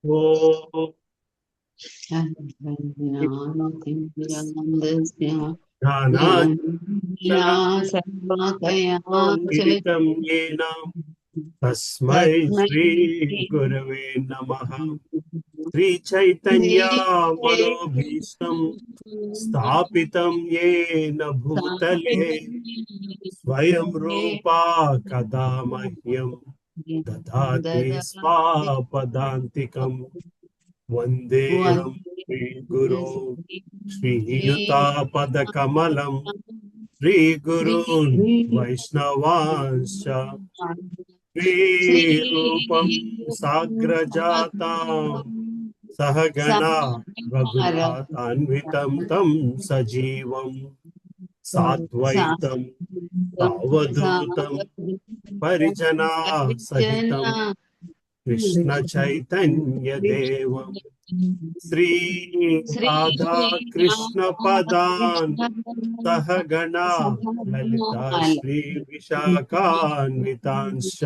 ओ ज्ञानाञ्जनाशलाकया येन तस्मै तस्मै श्री गुरवे नमः। श्री चैतन्य मनोभीष्टं स्थापितं येन भूतले स्वयं रूपा कदा मह्यं ददाति स्वापदान्तिकम्। वन्देऽहं श्रीगुरो श्रीयुतापदकमलं श्रीगुरून् वैष्णवांश्च श्रीरूपं साग्रजातां सहगणा रघुनाथान्वितं तं सजीवं साद्वैतं सावधूतं परिजना सहितं कृष्ण चैतन्य देवं श्री राधा कृष्ण पदान् सहगणा ललिता श्री विशाखान्वितांश्च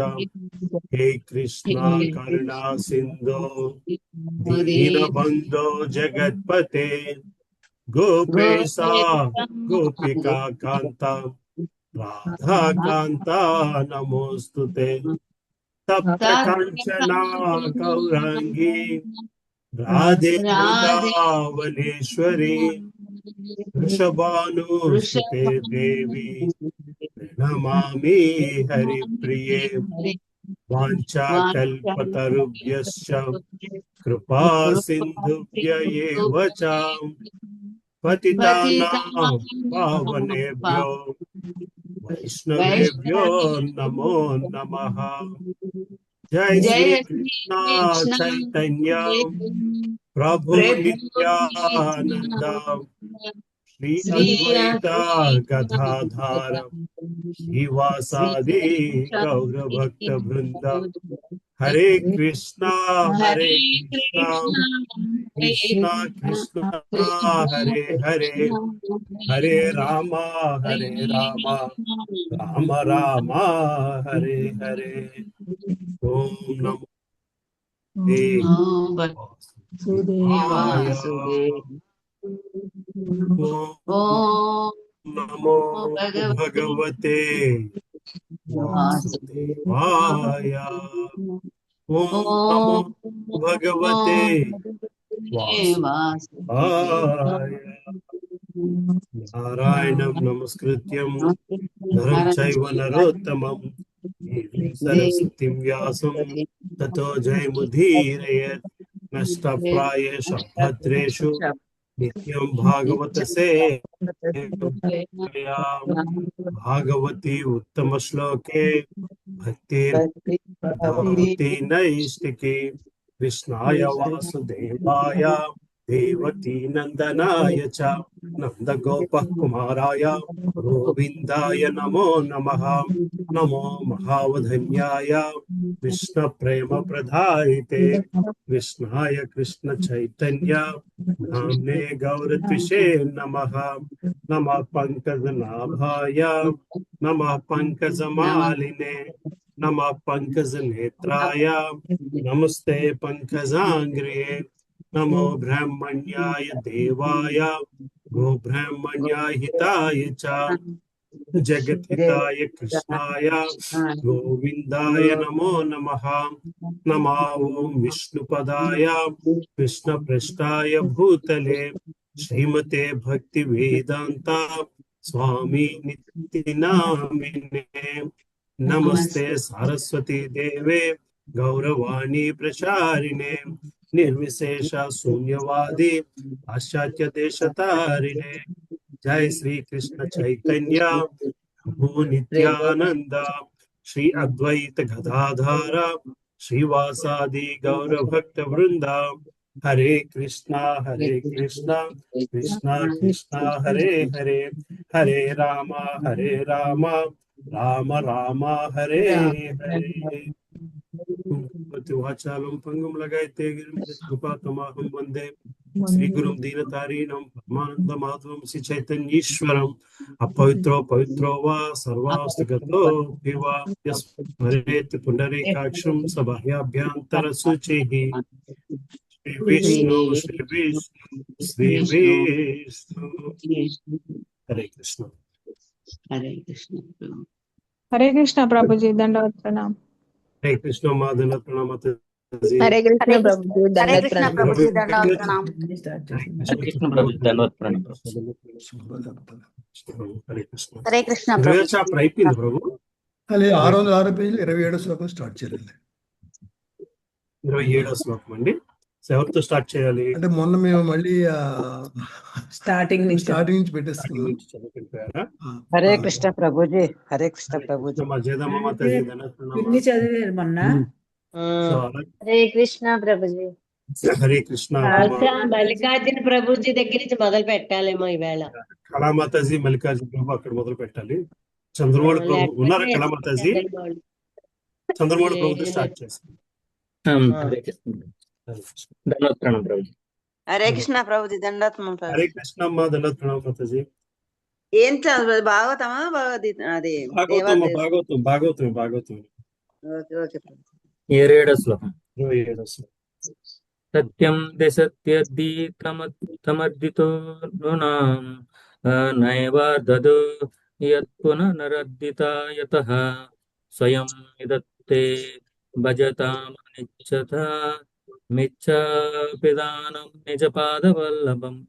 हे कृष्णा करुणा सिंधो दीनबन्धो जगत्पते गोपेशा गोपिका कान्ता राधा कान्ता नमोस्तुते। तप्त कांचना गौरांगी राधे वृंदावनेश्वरी वृषभानुसुते देवी प्रणमामि हरिप्रिये। वाञ्छाकल्पतरुभ्यश्च कृपा सिन्धुभ्य एव च पतितानां पावनेभ्यो वैष्णवेभ्यो नमो नमः। जय श्री जय श्री कृष्ण कृष्ण चैतन्य प्रभु नित्यानंद श्री श्री अद्वैत गदाधार श्री श्रीवासादि गौर भक्त वृंद। हरे कृष्णा हरे हरे कृष्णा कृष्ण कृष्णा हरे कृष्णा कृष्ण हरे हरे हरे हरे रामा राम राम हरे हरे। ओम नमो वासुदेवाय। वासुदेव ओम ॐ नमो भगवते भगवते वासुदेवाय। ओम नमो ॐ भगवते वासुदेवाय वासुदेवाय। नारायणं नमस्कृत्यं नरं चैव नरोत्तमं देवीं सरस्वतीं व्यासं ततो जयमुदीरयेत्। नष्टप्रायेषु भद्रेषु नित्यं भागवत सेवया भागवती उत्तम श्लोके भक्तिर्भवती नैष्टिकी। कृष्णाय वासुदेवाय देवकी नंदनाय च नंदगोपः कुमाराय गोविन्दाय नमो नमः। नमो महावधन्याय कृष्ण प्रेम प्रदायिते कृष्णाय कृष्ण चैतन्य नाम्ने गौरत्विषे नमः। नमः पंकजनाभाय नमः पंकजमालिने नमः पंकजनेत्राय नमस्ते पंकजांग्रे। नमो ब्रह्मण्याय देवाय गो ब्रह्मण्याय हिताय च जगद्हिताय कृष्णाय गोविन्दाय नमो नमः। नमः ओं विष्णुपदाय कृष्णपृष्ठाय भूतले श्रीमते भक्तिवेदान्ता स्वामी नित्यनामिने। नमस्ते सरस्वती देवे गौरवाणी प्रचारिणे निर्विशेष शून्यवादी पाश्चात्य देशतारिणे। जय श्री कृष्ण चैतन्य प्रभु नित्यानंद श्री अद्वैत गदाधार श्रीवासादि गौर भक्त वृंदा। हरे कृष्णा कृष्णा कृष्णा हरे हरे हरे राम राम राम हरे हरे। कुंकुमति वाचालं पंगुं लगायते गिरिं कृपा तमाहं वंदे శ్రీ గురుం దీనతారీణం పరమానంద మాధవం శ్రీ చైతన్యీశ్వరం అపవిత్రో పవిత్రో వా సర్వాస్తగతో వివా యస్మరేత్ పుండరీకాక్షం సబాహ్యాభ్యంతర శుచిః శ్రీ విష్ణు శ్రీ విష్ణు శ్రీ విష్ణు. హరే కృష్ణ. హరే కృష్ణ. హరే కృష్ణ ప్రభుజీ, దండవత్ ప్రణామ్. హరే కృష్ణ మాధవ ప్రణామ. హరే కృష్ణ ప్రభుజీ, హరే దండవత్ కృష్ణ ప్రణామ్. ప్రభుజీ దండవత్ ప్రణామ్. హరే కృష్ణ ప్రభు ధన్యవాద ప్రణామం. హరే కృష్ణ. హరే కృష్ణ ఇరవై ప్రభుజీ. చాప్టర్ అయిపోయింది ప్రభు. లేదు, 606 పేజీలు 27 శ్లోకం స్టార్ట్ చేయాలి. 27వ శ్లోకం అండి. ఎవరితో స్టార్ట్ చేయాలి? అంటే మొన్న మేము మళ్ళీ స్టార్టింగ్ నుంచి స్టార్టింగ్ నుంచి పెట్టేస్తున్నాం. నుంచి చదువుకుంటారా? హరే కృష్ణ ప్రభుజీ, హరే కృష్ణ ప్రభుజీ. మా జయదమ్మ మాతాజీ ధనత్నమ్మ. ఇన్ని చదివారు మొన్న. సో అలా హరే కృష్ణ ప్రభుజీ. హరే కృష్ణ. మల్లికార్జున ప్రభుజీ దగ్గర నుంచి మొదలు పెట్టాలేమో ఈవేళ. కళామాతాజీ మల్లికార్జున ప్రభు అక్కడ మొదలు పెట్టాలి. చంద్రమౌళి ప్రభు ఉన్నారా? కళామాతాజీ చంద్రమౌళి ప్రభుతో స్టార్ట్ చేస్తాం. హరే కృష్ణ ధన్యవాద ప్రణామం ప్రభు. హరే కృష్ణ ప్రభుజీ దండాత్మ హరే కృష్ణ అమ్మ ధనత్నమ్మ మాతాజీ. ఏం చదువు? భాగవతమా భగవద్గీత? అది భాగవతం భాగవతం భాగవతం భాగవతం. Okay okay Prabhuji. 27వ శ్లోకం. 27వ శ్లోకం. సత్యం దశత్యర్థి తమర్దితో నృణాం నైవార్ధదో యత్ పునరర్దితా యతః స్వయం విదత్తే భజతామనిచ్చత మిచ్చాపిదానం నిజ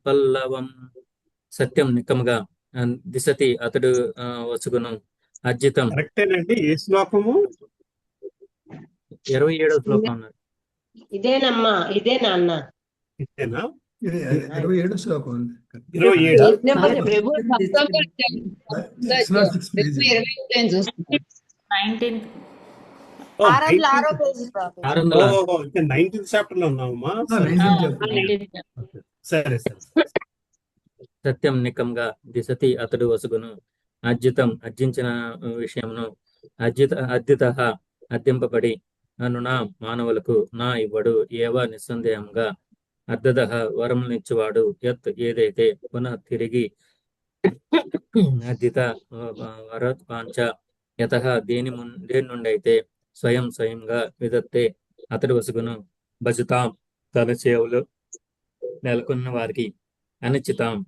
పల్లవం. సత్యం నిక్కముగా దిశతి అతడు వసుగును అర్జితం. కరెక్టేనండి. ఏ శ్లోకము? 27వ శ్లోకం అన్నారు. ఇదేనమ్మా, ఇదే నాన్న. ఇదేనా? 27 శ్లోకం ఉంది. 27. Prabhu It's not 6 pages. 19th. ఓ, 606 పేజీ ప్రభుజీ. 600 ఓ, ఇంకా 19th చాప్టర్ లో ఉన్నామమ్మా. 19th chapter. సరే సరే. సత్యం నికంగా దిశతి అతడు వసుగును అర్జితం అర్జించిన విషయమును అర్జిత అర్థింపబడి అనునా మానవులకు నా ఇవ్వడు ఏవ నిస్సందేహంగా అర్ధద వరమునిచ్చువాడు యత్ ఏదైతే పునః తిరిగి అర్జిత వరపాంచ యత దేని నుండి అయితే స్వయంగా విదత్తే అతడు వసుగును భజతాం తన సేవలు నెలకొన్న వారికి అనిశ్చితాం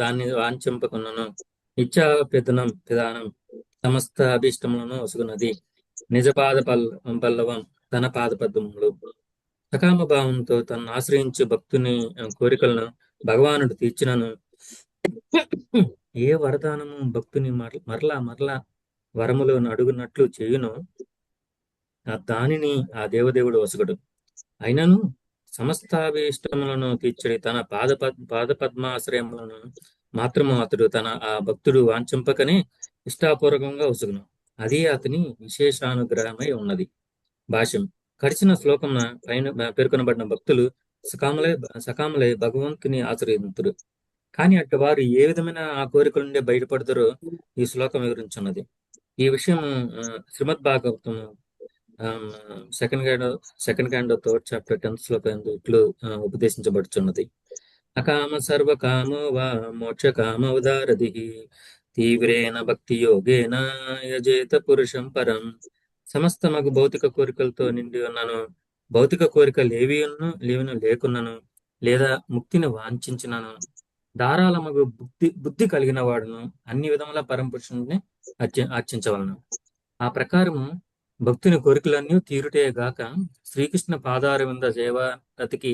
దాన్ని వాంఛింపకున్నను ఇచ్చా పిదానం సమస్త అభీష్టములను వసుకున్నది నిజపాద పల్లవం తన పాదపద్మములు. సకామ భావంతో తనను ఆశ్రయించు భక్తుని కోరికలను భగవానుడు తీర్చినను ఏ వరదానము భక్తుని మరలా వరములు అడుగునట్లు చేయును దానిని ఆ దేవదేవుడు వసుగుడు. అయినను సమస్తాభీష్టములను తీర్చడి తన పాదపద్మాశ్రయములను మాత్రము అతడు ఆ భక్తుడు వాంఛింపకనే ఇష్టాపూర్వకంగా వసుగును. అది అతని విశేషానుగ్రహమై ఉన్నది. భాష్యం. గడిచిన శ్లోకమున పైన పేర్కొనబడిన భక్తులు సకాములై భగవంతుని ఆశ్రయింతురు. కానీ అటు వారు ఏ విధమైన ఆ కోరికల నుండి బయటపడతారో ఈ శ్లోకం వివరించున్నది. ఈ విషయం Srimad Bhagavatam second canto 3rd chapter 10th శ్లోకం ఇట్లు ఉపదేశించబడుచున్నది. అకామ సర్వకామో వా మోక్ష కామ ఉదారది తీవ్రేణ భక్తి యోగేన యజేత పురుషం పరం. సమస్తమగు భౌతిక కోరికలతో నిండి ఉన్నాను. భౌతిక కోరికలు లేకున్నాను లేదా ముక్తిని వాంఛించినను ధారాళమగు బుద్ధి కలిగిన వాడును అన్ని విధముల పరంపురుషుని అర్చించవలను. ఆ ప్రకారము భక్తుని కోరికలన్నీ తీరుటే గాక శ్రీకృష్ణ పాదారవింద సేవారతికి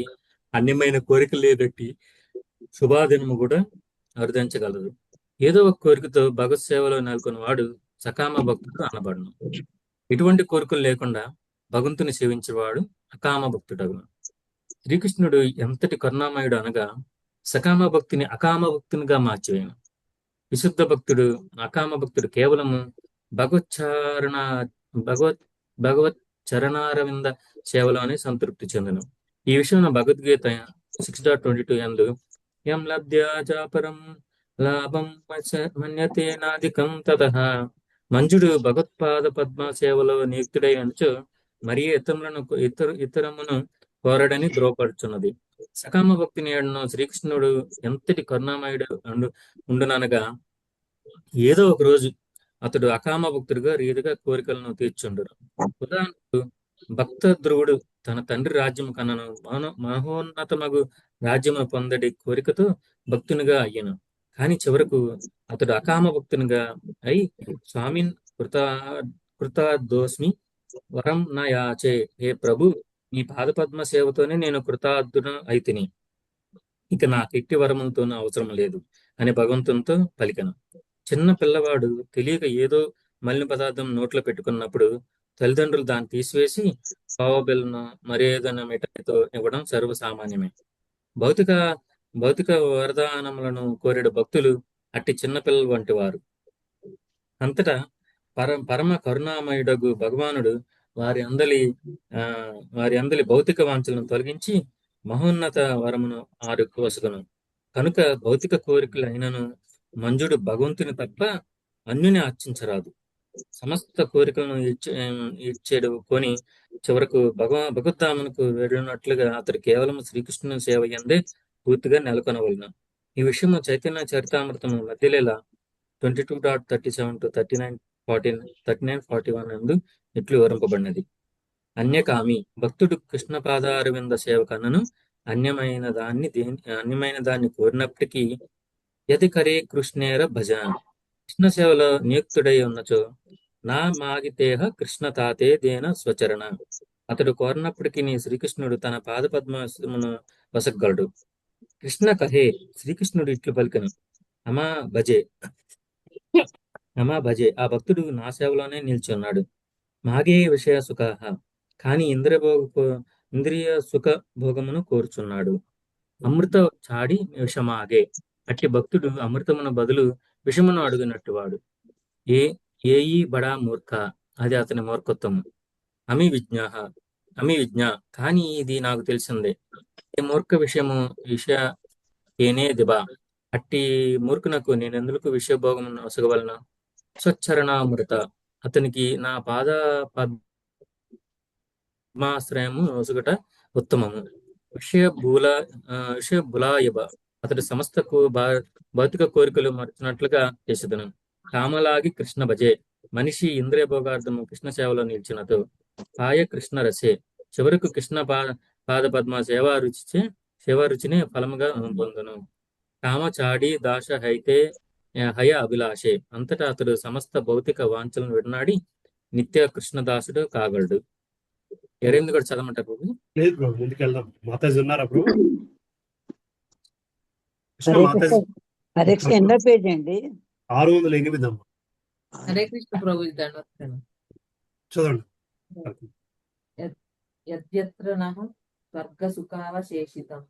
అన్యమైన కోరికలు లేదట్టి శుభాదినము కూడా అరుదించగలదు. ఏదో ఒక కోరికతో భగవత్ సేవలో నెలకొన్న వాడు సకామ భక్తుడు అనబడును. ఎటువంటి కోరికలు లేకుండా భగవంతుని సేవించేవాడు అకామ భక్తుడగును. శ్రీకృష్ణుడు ఎంతటి కరుణామయుడు అనగా సకామ భక్తిని అకామ భక్తునిగా మార్చివేయను. విశుద్ధ భక్తుడు అకామ భక్తుడు కేవలము భగవత్ చరణారవింద సేవలోనే సంతృప్తి చెందును. ఈ విషయం భగవద్గీత 6.22 యందు యం లబ్ధ్యాచాపరం లాభం మన్యతే నాధికం తతః. మంజుడు భగవత్పాద పద్మ సేవలో నియుక్తుడై అనుచు మరి ఇతరమును కోరడని ద్రోపడుచున్నది. సకామ భక్తిని ఏడును శ్రీకృష్ణుడు ఎంతటి కరుణామయుడు ఉండుననగా ఏదో ఒక రోజు అతడు అకామ భక్తుడిగా రీతిగా కోరికలను తీర్చుండును. ఉదాహరణకు భక్త ధ్రువుడు తన తండ్రి రాజ్యము కన్నను మహోన్నతమగు రాజ్యమును పొందడి కోరికతో భక్తునిగా అయ్యను. కాని చివరకు అతడు అకామ భక్తునిగా అయి స్వామిన్ కృతార్థోస్మి వరం నా యాచే, హే ప్రభు, నీ పాదపద్మ సేవతోనే నేను కృతార్థున అయితిని, ఇక నాకు ఎట్టి వరములతోనూ అవసరం లేదు అని భగవంతునితో పలికను. చిన్న పిల్లవాడు తెలియక ఏదో మలిన పదార్థం నోట్లో పెట్టుకున్నప్పుడు తల్లిదండ్రులు దాన్ని తీసివేసి పావబెల్లను మరేదైనా మిఠాయితో ఇవ్వడం సర్వసామాన్యమే. భౌతిక వరదానములను కోరేడు భక్తులు అట్టి చిన్నపిల్లల వంటి వారు. అంతటా పరమ కరుణామయుడగు భగవానుడు వారి అందలి భౌతిక వాంఛలను తొలగించి మహోన్నత వరమును ఆరుకు వసగను. కనుక భౌతిక కోరికలు అయినను మంజుడు భగవంతుని తప్ప అన్యుని అర్చించరాదు. సమస్త కోరికలను ఇచ్చేడు కొని చివరకు భగవద్ధామునకు వెళ్ళినట్లుగా అతడు కేవలం శ్రీకృష్ణుని సేవ ఎందే పూర్తిగా నెలకొనవలను. ఈ విషయం చైతన్య చరితామృతము మధ్యలేలా 22.37 to 39:41 నందు ఇట్లు వివరింపబడినది. అన్యకామి భక్తుడు కృష్ణ పాదారవింద సేవ కన్నను అన్యమైన దాన్ని కోరినప్పటికీ యది కరే కృష్ణేర భజన, కృష్ణ సేవలో నియుక్తుడై ఉన్నచో నా మాగితేహ కృష్ణ తాతే దేన స్వచరణ, అతడు కోరినప్పటికీ శ్రీకృష్ణుడు తన పాదపద్మమును వసగలడు. కృష్ణ కహే, శ్రీకృష్ణుడు ఇట్లు పలికను, అమా భజే, ఆ భక్తుడు నా సేవలోనే నిలిచి ఉన్నాడు. మాగే విషయ సుఖ, కానీ ఇంద్రియ సుఖ భోగమును కోరుచున్నాడు. అమృత చాడి విషమాగే, అట్టి భక్తుడు అమృతమును బదులు విషమును అడుగునట్టు వాడు. ఏయి బడా మూర్ఖ, అది అతని మూర్ఖత్వము. అమి విజ్ఞ, కానీ ఇది నాకు తెలిసిందే. ఏ మూర్ఖ విషయ ఏనే దిబా, అట్టి మూర్ఖునకు నేనెందుకు విషయభోగమును ఒసగవలన. స్వచ్చరణామృత, అతనికి నా పద్మాశ్రయము ఒసగట ఉత్తమము. విషయబులాయబ, అతడు సమస్తకు భౌతిక కోరికలు మరచినట్లుగా చేసేదను. కామలాగి కృష్ణ భజే, మనిషి ఇంద్రియ భోగార్థము కృష్ణ సేవలో నిలిచినతో పాయ కృష్ణ రసే, చివరకు కృష్ణ పాద పద్మ సేవారుచినే ఫలముగా పొందును. కామ చాడి దాశ హైతే హయ అభిలాషే, అంతటా అతడు సమస్త భౌతిక వాంఛలను విడనాడి నిత్య కృష్ణదాసుడు కాగలడు. 28 కూడా చదవమంటారు ప్రభు? లేదు ప్రభు, ముందుకు వెళ్దాం. మాతాజీ ఉన్నారా ప్రభు? హరే కృష్ణ ఎన్నో పేజ్ అండి? 608 అమ్మా. హరే కృష్ణ ప్రభు దండవత్సనం. చదవండి. యత్యత్ర నః స్వర్గ సుఖావశేషితం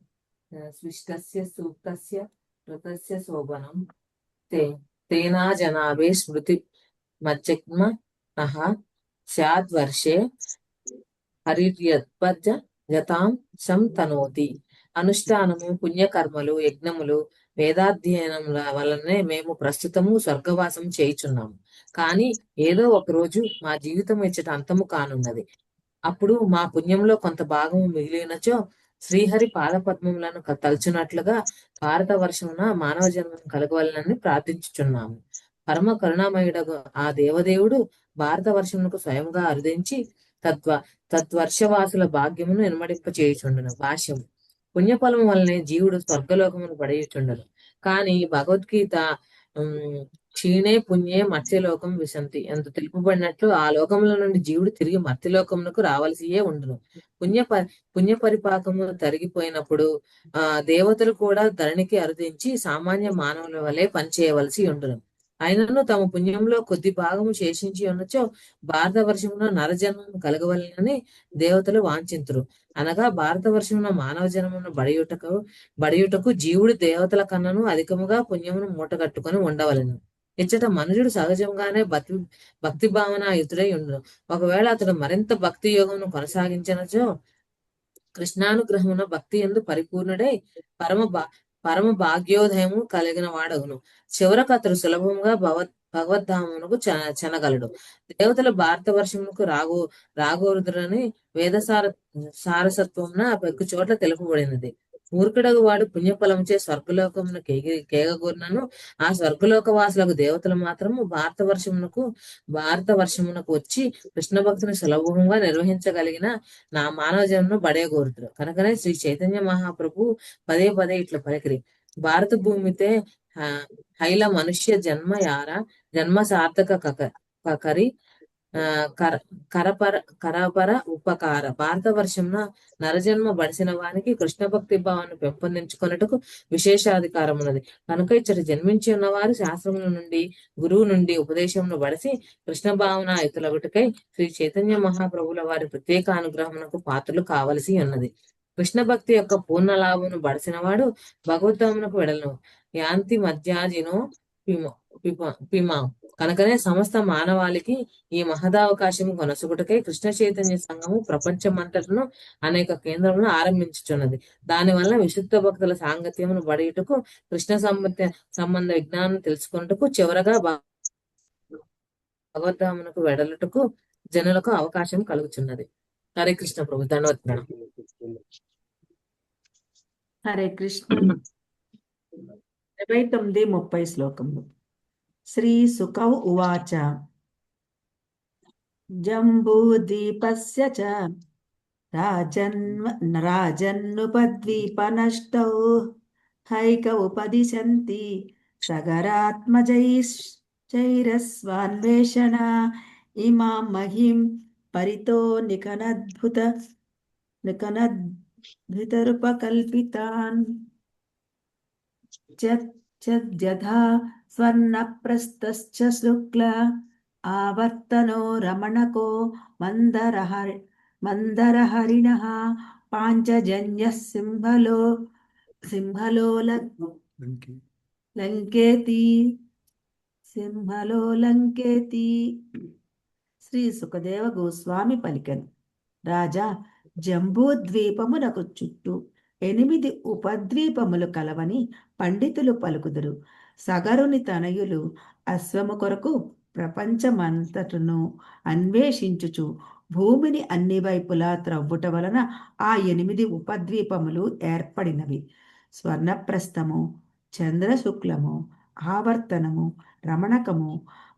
స్విష్టస్య సూక్తస్య ఋతస్య శోభనం తేనా జనాభే స్మృతి మజ్జగ్మ నః స్యాద్వర్షే హరిర్యత్పజ్జ జతాం సంతనోతి. అనుష్ఠానము, పుణ్యకర్మలు, యజ్ఞములు, వేదాధ్యయనముల వలనే మేము ప్రస్తుతము స్వర్గవాసం చేయుచున్నాము. కానీ ఏదో ఒక రోజు మా జీవితం ఇచ్చట అంతము కానున్నది. అప్పుడు మా పుణ్యంలో కొంత భాగము మిగిలినచో శ్రీహరి పాదపద్మములను తలుచున్నట్లుగా భారత వర్షమున మానవ జన్మను కలగవలనని ప్రార్థించుచున్నాము. పరమ కరుణామయుడగు ఆ దేవదేవుడు భారత వర్షమునకు స్వయంగా అరుదించి తద్వర్షవాసుల భాగ్యమును ఇనుమడింప చేయుచుండును. భాష్యము: పుణ్యఫలము వల్లనే జీవుడు స్వర్గలోకమును పడేయుచుండను. కానీ భగవద్గీత క్షీణే పుణ్యే మత్స్యలోకం విశంతి ఎంత తెలుపబడినట్లు ఆ లోకముల నుండి జీవుడు తిరిగి మత్స్యలోకమునకు రావాల్సియే ఉండును. పుణ్య పరిపాకము తరిగిపోయినప్పుడు దేవతలు కూడా ధరణికి అరుదించి సామాన్య మానవుల వలె పనిచేయవలసి ఉండును. అయినను తమ పుణ్యంలో కొద్ది భాగము శేషించి ఉన్నచో భారత వర్షమున నరజన్మము కలగవలనని దేవతలు వాంఛింతురు. అనగా భారత వర్షమున మానవ జన్మమును బడియుటకు జీవుడు దేవతల కన్నను అధికముగా పుణ్యమును మూటగట్టుకుని ఉండవలను. ఇచ్చట మనుషుడు సహజంగానే భక్తి భావన యుతుడై ఉండును. ఒకవేళ అతడు మరింత భక్తి యోగమును కొనసాగించినచో కృష్ణానుగ్రహమున భక్తి యందు పరిపూర్ణుడై పరమ భాగ్యోదయము కలిగిన వాడగును. చివరకు అతడు సులభంగా భగవద్ధామునకు చెనగలడు. దేవతలు భారత వర్షమునకు రాగోరుదురని సారసత్వమున పెక్కు చోట్ల తెలుపబడినది. మూర్ఖుడగు వాడు పుణ్యఫలముచే స్వర్గలోకమును కేగగోరినను ఆ స్వర్గలోక వాసులకు దేవతలు మాత్రము భారత వర్షమునకు వచ్చి కృష్ణ భక్తుని సులభంగా నిర్వహించగలిగిన నా మానవ జన్మను బడేగోరుతురు. కనుకనే శ్రీ చైతన్య మహాప్రభు పదే పదే ఇట్లా పలికిరి, భారత భూమితే హైల మనుష్య జన్మ యార జన్మ సార్థక కరి కరపర ఉపకార. భారత వర్షంన నరజన్మ బడిసిన వానికి కృష్ణ భక్తి భావాన్ని పెంపొందించుకున్నట్టుకు విశేషాధికారం ఉన్నది. కనుక ఇచ్చట జన్మించి ఉన్నవారు శాస్త్రముల నుండి గురువు నుండి ఉపదేశమును బడిసి కృష్ణ భావన ఇతరులగుటకై శ్రీ చైతన్య మహాప్రభుల వారి ప్రత్యేక అనుగ్రహమునకు పాత్రలు కావలసి ఉన్నది. కృష్ణ భక్తి యొక్క పూర్ణ లాభమును బడిసిన వాడు భగవద్ధామునకు వెడలను యాంతి మధ్యాజినో పిమా. కనుకనే సమస్త మానవాళికి ఈ మహదావకాశం కొనసుగుటకై కృష్ణ చైతన్య సంఘము ప్రపంచమంతటను అనేక కేంద్రములను ఆరంభించుచున్నది. దానివల్ల విశుద్ధ భక్తుల సాంగత్యమును బడియుటకు కృష్ణ సంబంధ విజ్ఞానం తెలుసుకున్నట్టుకు చివరగా భగవద్ధామునకు వెడలుటకు జనులకు అవకాశం కలుగుచున్నది. హరే కృష్ణ ప్రభు. ధన్యవాదాలు. హరే కృష్ణ. 29-30 శ్లోకములు. శ్రీ సుకౌ ఉవాచ జంబూద్వీపస్య చ రాజన్నుపద్వీపనష్టౌ హైక ఉపదిశంతి సగరాత్మజైరస్వాన్వేషణ ఇమాం మహిం పరితో నికనద్భుతరుపకల్పితాన్ యథా స్వర్ణప్రస్థశ్చ శుక్ల ఆవర్తనో రమణకో మందరహరిణః పాంచజన్యః సింహలో లంకేతి. శ్రీ సుఖదేవ గోస్వామి పలికెను, రాజా, జంబూద్వీపమునకు చుట్టూ 8 ఉపద్వీపములు కలవని పండితులు పలుకుదురు. సగరుని తనయులు అశ్వము కొరకు ప్రపంచమంతటను అన్వేషించుచు భూమిని అన్ని వైపులా త్రవ్వుట వలన ఆ 8 ఉపద్వీపములు ఏర్పడినవి. స్వర్ణప్రస్థము, చంద్రశుక్లము, ఆవర్తనము, రమణకము,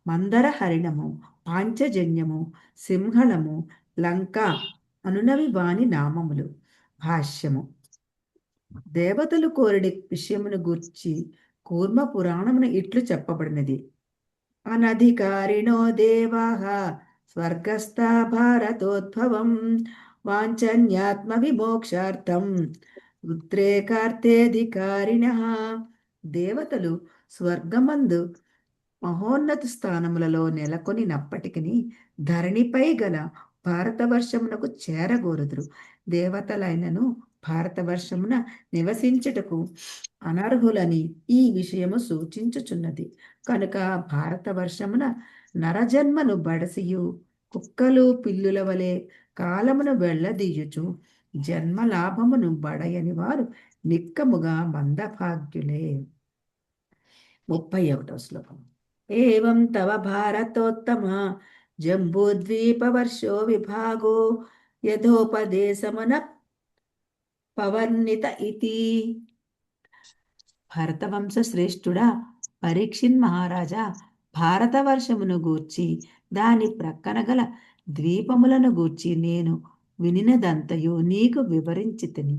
మందరహరిణము, పాంచజన్యము, సింహళము, లంక అనునవి వాని నామములు. భాష్యము. దేవతలు కోరిడి విషయమును గూర్చి కూర్మ పురాణమున ఇట్లు చెప్పబడినది. అనధికారిణో దేవాః స్వర్గస్థా భారతోద్భవం వాంఛన్యాత్మ విమోక్షార్థం ఉద్రేకార్థేధికారిణః. దేవతలు స్వర్గమందు మహోన్నత స్థానములలో నెలకొనినప్పటికీ ధరణిపై గల భారతవర్షమునకు చేరగోరుదురు. దేవతలైనను భారతవర్షమున నివసించుటకు అనర్హులని ఈ విషయము సూచించుచున్నది. కనుక భారతవర్షమున నరజన్మను బడసియు కుక్కలు పిల్లుల వలె కాలమును వెళ్ళదీయుచు జన్మలాభమును బడయని వారు నిక్కముగా మందభాగ్యులే. 31వ శ్లోకం. ఏవం తవ భారతోత్తమ జంబూద్వీపవర్షో విభాగో యథోపదేశమున పవర్ణిత ఇతి. భరతవంశ శ్రేష్ఠుడా, పరీక్షిన్ మహారాజా, భారతవర్షమును గూర్చి దాని ప్రక్కన గల ద్వీపములను గూర్చి నేను వినినదంతయు నీకు వివరించితిని.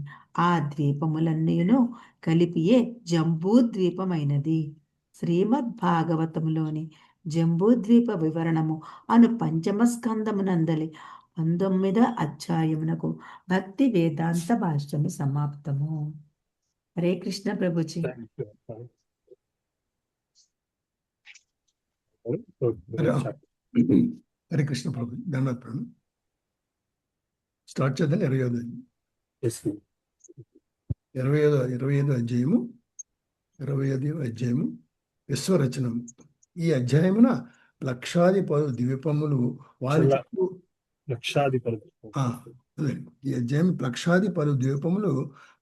ఆ ద్వీపములన్నీను కలిపియే జంబూద్వీపమైనది. శ్రీమద్భాగవతములోని జంబూద్వీప వివరణము అను పంచమ స్కందమునందలి 19వ అధ్యాయమునకు భక్తి వేదాంత భాష్యము సమాప్తము. హరే కృష్ణ ప్రభుజీ. హరే కృష్ణ ప్రభు. ధన్యవాదాలు. స్టార్ట్ చేద్దాం. 25వ అధ్యాయము 25వ అధ్యాయము విశ్వరచనం. ఈ అధ్యాయమున లక్షాది పలు ద్వీపములు వారి చుట్టూ ఈ అధ్యాయం లక్షాది పలు ద్వీపములు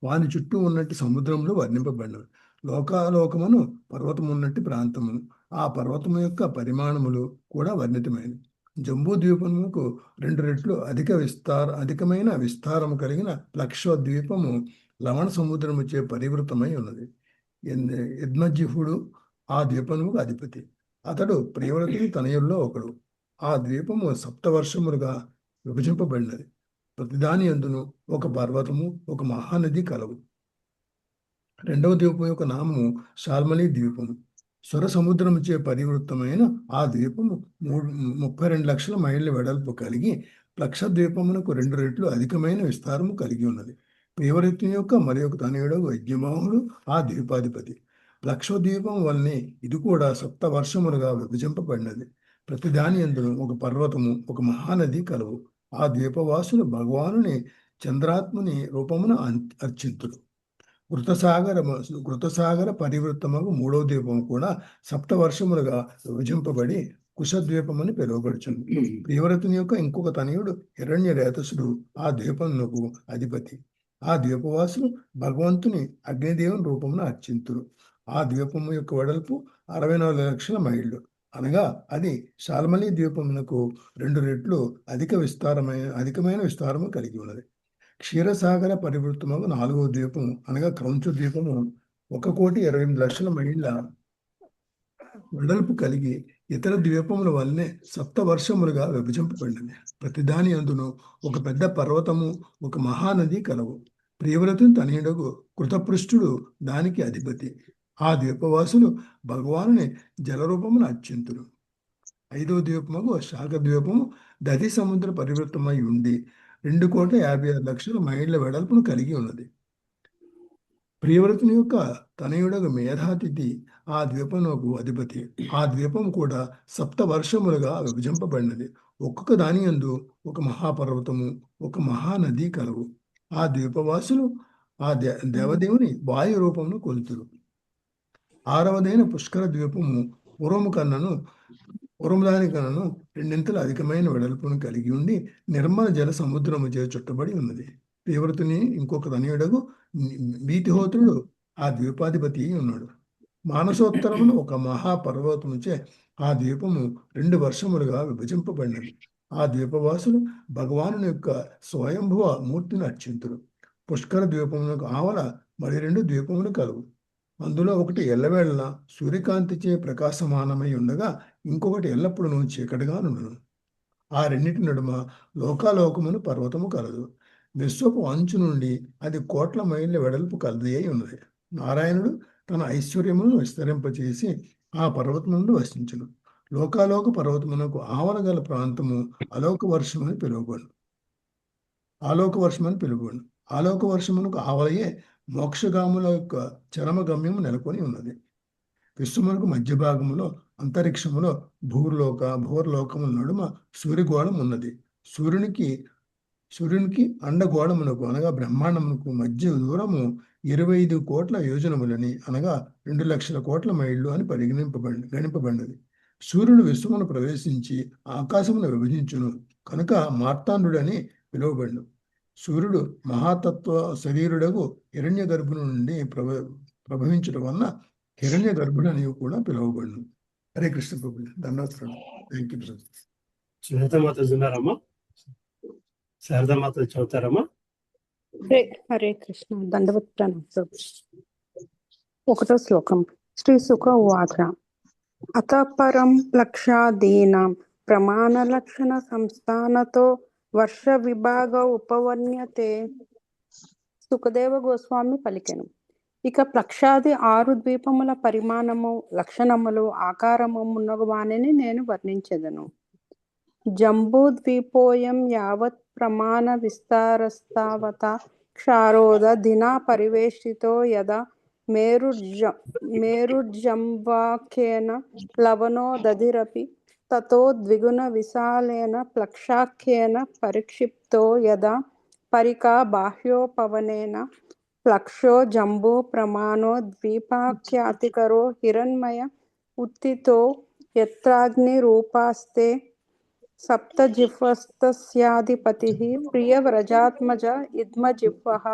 వాని చుట్టూ ఉన్నట్టు సముద్రంలో వర్ణింపబడినవి. లోకాలోకమును పర్వతము ఉన్నట్టు ప్రాంతమును ఆ పర్వతము యొక్క పరిమాణములు కూడా వర్ణితమైనవి. జంబూ ద్వీపముకు 2 రెట్లు అధికమైన విస్తారము కలిగిన లక్షద్వీపము లవణ సముద్రముచే పరివృతమై ఉన్నది. యద్మజిహుడు ఆ ద్వీపముకు అధిపతి. అతడు ప్రియవ్రతుని తనయుల్లో ఒకడు. ఆ ద్వీపము సప్తవర్షములుగా విభజింపబడినది. ప్రతిదాని యందును ఒక పర్వతము, ఒక మహానది కలవు. 2వ ద్వీపం యొక్క నామము శాల్మలి ద్వీపము. స్వర సముద్రముచే పరివృత్తమైన ఆ ద్వీపము 32 లక్షల మైళ్ళ వెడల్పు కలిగి లక్షద్వీపమునకు 2 రెట్లు అధికమైన విస్తారము కలిగి ఉన్నది. ప్రియవ్రతుని యొక్క మరి ఒక తనయుడు యజ్ఞమోహుడు ఆ ద్వీపాధిపతి. లక్షద్వీపం వల్లనే ఇది కూడా సప్తవర్షములుగా విభజింపబడినది. ప్రతిదాని యందును ఒక పర్వతము, ఒక మహానది కలవు. ఆ ద్వీపవాసులు చంద్రాత్ముని రూపమున అర్చింతుడు. కృతసాగర పరివృత్తమగు 3వ ద్వీపం కూడా సప్తవర్షములుగా విభజింపబడి కుశద్వీపమని పిలువబడుచుంది. ప్రియవ్రతుని యొక్క ఇంకొక తనయుడు హిరణ్యరేతసుడు ఆ ద్వీపమునకు అధిపతి. ఆ ద్వీపవాసులు భగవంతుని అగ్నిదేవుని రూపమున అర్చింతురు. ఆ ద్వీపము యొక్క వెడల్పు 64 లక్షల మైళ్ళు, అనగా అది శాల్మలి ద్వీపమునకు 2 రెట్లు అధికమైన విస్తారము కలిగి ఉన్నది. క్షీరసాగర పరివృత్తమగు 4వ ద్వీపము అనగా క్రౌంచు ద్వీపము 1,28 లక్షల మైళ్ళ వెడల్పు కలిగి ఇతర ద్వీపముల వల్లనే సప్తవర్షములుగా విభజింపబడినది. ప్రతిదాని యందును ఒక పెద్ద పర్వతము, ఒక మహానది కలవు. ప్రియవ్రతుని తనయుడగు కృతపృష్ఠుడు దానికి అధిపతి. ఆ ద్వీపవాసులు భగవానుని జలరూపమును అర్చింతురు. 5వ ద్వీపముకు శాఖ ద్వీపము దధి సముద్ర పరివృత్తమై ఉండి 2,56 లక్షల మైళ్ళ వెడల్పును కలిగి ఉన్నది. ప్రియవ్రతుని యొక్క తనయుడగు మేధాతిథి ఆ ద్వీపమునకు అధిపతి. ఆ ద్వీపం కూడా సప్తవర్షములుగా విభజింపబడినది. ఒక్కొక్క దాని యందు ఒక మహాపర్వతము, ఒక మహానది కలవు. ఆ ద్వీపవాసులు ఆ దేవదేవుని వాయు రూపమును కొలుతురు. 6వదైన పుష్కర ద్వీపము పూర్వము దాని కన్నను 2 అధికమైన వెడల్పును కలిగి ఉండి నిర్మల జల సముద్రము చే చుట్టబడి ఉన్నది. ప్రియవ్రతుని ఇంకొక తనయుడగు భీతిహోత్రుడు ఆ ద్వీపాధిపతి ఉన్నాడు. మానసోత్తరమును ఒక మహాపర్వతముచే ఆ ద్వీపము 2 వర్షములుగా విభజింపబడినది. ఆ ద్వీపవాసులు భగవానుని యొక్క స్వయంభువ మూర్తిని అర్చింతురు. పుష్కర ద్వీపమునకు ఆవల మరి 2 ద్వీపములు కలవు. అందులో ఒకటి ఎల్లవేళ సూర్యకాంతిచే ప్రకాశమానమై ఉండగా ఇంకొకటి ఎల్లప్పుడూ చీకటిగా నుండును. ఆ రెండింటి నడుమ లోకాలోకమును పర్వతము కలదు. విశ్వపు అంచు నుండి అది 1 కోట్ల మైళ్ళ వెడల్పు కలది అయి ఉన్నది. నారాయణుడు తన ఐశ్వర్యమును విస్తరింపచేసి ఆ పర్వతమును వసించును. లోకాలోక పర్వతమునకు ఆవల గల ప్రాంతము ఆలోక వర్షమని పిలువబడును. ఆలోక వర్షమునకు ఆవలయే మోక్షగాముల యొక్క చరమగమ్యము నెలకొని ఉన్నది. విశ్వమునకు మధ్య భాగములో అంతరిక్షములో భూర్లోకముల నడుమ సూర్యగోళం ఉన్నది. సూర్యునికి అండగోళమునకు అనగా బ్రహ్మాండమునకు మధ్య దూరము 25 కోట్ల యోజనములని అనగా 2 లక్షల కోట్ల మైళ్ళు అని గణింపబడినది. సూర్యుడు విశ్వమును ప్రవేశించి ఆకాశమును విభజించును కనుక మార్తాండుడని పిలువబడును. సూర్యుడు మహాతత్వ శరీరుడగు హిరణ్య గర్భుని నుండి ప్రభవించడం వలన హిరణ్య గర్భుడు అని కూడా పిలువబడును. హరే కృష్ణ ప్రభు. ధన్యవాదాలు. Thank you. శారదామాత ఉన్నారమ్మా? శారదామాత చదువుతారమ్మా? హరే కృష్ణ. దండవత్ ప్రణామం ప్రభు. 1వ శ్లోకం. శ్రీ సుఖ ఉవాచ అత పరం లక్షాదీనాం ప్రమాణ లక్షణ సంస్థానతో వర్ష విభాగ ఉపవర్ణ్యతే. సుఖదేవ గోస్వామి పలికెను. ఇక లక్షాది 6 ద్వీపముల పరిమాణము, లక్షణములు, ఆకారము మున్నగువానిని నేను వర్ణించెదను. జంబూ ద్వీపోయం యావత్ ప్రమాణ విస్తారస్తావత క్షారోద దినా పరివేష్టితో యదా మేరుర్జంవాఖ్యేన లవణో దధిరపి తతో ద్విగుణ విశాలేన ప్లక్షాఖ్యేన పరిక్షిప్తో యదా పరికా బాహ్యోపవనేన ప్లక్షో జంబూ ప్రమాణో ద్వీపాఖ్యాతికరో హిరణ్మయ ఉత్థితో యత్రాగ్నిరూపాస్తే సప్తజిహ్వస్తస్యాధిపతిః ప్రియవ్రజాత్మజ ఇద్మజిహ్వః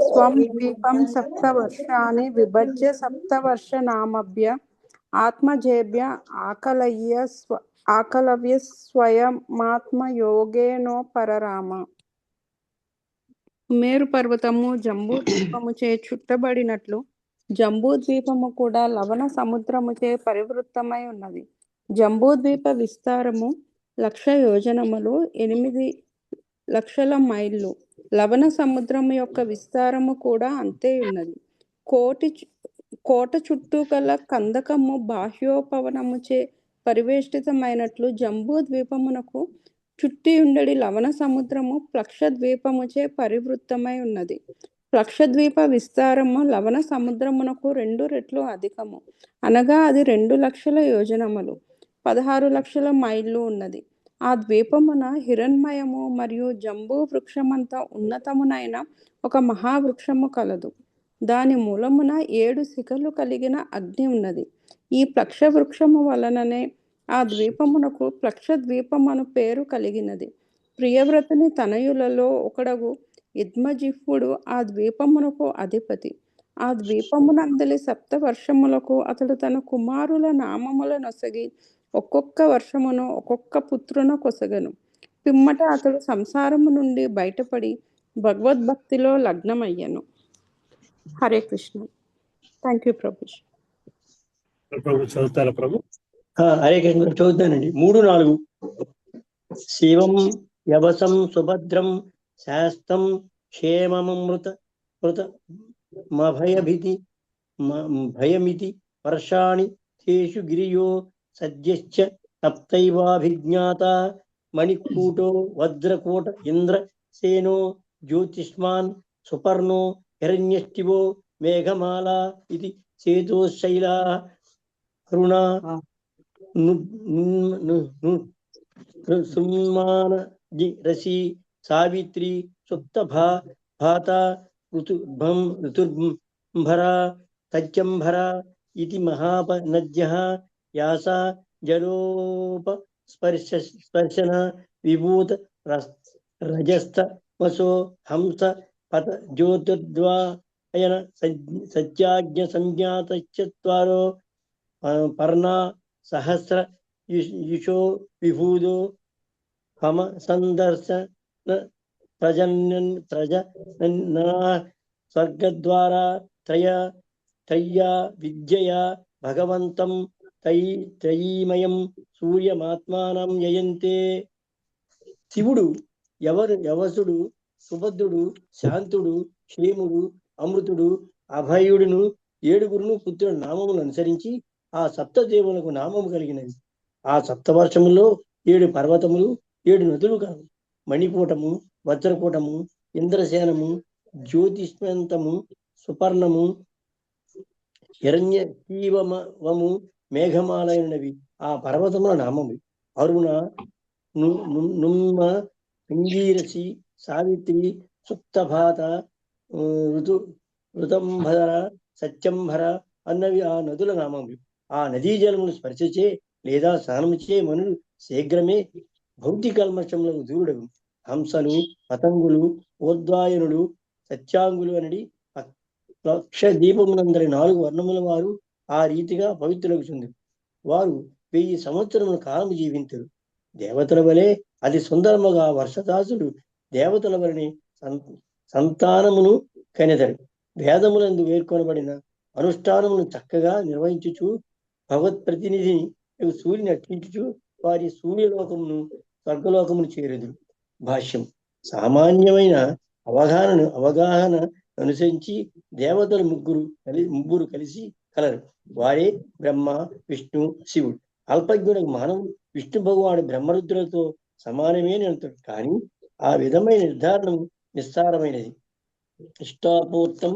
స్వం ద్వీపం 7 వర్షాణి విభజ్య 7 వర్షనామభ్య ఆత్మజేభ్య ఆకలయ్య ఆకలవ్య స్వయమాత్మ యోగేనోపరరామ. మేరు పర్వతము జంబూ ద్వీపముచే చుట్టబడినట్లు జంబూ ద్వీపము కూడా లవణ సముద్రముచే పరివృత్తమై ఉన్నది. జంబూ ద్వీప విస్తారము 1,00,000 యోజనములు, 8,00,000 మైళ్ళు. లవణ సముద్రము యొక్క విస్తారము కూడా అంతే ఉన్నది. కోట చుట్టూ గల కందకము బాహ్యోపవనముచే పరివేష్టితమైనట్లు జంబూ ద్వీపమునకు చుట్టి ఉండడి లవణ సముద్రము ప్లక్షద్వీపముచే పరివృత్తమై ఉన్నది. ప్లక్షద్వీప విస్తారము లవణ సముద్రమునకు 2 రెట్లు అధికము, అనగా అది 2,00,000 యోజనములు, 16,00,000 మైళ్ళు ఉన్నది. ఆ ద్వీపమున హిరణ్మయము మరియు జంబూ వృక్షమంత ఉన్నతమునైన ఒక మహావృక్షము కలదు. దాని మూలమున 7 శిఖలు కలిగిన అగ్ని ఉన్నది. ఈ ప్లక్ష వృక్షము వలననే ఆ ద్వీపమునకు ప్లక్షద్వీపమను పేరు కలిగినది. ప్రియవ్రతుని తనయులలో ఒకడగు ఇద్మజిహ్వుడు ఆ ద్వీపమునకు అధిపతి. ఆ ద్వీపమునందలి 7 వర్షములకు అతడు తన కుమారుల నామముల నొసగి ఒక్కొక్క వర్షమును ఒక్కొక్క పుత్రున కొసగను. పిమ్మట అతడు సంసారము నుండి బయటపడి భగవద్భక్తిలో లగ్నమయ్యను. హరే కృష్ణ. Thank you Prabhuji. ప్రభు చదువుతారా ప్రభు? హరే కృష్ణ చదువుతానండి. 3-4. శివం యవసం సుభద్రం శాస్త్రం క్షేమమృత భయమితి వర్షాణి తేషు గిరియో సద్యశ్చ సప్తైవాభిజ్ఞాత మణికూటో వజ్రకూట ఇంద్ర సేనో జ్యోతిష్మాన్ సుపర్ణో హిరణ్యష్టివో మేఘమాలా ఇది సేతోశైలా అరుణా రసి సావిత్రి సుప్త భాత ఋతుర్భర తజ్జంభర ఇది మహాపనద్యః యాసా జలోపస్పర్శన విభూత రజస్తమసో హంస పత జ్యోతిర్ద్వాయన సత్యాజ్ఞ సంజ్ఞాతశ్చత్వారో పర్ణా సహస్ర యుషో విభూదో హమ సందర్శన ప్రజన స్వర్గద్వారా త్రయ్యా విద్యయా భగవంతం త్రయీమయం సూర్యమాత్మానం యయంతే. శివుడు యవసుడు, సుభద్రుడు, శాంతుడు, క్షేముడు, అమృతుడు, అభయుడును 7 పుత్రుల నామములను అనుసరించి ఆ సప్తదేవులకు నామము కలిగినది. ఆ సప్తవర్షములో 7 పర్వతములు, 7 నదులు కలవు. మణికూటము, వజ్రకూటము, ఇంద్రసేనము, జ్యోతిష్మంతము, సుపర్ణము, హిరణ్య జీవము, మేఘమాలైనవి ఆ పర్వతముల నామము. అరుణ, నుమ్మ, అంగీరసి, సావిత్రి, సుప్తభాత, ఋతంభర, సత్యంభర అన్నవి ఆ నదుల నామములు. ఆ నదీ జలమును స్పర్శించే లేదా స్నానముచే మనుడు శీఘ్రమే భౌతిక కల్మషములకు దూరుడగు. హంసలు, పతంగులు, ఓద్వాయనులు, సత్యాంగులు అనడి లక్ష దీపమునందరి 4 వర్ణముల వారు ఆ రీతిగా పవిత్రులగుచుంది. వారు 1000 సంవత్సరముల కాలము జీవింతురు. దేవతల వలె అది సుందరముగా వర్షదాసుడు దేవతల వలె సంతానమును కనెదరు. వేదములందు పేర్కొనబడిన అనుష్ఠానమును చక్కగా నిర్వహించుచు భగవత్ప్రతినిధిని సూర్యుని అర్చించుచు వారి సూర్యలోకమును స్వర్గలోకమును చేరుదురు. భాష్యం. సామాన్యమైన అవగాహన అనుసరించి దేవతలు ముగ్గురు కలిసి కలరు. వారే బ్రహ్మ, విష్ణు, శివుడు. అల్పజ్ఞుడు మానవుడు విష్ణు భగవానుడు బ్రహ్మరుద్రులతో సమానమే నిలుతాడు. కానీ ఆ విధమైన నిర్ధారణం నిస్సారమైనది. ఇష్టాపూర్తం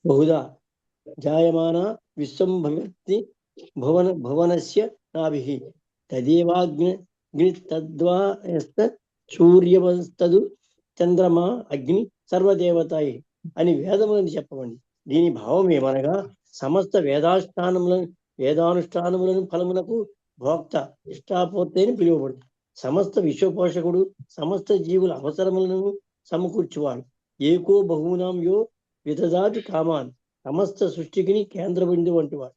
బహుదా జాయమాన విశ్వం భవతి భువనస్య నాభిః తదేవాగ్ని తద్వాస్త సూర్యవస్తదు చంద్రమా అగ్ని సర్వదేవతాయి అని వేదములను చెప్పండి. దీని భావం ఏమనగా సమస్త వేదానుష్ఠానములను ఫలమునకు భోక్త ఇష్టాపూర్తి అని పిలువబడుతుంది. సమస్త విశ్వపోషకుడు, సమస్త జీవుల అవసరములను సమకూర్చువాడు. ఏకో బహూనాం యో విదదాతి కామాన్ సమస్త సృష్టికి కేంద్ర బిందువు వంటి వాడు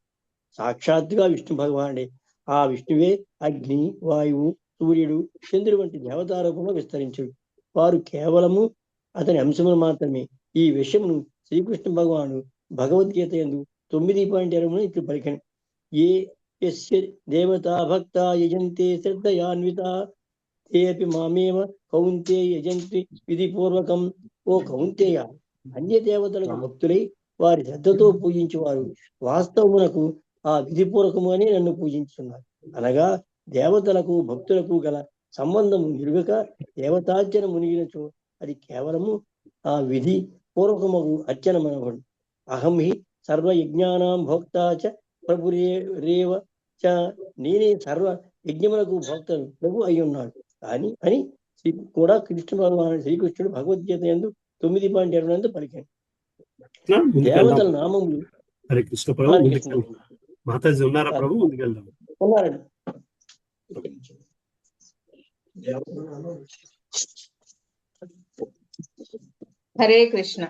సాక్షాత్తుగా విష్ణు భగవానుడే. ఆ విష్ణువే అగ్ని, వాయువు, సూర్యుడు, చంద్రుడు వంటి దేవతారూపంలో విస్తరించుడు. వారు కేవలము అతని అంశములు మాత్రమే. ఈ విషయమును శ్రీకృష్ణ భగవాను భగవద్గీత యందు 9.20 ఇట్లు పలికెను. ఏ యస్య దేవతా భక్త యజంతే శ్రద్ధయాన్వితా తేపి మామేవ కౌంతేయ యజంతి విధిపూర్వకం. ఓ కౌంతేయ, అన్య దేవతలకు భక్తులై వారి శ్రద్ధతో పూజించేవారు వాస్తవమునకు ఆ విధిపూర్వకముగానే నన్ను పూజించుతున్నారు. అనగా దేవతలకు భక్తులకు గల సంబంధము నిరుగక దేవతార్చన మునిగినచో అది కేవలము ఆ విధి పూర్వకమగు అర్చన మనవడు. అహం హి సర్వయజ్ఞానాం భోక్తా చ ప్రభురేవ చ, నేనే సర్వ యజ్ఞములకు భోక్తను ప్రభు అయి ఉన్నాడు అని కూడా కృష్ణ భగవాన్ శ్రీకృష్ణుడు భగవద్గీత యందు 9.20 పలికాడు. దేవతల నామములు. హరే కృష్ణ ప్రభు. ముందుకెళ్దాం. మాతాజీ ఉన్నారా ప్రభు? ముందుకెళ్దాం. ఉన్నారండి. హరే కృష్ణ.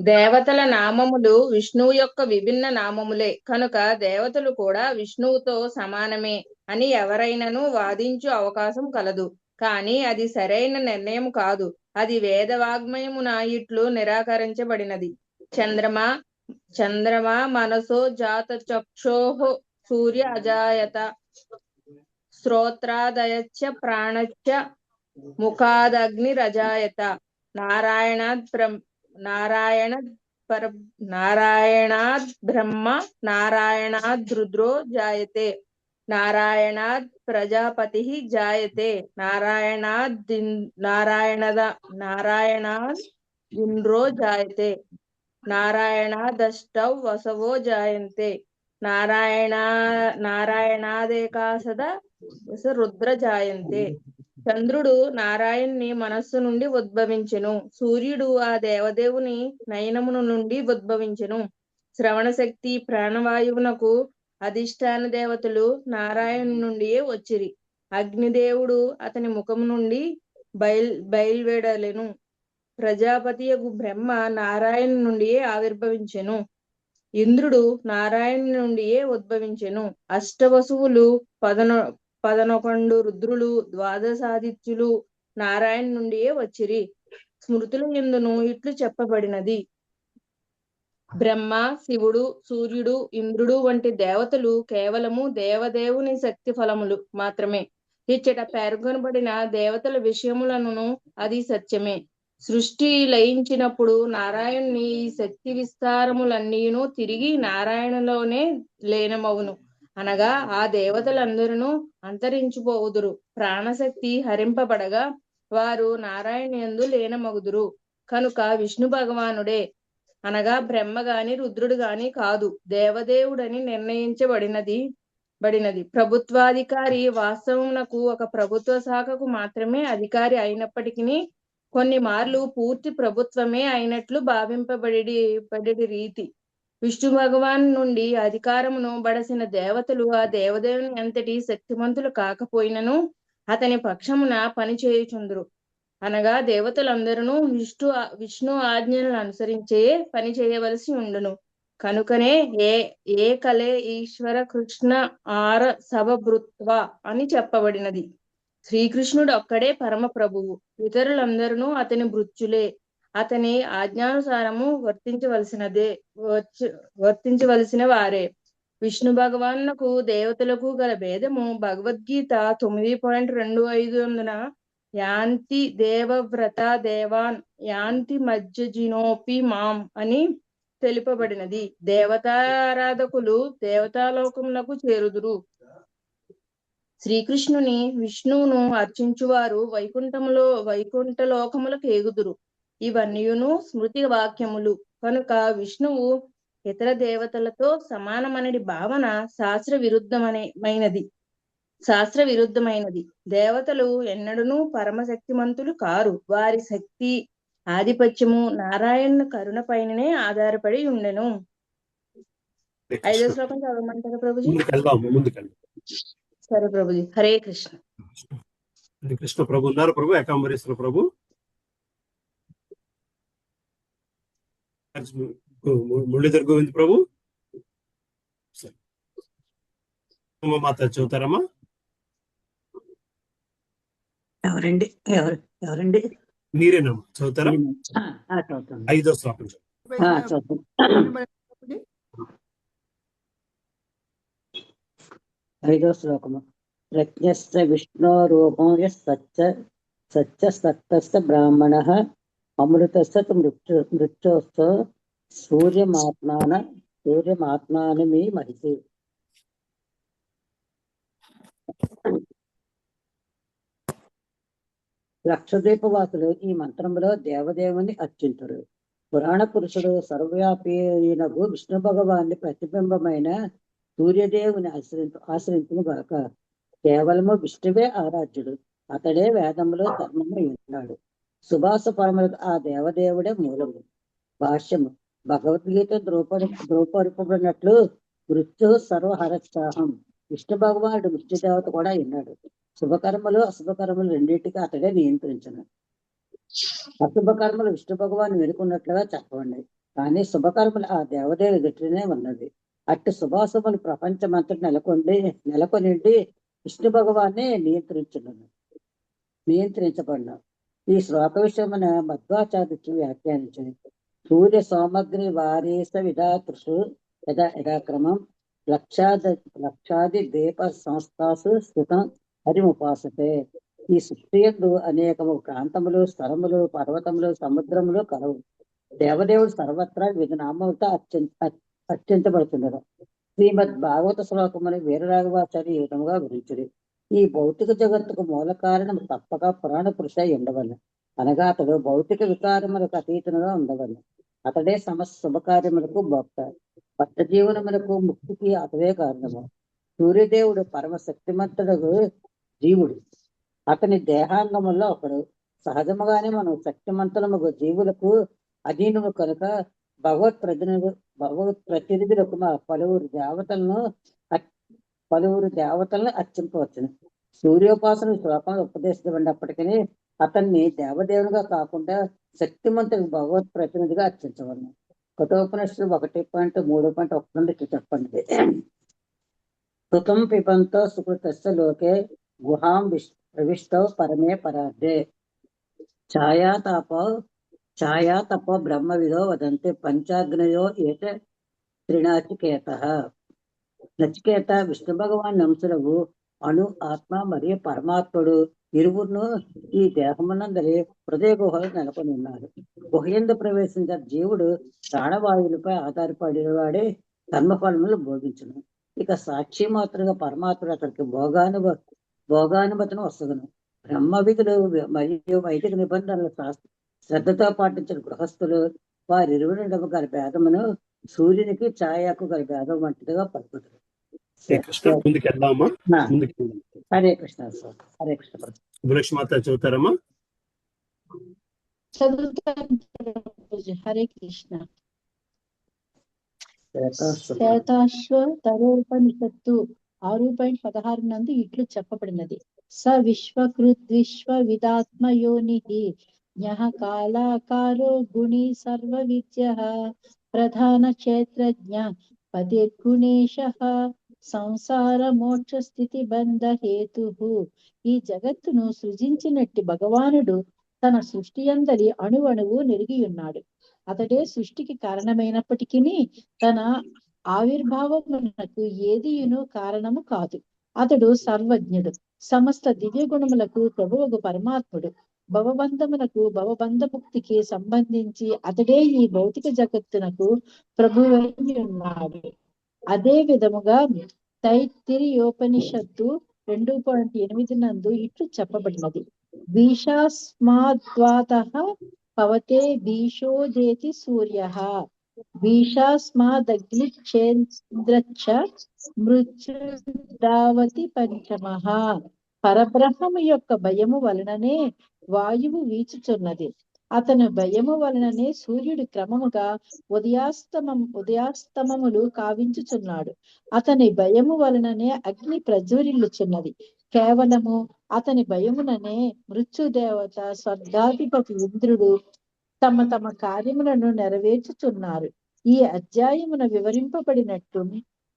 దేవతల నామములు విష్ణువు యొక్క విభిన్న నామములే కనుక దేవతలు కూడా విష్ణువుతో సమానమే అని ఎవరైనాను వాదించు అవకాశం కలదు. కానీ అది సరైన నిర్ణయం కాదు. అది వేదవాగ్మయమున ఇట్లు నిరాకరించబడినది. చంద్రమా మనసో జాత చక్షోః సూర్య అజాయత శ్రోత్రాదయచ్చ ప్రాణచ్చ ముఖాదగ్నిరజాయత నారాయణాద్ బ్రహ్మ నారాయణాద్ రుద్రో జాయతే నారాయణాద్ ప్రజాపతి జాయతే నారాయణాద్ ఇంద్రో జాయతే నారాయణాదష్టౌ వసవో జాయంతే నారాయణాదేకాశద రుద్ర జాయంతే. చంద్రుడు నారాయణ్ణి మనస్సు నుండి ఉద్భవించెను. సూర్యుడు ఆ దేవదేవుని నయనమును నుండి ఉద్భవించెను. శ్రవణ శక్తి ప్రాణవాయువునకు అధిష్టాన దేవతలు నారాయణ నుండియే వచ్చిరి. అగ్నిదేవుడు అతని ముఖము నుండి బయల్వెడలెను. ప్రజాపతియగు బ్రహ్మ నారాయణ నుండియే ఆవిర్భవించెను. ఇంద్రుడు నారాయణ నుండియే ఉద్భవించెను. అష్టవసువులు 11 రుద్రులు 12 ఆదిత్యులు నారాయణ నుండియే వచ్చిరి. స్మృతుల యందును ఇట్లు చెప్పబడినది. బ్రహ్మ, శివుడు, సూర్యుడు, ఇంద్రుడు వంటి దేవతలు కేవలము దేవదేవుని శక్తి ఫలములు మాత్రమే. ఇచ్చట పేర్కొనబడిన దేవతల విషయములను అది సత్యమే. సృష్టి లయించినప్పుడు నారాయణుని ఈ శక్తి విస్తారములన్నీను తిరిగి నారాయణలోనే లీనమవును. అనగా ఆ దేవతలందరూ అంతరించిపోవుదురు. ప్రాణశక్తి హరింపబడగా వారు నారాయణ యందు లీనమగుదురు. కనుక విష్ణు భగవానుడే అనగా బ్రహ్మ గాని రుద్రుడు గాని కాదు, దేవదేవుడని నిర్ణయించబడినది. ప్రభుత్వాధికారి వాస్తవమునకు ఒక ప్రభుత్వ శాఖకు మాత్రమే అధికారి అయినప్పటికీ కొన్ని మార్లు పూర్తి ప్రభుత్వమే అయినట్లు భావింపబడి రీతి. విష్ణు భగవాన్ నుండి అధికారమును బడసిన దేవతలు ఆ దేవదేవుని అంతటి శక్తిమంతులు కాకపోయినను అతని పక్షమున పనిచేయుచుందురు. అనగా దేవతలందరూ విష్ణు ఆజ్ఞలను అనుసరించే పని చేయవలసి ఉండును. కనుకనే ఏ కలే ఈశ్వర కృష్ణ ఆర సభభృత్వ అని చెప్పబడినది. శ్రీకృష్ణుడు ఒక్కడే పరమ ప్రభువు, ఇతరులందరూ అతని భృత్యులే. అతని ఆజ్ఞానుసారము వర్తించవలసిన వారే. విష్ణు భగవానుకు దేవతలకు గల భేదము భగవద్గీత 9.25 యాంతి దేవవ్రత దేవాన్ యాంతి మజ్జజినోపి మాం అని తెలుపబడినది. దేవతారాధకులు దేవతాలోకములకు చేరుదురు. శ్రీకృష్ణుని విష్ణువును అర్చించువారు వైకుంఠ లోకములకు ఏగుదురు. ఇవన్నీయును స్మృతి వాక్యములు. కనుక విష్ణువు ఇతర దేవతలతో సమానమనడి భావన శాస్త్ర విరుద్ధమైనది. దేవతలు ఎన్నడూనూ పరమశక్తిమంతులు కారు. వారి శక్తి ఆధిపత్యము నారాయణ కరుణ పైననే ఆధారపడి ఉండెను. 5వ శ్లోకం చదవమంటారా ప్రభుజీ? సరే ప్రభుజీ. హరే కృష్ణ. హరే కృష్ణ ప్రభు. ఉన్నారు ప్రభు? ఏకాంబరేశ్వర ప్రభు. మురళీధర్ గోవింద్ ప్రభు. ఉమామాత చదువుతారమ్మా? ఎవరండి? ఎవరండి? మీరేనమ్మా చదువుతారా? చదువుతాను. 5వ శ్లోకం చదువుతాను. 5వ శ్లోకము. ప్రజ్ఞస్య విష్ణోరూపం సత్యస్తత్త బ్రాహ్మణ అమృతస్య మృత్యోస్తో సూర్యమాత్మాని మీ మహిసి. లక్షద్వీపవాసులు ఈ మంత్రంలో దేవదేవుని అర్చింతురు. పురాణ పురుషుడు సర్వవ్యాపి అయినగు విష్ణు భగవాన్ని ప్రతిబింబమైన సూర్యదేవుని ఆశ్రయించును గాక. కేవలము విష్ణువే ఆరాధ్యుడు. అతడే వేదములో ధర్మము ఉన్నాడు. సుభాష పరములకు ఆ దేవదేవుడే మూలము. భాష్యము. భగవద్గీత ద్రౌపడినట్లు మృత్యు సర్వహరత్సాహం. విష్ణు భగవానుడు మృత్యుదేవత కూడా ఉన్నాడు. శుభకర్మలు అశుభకర్మలు రెండింటికి అతడే నియంత్రించను. అశుభకర్మలు విష్ణు భగవాన్ వెనుకున్నట్లుగా చెప్పండి, కానీ శుభకర్మలు ఆ దేవదేవి ఎదుటినే ఉన్నది. అట్టి శుభాశుభలు ప్రపంచమంతటి నెలకొనిండి విష్ణు భగవాన్నే నియంత్రించబడిన. ఈ శ్లోక విషయమున మధ్వాచార్యుడు వ్యాఖ్యానించింది. సూర్య సౌమగ్రి వారీస విధాతృషు యథాక్రమం లక్షాది దీప సంస్థాసు స్థితం హరిముపాసతే. ఈ సృష్టి యందు అనేకము ప్రాంతములు, స్థలములు, పర్వతములు, సముద్రములు కలవు. దేవదేవుడు సర్వత్రా వివిధ నామములతో అర్చించబడుతున్నారు. శ్రీమద్ భాగవత శ్లోకముని వీరరాఘవాచార్య ఈ విధముగా వివరించుడు. ఈ భౌతిక జగత్తుకు మూల కారణం తప్పక పురాణ పురుష ఉండవలను. అనగా అతడు భౌతిక వికారములకు అతీతులుగా ఉండవలను. అతడే సమస్త శుభకార్యములకు భోక్త. భక్త జీవనములకు ముక్తికి అతడే కారణము. సూర్యదేవుడు పరమ శక్తిమంతుడు జీవుడు. అతని దేహాంగముల్లో ఒకడు. సహజముగానే మనం శక్తిమంతులము జీవులకు అధీనము కనుక భగవత్ ప్రతినిధులకు పలువురు దేవతలను అర్చింపవచ్చును. సూర్యోపాసన శ్లోకంలో ఉపదేశించబడినప్పటికీ అతన్ని దేవదేవునిగా కాకుండా శక్తిమంతుడికి భగవత్ ప్రతినిధిగా అర్చించవలను. కఠోపనిషత్తు 1.3.1 చెప్పండి. సుతం పిబంతో సుకృతస్య లోకే గుహాం ప్రవిష్టౌ పరమే పరార్థే ఛాయాతపో బ్రహ్మవిదో వదంతి పంచాగ్నయో ఏత త్రినాచికేత. నచికేత విష్ణు భగవాన్ అంశులకు అణు ఆత్మ మరియు పరమాత్ముడు ఇరువురును ఈ దేహమునందరి హృదయ గుహలు నెలకొని ఉన్నారు. గుహయందు ప్రవేశించిన జీవుడు ప్రాణవాయువులపై ఆధారపడిన వాడే కర్మఫలములు భోగించును. ఇక సాక్షి మాత్రంగా పరమాత్ముడు అతనికి భోగానుమతిని వసగును. బ్రహ్మ విధులు మరియు వైదిక నిబంధనలు శ్రద్ధతో పాటించిన గృహస్థులు వారిరువురు గల భేదమును సూర్యునికి ఛాయకు గల భేదం వంటిదిగా పలుకుతారు. హరే కృష్ణ సార్. హరే కృష్ణ. భువనేశ్వరి మాత చదువుతారమ్మా? హరే కృష్ణ. శ్వేతాశ్వతరోపనిషత్తు 6.16 నందు ఇట్లు చెప్పబడినది. స విశ్వకృద్ విశ్వవిదాత్మయోని జ్ఞః కాలాకారో గుణీ సర్వ విద్యః ప్రధాన క్షేత్రజ్ఞ పతిర్గుణేశః సంసార మోక్ష స్థితి బంధ హేతు. ఈ జగత్తును సృజించినట్టి భగవానుడు తన సృష్టి యందలి అణువణువు నెరిగి ఉన్నాడు. అతడే సృష్టికి కారణమైనప్పటికీ తన ఆవిర్భావమునకు ఏదియును కారణము కాదు. అతడు సర్వజ్ఞుడు. సమస్త దివ్య గుణములకు ప్రభువుకు పరమాత్ముడు. భవబంధముక్తికి సంబంధించి అతడే ఈ భౌతిక జగత్తునకు ప్రభువై ఉన్నాడు. అదే విధముగా తైత్తిరీయోపనిషత్తు 2.8 నందు ఇట్లు చెప్పబడినది. భీషాస్మాద్వాతః పవతే భీషోదేతి సూర్యః భీషాస్మాదగ్నిచేంద్రచ్చ మృత్యుదావతి పంచమః. పరబ్రహ్మము యొక్క భయము వలననే వాయువు వీచుచున్నది. అతని భయము వలననే సూర్యుడు క్రమముగా ఉదయాస్తమములు కావించుచున్నాడు. అతని భయము వలననే అగ్ని ప్రజ్వరిల్లుచున్నది. కేవలము అతని భయముననే మృత్యుదేవత, స్వర్గాధిపతి ఇంద్రుడు తమ తమ కార్యములను నెరవేర్చుచున్నారు. ఈ అధ్యాయమున వివరింపబడినట్టు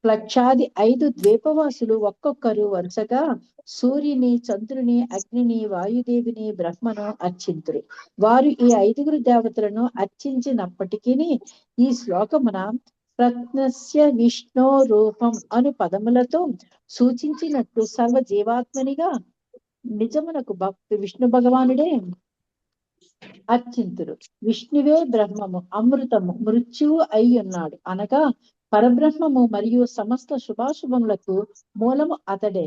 లక్షాది 5 ద్వీపవాసులు ఒక్కొక్కరు వరుసగా సూర్యుని, చంద్రుని, అగ్నిని, వాయుదేవిని, బ్రహ్మను అర్చింతురు. వారు ఈ 5 దేవతలను అర్చించినప్పటికీ ఈ శ్లోకమున ప్రత్నస్య విష్ణు రూపం అను పదములతో సూచించినట్టు సర్వ జీవాత్మనిగా నిజమునకు విష్ణు భగవానుడే అర్చింతురు. విష్ణువే బ్రహ్మము, అమృతము, మృత్యువు అయి ఉన్నాడు. అనగా పరబ్రహ్మము మరియు సమస్త శుభాశుభములకు మూలము అతడే.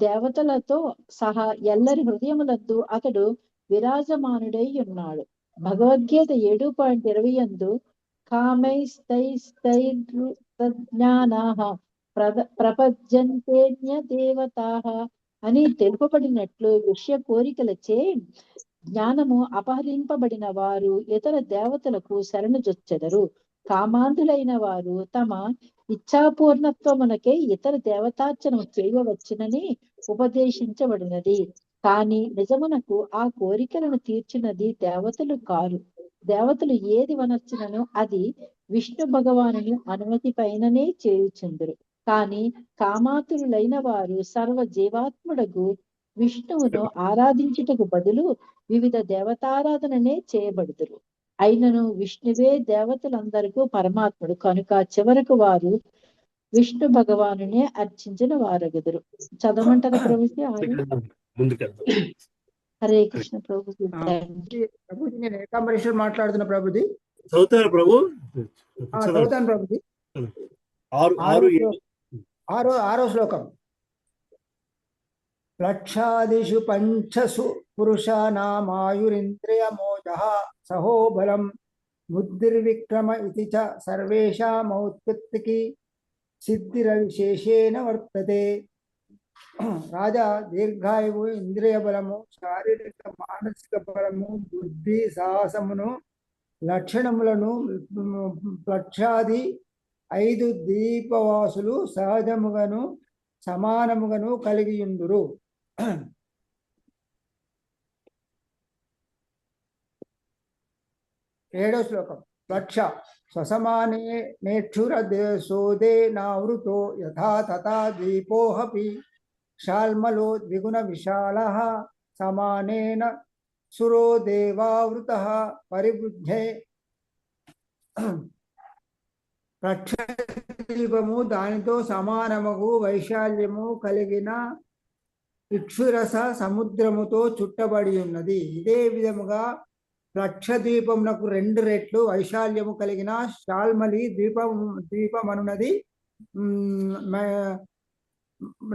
దేవతలతో సహా ఎల్లరి హృదయములందు అతడు విరాజమానుడై ఉన్నాడు. భగవద్గీత 7.20 కామైస్తైస్తైర్జ్ఞానాః ప్రపద్యంతేన్య దేవతాః అని తెలుపబడినట్లు విషయ కోరికలచే జ్ఞానము అపహరింపబడిన వారు ఇతర దేవతలకు శరణుజొచ్చెదరు. కామాంధులైన వారు తమ ఇచ్ఛాపూర్ణత్వమునకే ఇతర దేవతార్చన చేయవచ్చునని ఉపదేశించబడినది. కానీ నిజమునకు ఆ కోరికలను తీర్చున్నది దేవతలు కారు. దేవతలు ఏది వనర్చునను అది విష్ణు భగవానుని అనుమతి పైననే చేయుచుందురు. కానీ కామాతురులైన వారు సర్వ జీవాత్ముడగు విష్ణువును ఆరాధించుటకు బదులు వివిధ దేవతారాధననే చేయబడుదురు. అయినను విష్ణువే దేవతలందరికీ పరమాత్ముడు కనుక చివరకు వారు విష్ణు భగవానునే అర్చించిన వారగుదురు. చదవమంటారా ప్రభుజీ? హరే కృష్ణ ప్రభుజీ. ప్రభుజీ నేను ఏకాంబరేశ్వర్ మాట్లాడుతున్నా ప్రభుజీ. చదువుతారా ప్రభు? చదువుతాను ప్రభుజీ. 6వ శ్లోకం. లక్షాదిషు పంచసు పురుషానామాయురింద్రియమోజః సహోబలం బుద్ధిర్విక్రమ ఇతి చ సర్వేషామౌత్పత్తికి సిద్ధిరవిశేషేణ వర్తతే. రాజా దీర్ఘాయువు, ఇంద్రియ బలము, శారీరక మానసిక బలము, బుద్ధి, సాహసమును లక్షణములను లక్షాది 5 దీపవాసులు సహజముగాను సమానముగాను కలిగియుందురు. 7వ శ్లోకం. లక్ష స్వసమానే నేక్షుర సోదే నావృతో యథా తథా ద్వీపోహపి శాల్మలో ద్విగుణ విశాలః సమానేన సురో దేవావృతః పరిబుద్ధే. లక్షద్వీపము దానితో సమానముగు వైశాల్యము కలిగిన ఇక్షురస సముద్రముతో చుట్టబడి ఉన్నది. ఇదే విధముగా లక్షద్వీపమునకు 2 రెట్లు వైశాల్యము కలిగిన శాల్మలి ద్వీపమనున్నది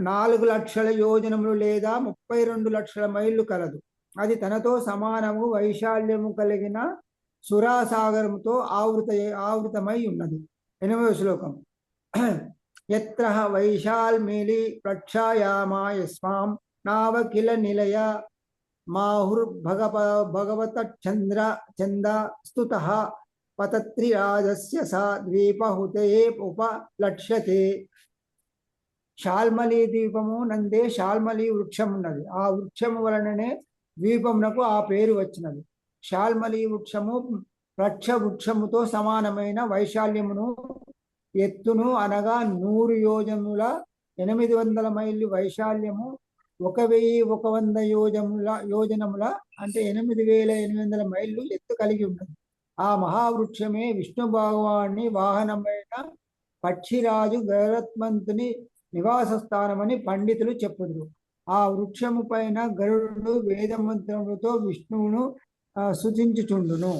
4 లక్షల యోజనములు లేదా 32 లక్షల మైళ్ళు కలదు. అది తనతో సమానము వైశాల్యము కలిగిన సురాసాగరముతో ఆవృతమై ఉన్నది. 8వ శ్లోకం. యత్ర వైశాల్మిలి ప్రక్షాయామా యస్మాం నావకిల నిలయ మాహుర్భగవత చంద స్తుతః పతత్రిరాజస్య సా ద్వీపహుతే ఉపలక్ష్యతే. శాల్మలి ద్వీపము నందే శాల్మలి వృక్షం ఉన్నది. ఆ వృక్షము వలననే ద్వీపమునకు ఆ పేరు వచ్చినది. శాల్మలి వృక్షము వృక్ష వృక్షముతో సమానమైన వైశాల్యమును ఎత్తును అనగా 100 యోజముల 800 మైళ్ళు వైశాల్యము 1100 యోజనముల అంటే 8800 మైళ్ళు ఎత్తు కలిగి ఉన్నది. ఆ మహావృక్షమే విష్ణు భగవాన్ని వాహనమైన పక్షిరాజు గరుత్మంతుని నివాస స్థానమని పండితులు చెప్పుదురు. ఆ వృక్షము పైన గరుడు వేదమంత్రములతో విష్ణువును స్తుతించుచుండును.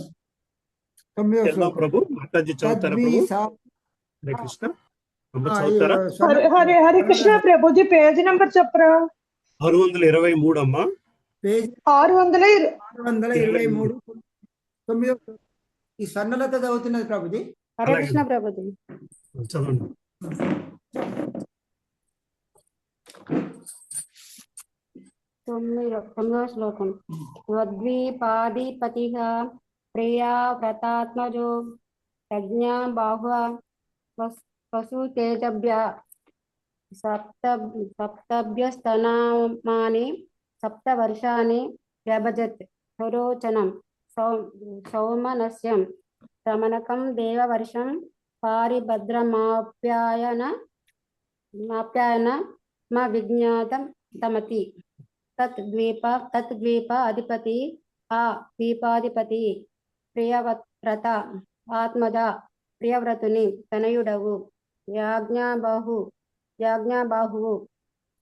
9వ శ్లోకం. హరే కృష్ణ ప్రభుజీ పేజ్ నెంబర్ చెప్పరా? 623 అమ్మా. 623. 9వ ఈ స్వర్ణలత చదువుతున్నది ప్రభుజీ. హరే కృష్ణ ప్రభుజీ. చదవండి. 9వ శ్లోకం. స్వద్వీపాధిపతిః ప్రియా వ్రతాత్మజో ప్రజ్ఞా బాహువ వసుతేజభ్య సప్తభ్యస్తనామాని 7 వర్షాన్ని వ్యభజత్ స్వరోచనం సౌమనస్యం ప్రమనకం దేవవర్షం పారిభద్రమాప్యాయన ఆప్యాయన మా విజ్ఞాతం తమతి తత్ ద్వీప అధిపతి ఆ ద్వీపాధిపతి ప్రియవ్రత ఆత్మద ప్రియవ్రతుని తనయుడవు యాజ్ఞాబాహువు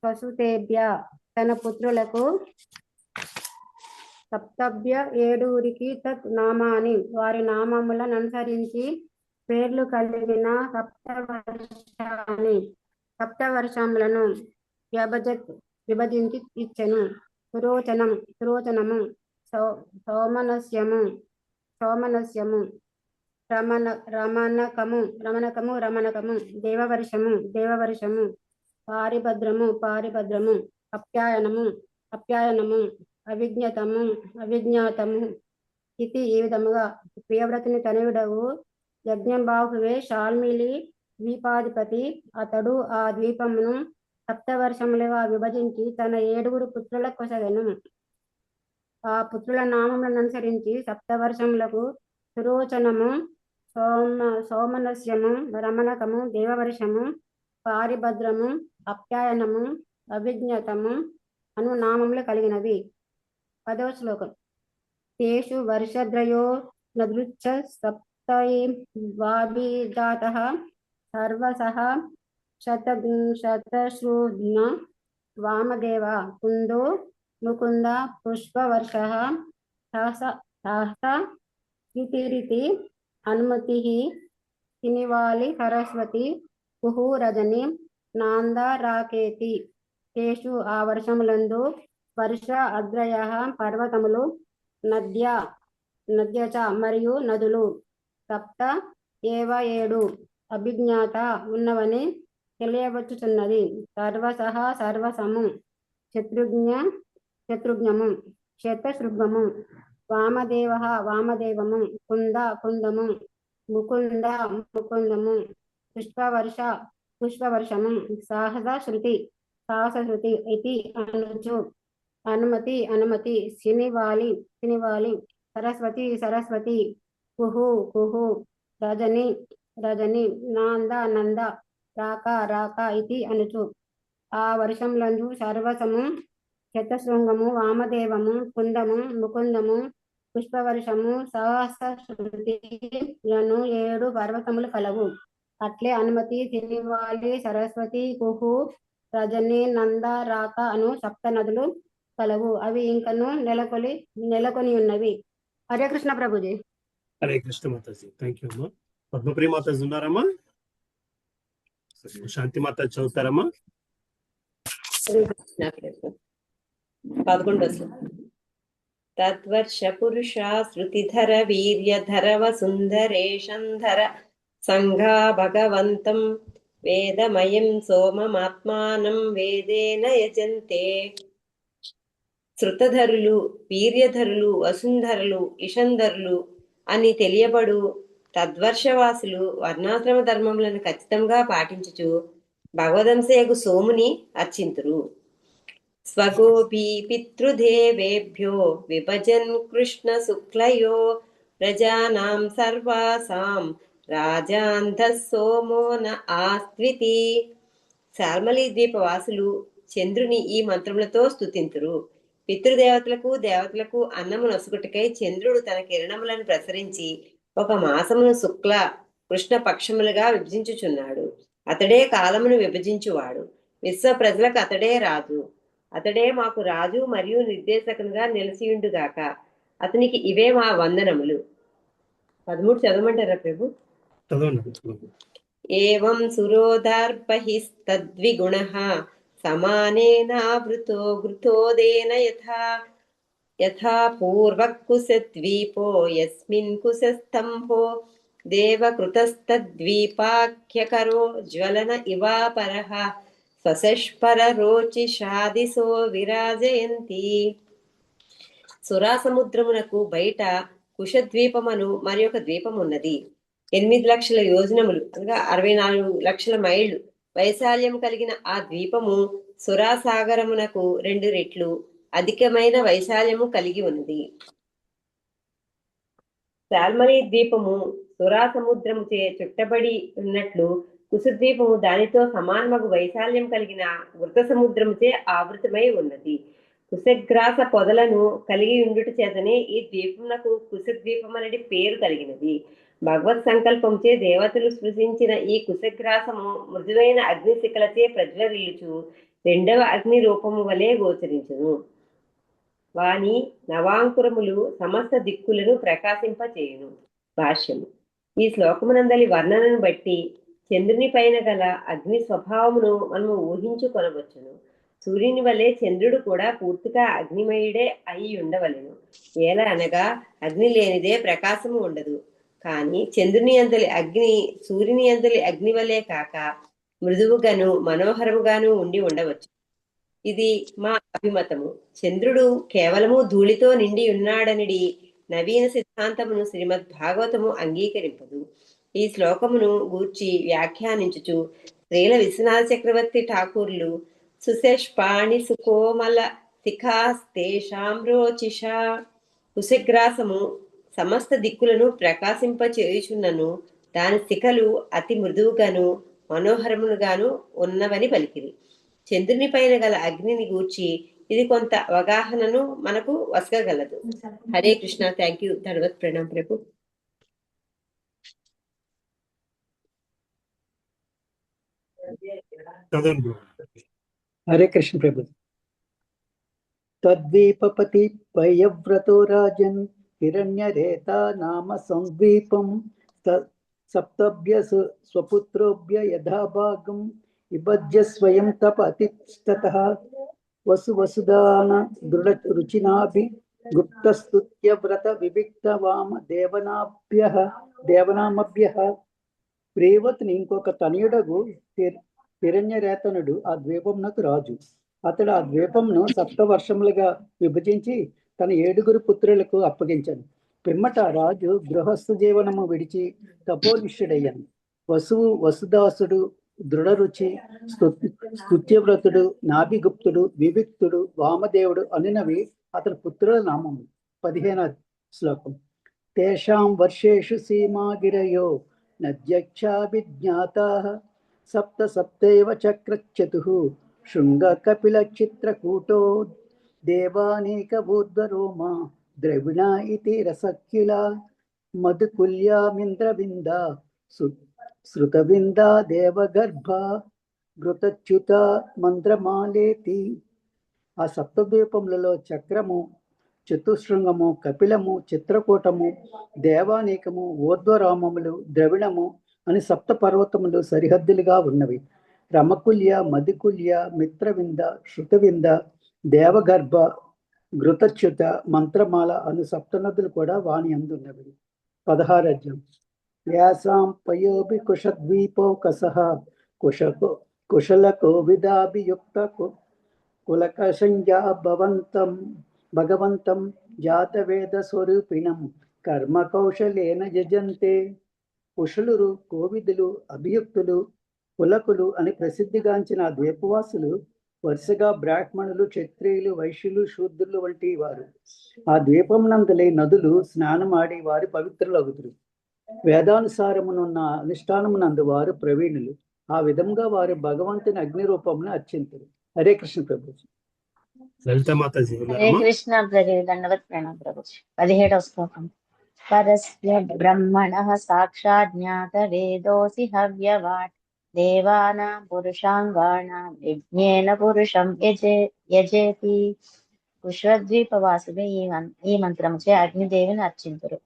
వసుతేభ్య తన పుత్రులకు సప్తభ్య ఏడుగురికి తత్ నామాని వారి నామములను అనుసరించి పేర్లు కలిగిన సప్తవర్షములను విభజించి ఇచ్చెను. సురోచనము సోమనస్యము రమణకము దేవవర్షము పారిభద్రము అప్యాయనము అవిజ్ఞాతము ఇది ఈ విధముగా ప్రియవ్రతుని తనయుడవు యజ్ఞబాహువే షాల్మిలి ద్వీపాధిపతి. అతడు ఆ ద్వీపమును సప్తవర్షములుగా విభజించి తన 7 పుత్రులకు కొసగెను. ఆ పుత్రుల నామములను అనుసరించి సప్తవర్షములకు సురోచనము, సోమనస్యము, రమణకము, దేవవర్షము, పారిభద్రము, అప్యాయనము, అవిజ్ఞాతము అను నామములు కలిగినవి. 10వ శ్లోకం. తేషు వర్షద్రయో నదృచ్చ సప్తైవాభిజాతః సర్వసః శతశ్రుఘ్న వామదేవ కుందో ముకుంద పుష్పవర్షః సహస్రతిరితి అనుమతి సినివాలి సరస్వతి కుహు రజని నాందరాకేతి. తేషు ఆ వర్షములందు వర్ష అద్రయ పర్వతములు నద్యచ మరియు నదులు సప్త ఏవ 7 అభిజ్ఞాత ఉన్నవని తెలియవచ్చుచున్నది. సర్వసము శత్రుఘ్నము శతశృఘము వామదేవము కుందము ముకుందము పుష్పవర్షము సాహసశ్రుతి ఇది అనుచు అనుమతి సినివాలి సరస్వతి కుహు రజని నంద రాక ఇది అనుచు. ఆ వర్షములందు సర్వసము శతశృంగము వామదేవము కుందము ముకుందము పుష్పవర్షము సహస్రశ్రుతి లను 7 పర్వతములు కలవు. అట్లే అనుమతి సినివాలి సరస్వతి కుహు రజని నంద రాక అను 7 నదులు కలవు. అవి ఇంకను నెలకొని ఉన్నవి. హరే కృష్ణ ప్రభుజీ. హరే కృష్ణ మాతాజీ. థ్యాంక్ యూ అమ్మా. పద్మప్రియ మాతాజీ ఉన్నారమ్మా? శాంతి మాతాజీ చదువుతారమ్మా? 11వ శ్లోకం. తద్వర్ష పురుష శృతిధర వీర్యధర వసుంధరేషంధర సంఘా భగవంతం వేదమయం సోమమాత్మానం వేదేన యజంతే. శృతధరులు, వీర్యధరులు, వసుంధరులు, ఇషంధరులు అని తెలియబడు తద్వర్షవాసులు వర్ణాశ్రమ ధర్మములను ఖచ్చితంగా పాటించుచు భగవదంశయగు సోముని అర్చింతురు. స్వగోపీ పితృదేవేభ్యో విభజన్ కృష్ణ శుక్లయో ప్రజానాం సర్వాసాం రాజాంధ సోమో న ఆస్త్వితి. శాల్మలి ద్వీపవాసులు చంద్రుని ఈ మంత్రములతో స్తుతింతురు. పితృదేవతలకు దేవతలకు అన్నము నొసుగుటకై చంద్రుడు తన కిరణములను ప్రసరించి 1 మాసమును శుక్ల కృష్ణ పక్షములుగా విభజించుచున్నాడు. అతడే కాలమును విభజించువాడు. విశ్వ ప్రజలకు అతడే రాజు. అతడే మాకు రాజు మరియు నిర్దేశకునిగా నిలిచియుండుగాక. అతనికి ఇవే మా వందనములు. 13 చదవమంటారా ప్రభు? ఏవం సురోధార్పహిస్తద్విగుణః సమానేనావృతో ఘృతోదేన యథా పూర్వకుశద్వీపో యస్మిన్ కుశస్తంభో దేవకృతస్తద్వీపాఖ్యకరో జ్వలన ఇవాపరః స్వశస్పరరోచిషాదిశో విరాజయంతి. సురాసముద్రమునకు బయట కుశద్వీపమను మరి ఒక ద్వీపం ఉన్నది. 8 లక్షల యోజనములు అనగా 64 లక్షల మైళ్ళు వైశాల్యం కలిగిన ఆ ద్వీపము సురాసాగరమునకు 2 రెట్లు అధికమైన వైశాల్యము కలిగి ఉన్నది. శాల్మలి ద్వీపము సురాసముద్రముచే చుట్టబడి ఉన్నట్లు కుశద్వీపము దానితో సమానమగు వైశాల్యం కలిగిన వృత సముద్రముచే ఆవృతమై ఉన్నది. కుశగ్రాస పొదలను కలిగి ఉండుట చేతనే ఈ ద్వీపమునకు కుశద్వీపమనడి పేరు కలిగినది. భగవత్ సంకల్పంచే దేవతలు సృజించిన ఈ కుశగ్రాసము మృదువైన అగ్నిశిఖలచే ప్రజ్వరిల్లుచు రెండవ అగ్ని రూపము వలె గోచరించును. వాని నవాంకురములు సమస్త దిక్కులను ప్రకాశింపచేయును. భాష్యము. ఈ శ్లోకమునందలి వర్ణనను బట్టి చంద్రుని పైన గల అగ్ని స్వభావమును మనము ఊహించుకొనవచ్చును. సూర్యుని వలె చంద్రుడు కూడా పూర్తిగా అగ్నిమయుడే అయి ఉండవలెను. ఎలా అనగా అగ్ని లేనిదే ప్రకాశము ఉండదు. కానీ చంద్రుని అందలి అగ్ని సూర్యుని అందలి అగ్ని వలె కాక మృదువుగాను మనోహరముగాను ఉండి ఉండవచ్చు. ఇది మా అభిమతము. చంద్రుడు కేవలము ధూళితో నిండి ఉన్నాడనిడి నవీన సిద్ధాంతమును శ్రీమద్ భాగవతము అంగీకరింపదు. ఈ శ్లోకమును గూర్చి వ్యాఖ్యానించుచు శ్రీల విశ్వనాథ చక్రవర్తి ఠాకూర్లు సుశేష్పాణి సుకోమల శిఖాస్తేషామ్రోచిష కుశగ్రాసము సమస్త దిక్కులను ప్రకాశింపచేయుచున్నను దాని శిఖలు అతి మృదువుగాను మనోహరముగాను ఉన్నవని పలికిరి. చంద్రుని పైన గల అగ్నిని గూర్చి ఇది కొంత అవగాహనను మనకు వసగలదు. హరే కృష్ణ. Thank you. ధన్యవాద్. ప్రణామ్ ప్రభు. హరే కృష్ణ ప్రభు. తద్వీపపతి పయవ్రతో రాజన్ హిరణ్యరేత నామ సంద్వీపం సప్తభ్య స్వపుత్రోభ్య యథాభాగం విభజ్య స్వయం తప అతిష్టతః వసుదాన దృఢ రుచినాభి గుప్తస్తుత్య వ్రత వివిక్త వామ దేవనామభ్య ప్రేవతిని ఇంకొక తనయుడగు హిరణ్యరేతనుడు ఆ ద్వీపమునకు రాజు. అతడు ఆ ద్వీపమును 7 వర్షములుగా విభజించి తన 7 పుత్రులకు అప్పగించాను. పిమ్మట రాజు గృహస్థ జీవనము విడిచి తపోనిష్ఠుడయ్యాను. వసుదాసుడు, దృఢరుచి, స్తుత్యవ్రతుడు, నాభిగుప్తుడు, వివిక్తుడు, వామదేవుడు అనునవి అతని పుత్రుల నామము. 15వ శ్లోకం. తేషాం వర్షేషు సీమాగిరయో నద్యక్షాభిజ్ఞాతాః సప్తైవ చక్రచ్యతుః శృంగ కపిల చిత్రకూటో దేవానేకబోధ్వరోమా ద్రవిణ ఇతి రసక్యుల మధుకుల్యామింద్రవింద శృతవింద దేవగర్భ ఘృతచ్యుత మంద్రమాలేతి. ఆ సప్తద్వీపములలో చక్రము, చతుశృంగము, కపిలము, చిత్రకూటము, దేవానేకము, ఊర్ధ్వరామములు, ద్రవిణము అని 7 పర్వతములు సరిహద్దులుగా ఉన్నవి. రమకుల్య, మధుకుల్య, మిత్రవింద, శృతవింద, దేవగర్భ, ఘృతచ్యుత, మంత్రమాల అను 7 నదులు కూడా వాని అందున్నవి. 16వ అధ్యాయం. వ్యాసాం పయోభి కుశద్వీపౌకసః కుశలకోవిదాభియుక్త కులకశంజా భగవంతం జాతవేద స్వరూపిణం కర్మ కౌశలేన యజంతే. కుశలురు, కోవిదులు, అభియుక్తులు, కులకులు అని ప్రసిద్ధిగాంచిన ఆ ద్వీపవాసులు వరుసగా బ్రాహ్మణులు, క్షత్రియులు, వైశ్యులు, శూద్రులు వంటి వారు. ఆ ద్వీపమునందలి నదులు స్నానమాడి వారి పవిత్రులగుదురు. వేదానుసారమునున్న అనుష్ఠానమునందు వారు ప్రవీణులు. ఆ విధంగా వారు భగవంతుని అగ్ని రూపమును అర్చింతురు. హరే కృష్ణ ప్రభు. హరే కృష్ణ ప్రభు. దండవత్ ప్రణామ్ ప్రభు. 17వ శ్లోకం. పరస్య బ్రహ్మణః సాక్షాత్ జ్ఞాత వేదోసి హవ్యవాట్ దేవానాం పురుషాంగాణాం యజ్ఞేన పురుషం యజేతి. కుశద్వీపవాసులు ఈ మంత్రముచే అగ్నిదేవిని అర్చింతురు.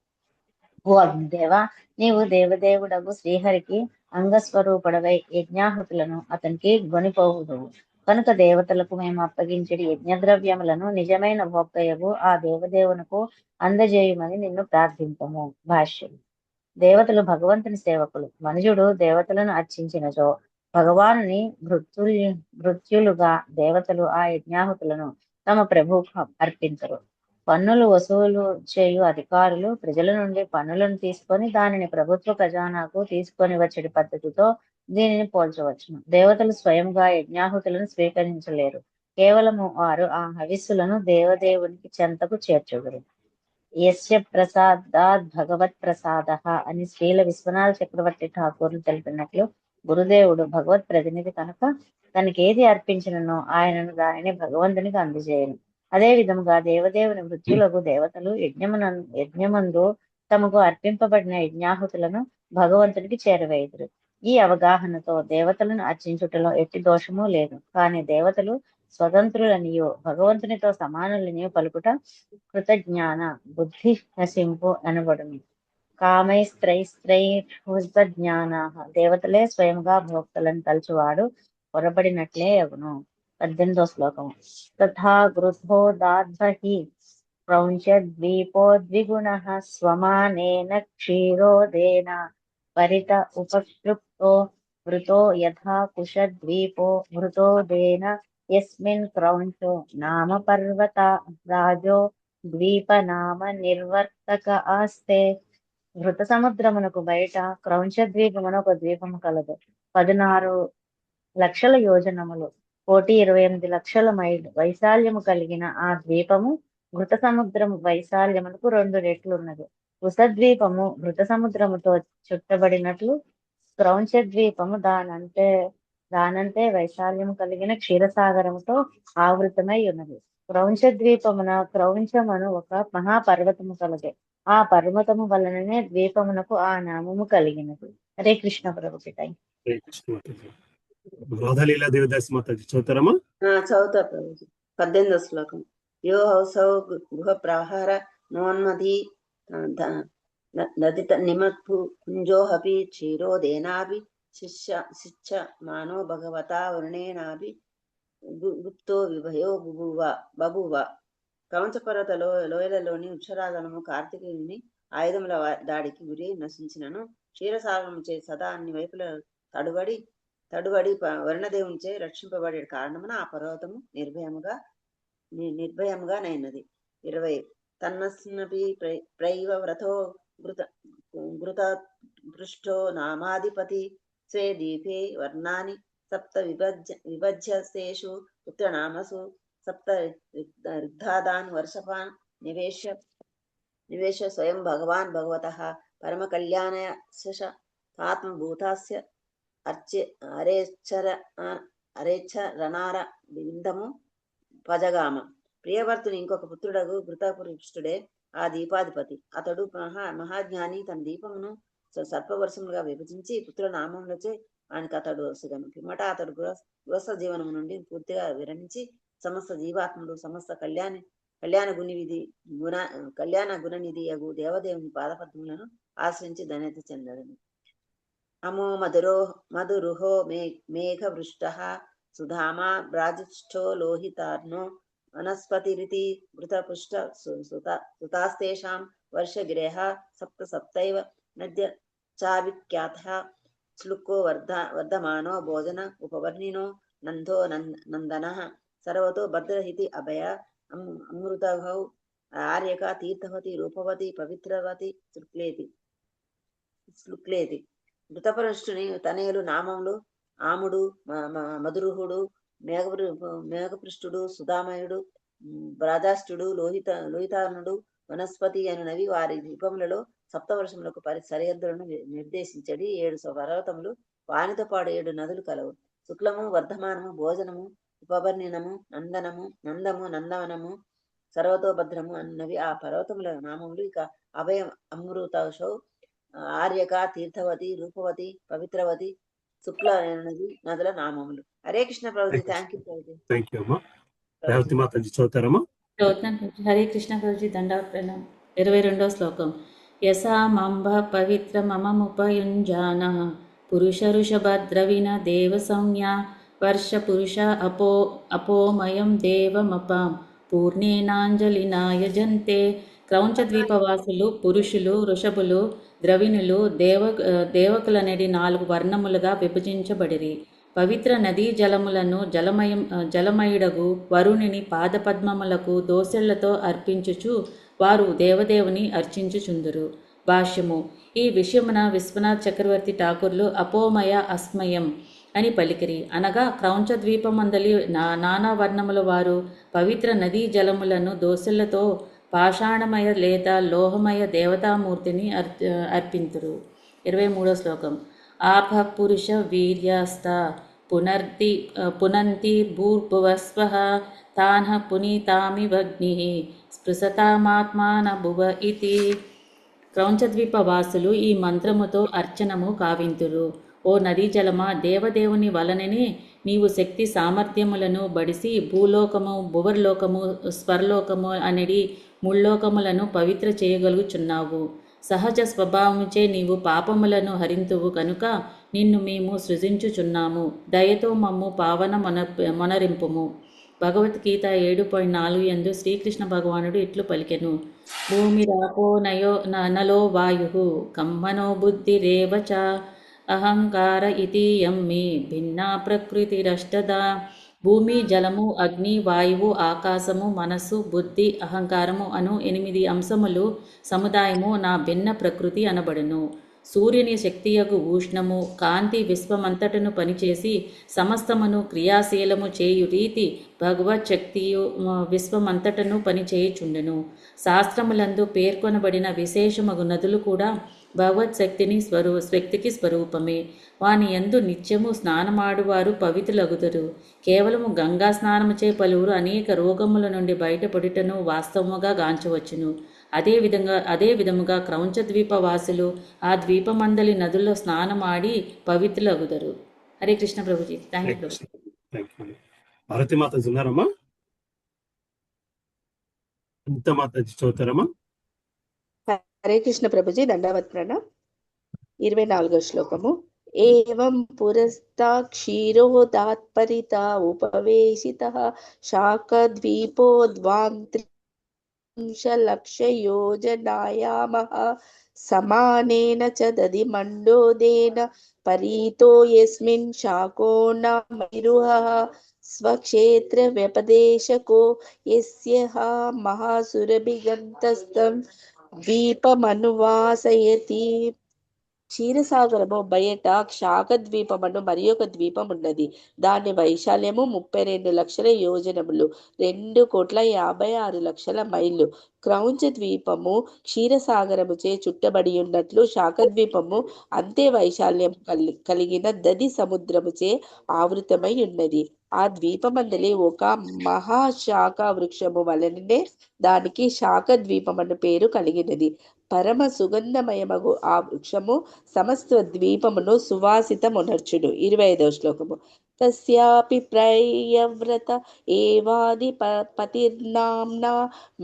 ఓ అగ్నిదేవ, నీవు దేవదేవుడగు శ్రీహరికి అంగస్వరూపుడవై యజ్ఞాహుతులను అతనికి గొనిపోవుదువు కనుక దేవతలకు మేము అప్పగించడి యజ్ఞద్రవ్యములను నిజమైన భోక్తయగు ఆ దేవదేవునకు అందజేయుమని నిన్ను ప్రార్థింపము. భాష్యం. దేవతలు భగవంతుని సేవకులు. మనుజుడు దేవతలను అర్చించినచో భగవానుని భృత్యులుగా దేవతలు ఆ యజ్ఞాహుతులను తమ ప్రభువుకు అర్పించరు. పన్నులు వసూలు చేయు అధికారులు ప్రజల నుండి పన్నులను తీసుకొని దానిని ప్రభుత్వ ఖజానాకు తీసుకొని వచ్చే పద్ధతితో దీనిని పోల్చవచ్చును. దేవతలు స్వయంగా యజ్ఞాహుతులను స్వీకరించలేరు. కేవలము వారు ఆ హవిస్సులను దేవదేవునికి చెంతకు చేర్చుదురు. యస్య ప్రసాదాత్ భగవత్ ప్రసాదః అని శ్రీల విశ్వనాథ చక్రవర్తి ఠాకూర్లు తెలిపినట్లు గురుదేవుడు భగవత్ ప్రతినిధి కనుక తనకేది అర్పించిననో ఆయనను దానిని భగవంతునికి అందజేయను. అదే విధముగా దేవదేవుని మృత్యులకు దేవతలు యజ్ఞమందు తమకు అర్పింపబడిన యజ్ఞాహుతులను భగవంతునికి చేరవేయుదురు. ఈ అవగాహనతో దేవతలను అర్చించుటలో ఎట్టి దోషము లేదు. కానీ దేవతలు స్వతంత్రులనియో భగవంతునితో సమానులనియో పలుకుట కృతజ్ఞాన బుద్ధి నశింపు అనబడును. కామైస్త్రైస్త్రైజ్ఞాన దేవతలే స్వయంగా భోక్తలను తలుచువాడు పొరబడినట్లే అగును. 18వ శ్లోకం. తథా గృద్ధో దాద్భి క్రౌంచద్వీపో ద్విగుణః స్వమానేన క్షీరోదేన పరిత ఉపతృప్తో వృతో యథా కుశద్వీపో వృతోదేన యస్మిన్ క్రౌంచో నామ పర్వత రాజో ద్వీప నామ నిర్వర్తక ఆస్తే. వృత సముద్రమునకు బయట క్రౌంచ ద్వీపమున ఒక ద్వీపము కలదు. 16 లక్షల యోజనములు 128 లక్షల మైళ్ళు వైశాల్యము కలిగిన ఆ ద్వీపము మృత సముద్రము వైశాల్యమునకు 2 రెట్లున్నది. కుశద్వీపము మృత సముద్రముతో చుట్టబడినట్లు క్రౌంచ ద్వీపము దానంతే వైశాల్యము కలిగిన క్షీరసాగరముతో ఆవృతమై ఉన్నది. క్రౌంచ ద్వీపమున క్రౌంచమను ఒక మహాపర్వతము కలదు. ఆ పర్వతము వలననే ద్వీపమునకు ఆ నామము కలిగినది. హరే కృష్ణ ప్రభుజీ. హరే కృష్ణ మాతాజీ. రాధాలీలా దేవదాసి మాతాజీ చదువుతారమ్మా? చదువుతా ప్రభుజీ. 18వ శ్లోకం. యో హౌసౌ గృహ ప్రాహార నోన్మధి నదిత నిమత్పు కుంజోహపి క్షీరోదేనాపి శిష్య మానో భగవతా వరుణేనాపి గుప్తో విభయో బభువ. క్రౌంచ పర్వత లోయలలోని వృక్షరాజనము కార్తికేయుని ఆయుధముల దాడికి గురి నశించినను క్షీరసాగరముచే సదా అన్ని వైపుల తడుబడి వరుణదేవునిచే రక్షింపబడే కారణమున ఆ పర్వతము నిర్భయముగా నైనది. 20. తన్నస్నపి ప్రైవ వ్రతో గృత పృష్టో నామాధిపతి స్వే దీపే వర్ణాని సప్త విభజ్యసేషు పుత్రనామసు సప్త రిగ్ధాదాన్ వర్షపాన్ నివేశ స్వయం భగవాన్ భగవతః పరమ కళ్యాణయ ఆత్మభూతాస్య అరేచ్చరణార బిందము పజగామ. ప్రియవర్తుని ఇంకొక పుత్రుడగు ఘృతపురుషుడే ఆ దీపాధిపతి. అతడు మహాజ్ఞాని. తన దీపమును సర్పవర్షములుగా విభజించి పుత్రుల నామములచే ఆయనకు అతడు వసుగను. పిమ్మట అతడు గృహస్థ జీవనము నుండి పూర్తిగా విరమించి సమస్త జీవాత్ముడు సమస్త కళ్యాణ గుణనిధి యగు దేవదేవుని పాదపద్మములను ఆశ్రయించి ధన్యత చెందడను. అమో మధురుహో మేఘ వృష్ట సుధామా బ్రాజిష్ఠో లోహితార్ణో వనస్పతిరితి వృతపుష్ట సుతాస్తేషాం వర్షగిరేహ సప్తైవ నద్య చావిఖ్యాతః శ్లుకో వర్ధమానో భోజన ఉపవర్ణినో నందో నందనః సర్వతో భద్రహితి అభయ అమృతభౌ ఆర్యక తీర్థవతి రూపవతి పవిత్రవతి శృక్లేతి. మృతపరుష్టుని తనయులు నామములు ఆముడు, మధురుహుడు, మేఘపృష్ఠుడు, సుధామయుడు, బ్రాజాష్టుడు, లోహితార్ణుడు, వనస్పతి అనునవి వారి ద్వీపములలో సప్తవర్షములకు సరిహద్దులను నిర్దేశించడి 7 పర్వతములు వానితో పాటు 7 నదులు కలవు. శుక్లము, వర్ధమానము, భోజనము, ఉపవర్ణినము, నందము, నందవనము, సర్వతోభద్రము అన్నవి ఆ పర్వతముల నామములు. ఇక అభయం, అమృతౌషౌ, ఆర్యక, తీర్థవతి, రూపవతి, పవిత్రవతి, శుక్ల అనేది నదుల నామములు. హరే కృష్ణ ప్రభుజీ. Thank you Prabhuji. Thank you అమ్మా. రేవతి మాతాజీ చదువుతారమ్మా? హరే కృష్ణ ప్రభుజీ. దండాప్రణం. 22వ శ్లోకం. యసామంబ పవిత్ర మమముపయుంజానః పురుష ఋషభద్రవిన దేవ సంజ్ఞ వర్ష పురుష అపోమయం దేవమపాం పూర్ణేనాంజలినాయజంతే. క్రౌంచ ద్వీపవాసులు పురుషులు, వృషభులు, ద్రవిణులు, దేవకులనేది 4 వర్ణములుగా విభజించబడిరి. పవిత్ర నదీ జలములను జలమయుడగు వరుణుని పాదపద్మములకు దోసెళ్లతో అర్పించుచు వారు దేవదేవుని అర్చించుచుందురు. భాష్యము. ఈ విషయమున విశ్వనాథ్ చక్రవర్తి ఠాకూర్లు అపోమయ అస్మయం అని పలికిరి. అనగా క్రౌంచ ద్వీపమందలి నానా వర్ణముల వారు పవిత్ర నదీ జలములను దోసెళ్లతో పాషాణమయ లేదా లోహమయ దేవతామూర్తిని అర్పింతురు. 23వ శ్లోకం. ఆపః పురుష వీర్యాస్త పునంతి భూర్భువస్వః తాన్ః పునీతామివగ్నిః స్పృశతామాత్మాన భువ ఇతి. క్రౌంచద్వీప వాసులు ఈ మంత్రముతో అర్చనము కావింతురు. ఓ నదీ జలమా, దేవదేవుని వలననే నీవు శక్తి సామర్థ్యములను బడిసి భూలోకము, భువర్లోకము, స్వర్లోకము అనడి ముల్లోకములను పవిత్ర చేయగలుగుచున్నావు. సహజ స్వభావముచే నీవు పాపములను హరింతువు కనుక నిన్ను మేము సృజించుచున్నాము. దయతో మమ్ము పావన మొనరింపుము. భగవద్గీత 7.4 యందు శ్రీకృష్ణ భగవానుడు ఇట్లు పలికెను: భూమిరాపో నలో వాయు కమ్మనో బుద్ధిరేవ చ అహంకార ఇతీయం మే భిన్నా ప్రకృతిరష్టదా. భూమి, జలము, అగ్ని, వాయువు, ఆకాశము, మనస్సు, బుద్ధి, అహంకారము అను 8 అంశములు సముదాయము నా భిన్న ప్రకృతి అనబడును. సూర్యుని శక్తియగు ఉష్ణము, కాంతి విశ్వమంతటను పనిచేసి సమస్తమును క్రియాశీలము చేయు రీతి భగవత్ శక్తియు విశ్వమంతటను పనిచేయుచుండెను. శాస్త్రములందు పేర్కొనబడిన విశేషమగు నదులు కూడా భగవత్ శక్తికి స్వరూపమే. వాని యందు నిత్యము స్నానమాడువారు పవిత్రులగుదురు. కేవలము గంగా స్నానముచే పలువురు అనేక రోగముల నుండి బయటపడుటను వాస్తవముగా గాంచవచ్చును. అదే విధముగా క్రౌంచద్వీప వాసులు ఆ ద్వీపమందలి నదుల్లో స్నానమాడి పవిత్రులగుదరు. హరే కృష్ణ ప్రభుజీ. థ్యాంక్ యూ ప్రభు. భారతి మాతాజీ ఉన్నారమ్మా? ఇంత మాతాజీ చదువుతారమ్మా? హరే కృష్ణ ప్రభుజీ. దండవత్ ప్రణాం. 24వ శ్లోకము. ఏవం పురస్తాత్ క్షీరోదాత్పరితా ఉపవేశితః శాకద్వీపోద్వాంత్రింశలక్షయోజనాయామః సమానేన చ దధిమండోదేన పరీతో యస్మిన్ శాకోన్నమైరుహః స్వక్షేత్ర వ్యపదేశకో యస్యః మహాసురభిగంతస్తం ద్వీపమనువాసయతి. క్షీరసాగరము బయట శాకద్వీపమను మరి ఒక ద్వీపం ఉన్నది. దాని వైశాల్యము 32 లక్షల యోజనములు, 2,56,00,000 మైళ్ళు. క్రౌంచ ద్వీపము క్షీరసాగరముచే చుట్టబడి ఉన్నట్లు శాకద్వీపము అంతే వైశాల్యం కలిగిన దది సముద్రముచే ఆవృతమై ఉన్నది. ఆ ద్వీపమందలి ఒక మహాశాఖ వృక్షము వలననే దానికి శాకద్వీపమను పేరు కలిగినది. పరమ సుగంధమయమగు ఆ వృక్షము సమస్త ద్వీపమును సువాసితమునర్చును. 25వ శ్లోకము. తస్యాపి ప్రయవ్రత ఏవాది పతిర్నామ్నా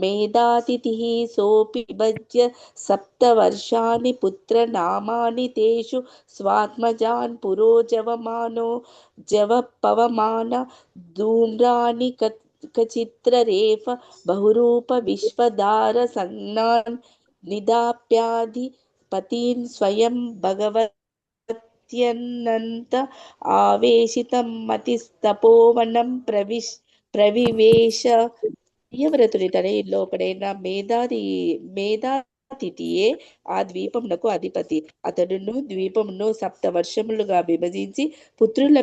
మేధాతిథిః సోపి భజ్య సప్తవర్షాని పుత్ర నామాని తేషు స్వాత్మజాన్ పురోజవమానో జవపవమాన ధూమ్రాని కచిత్రరేఫ బహురూప విశ్వదార సంజ్ఞాన్ నిదాప్యాది పతీన్ స్వయం భగవత్యనంత ఆవేశితం మతిస్తపోవనం ప్రవివేశ. ప్రియవ్రతుని తన ఇల్లు ఒకడైన మేధాతిథియే ఆ ద్వీపమునకు అధిపతి. అతడును ద్వీపమును 7 వర్షములుగా విభజించి పుత్రుల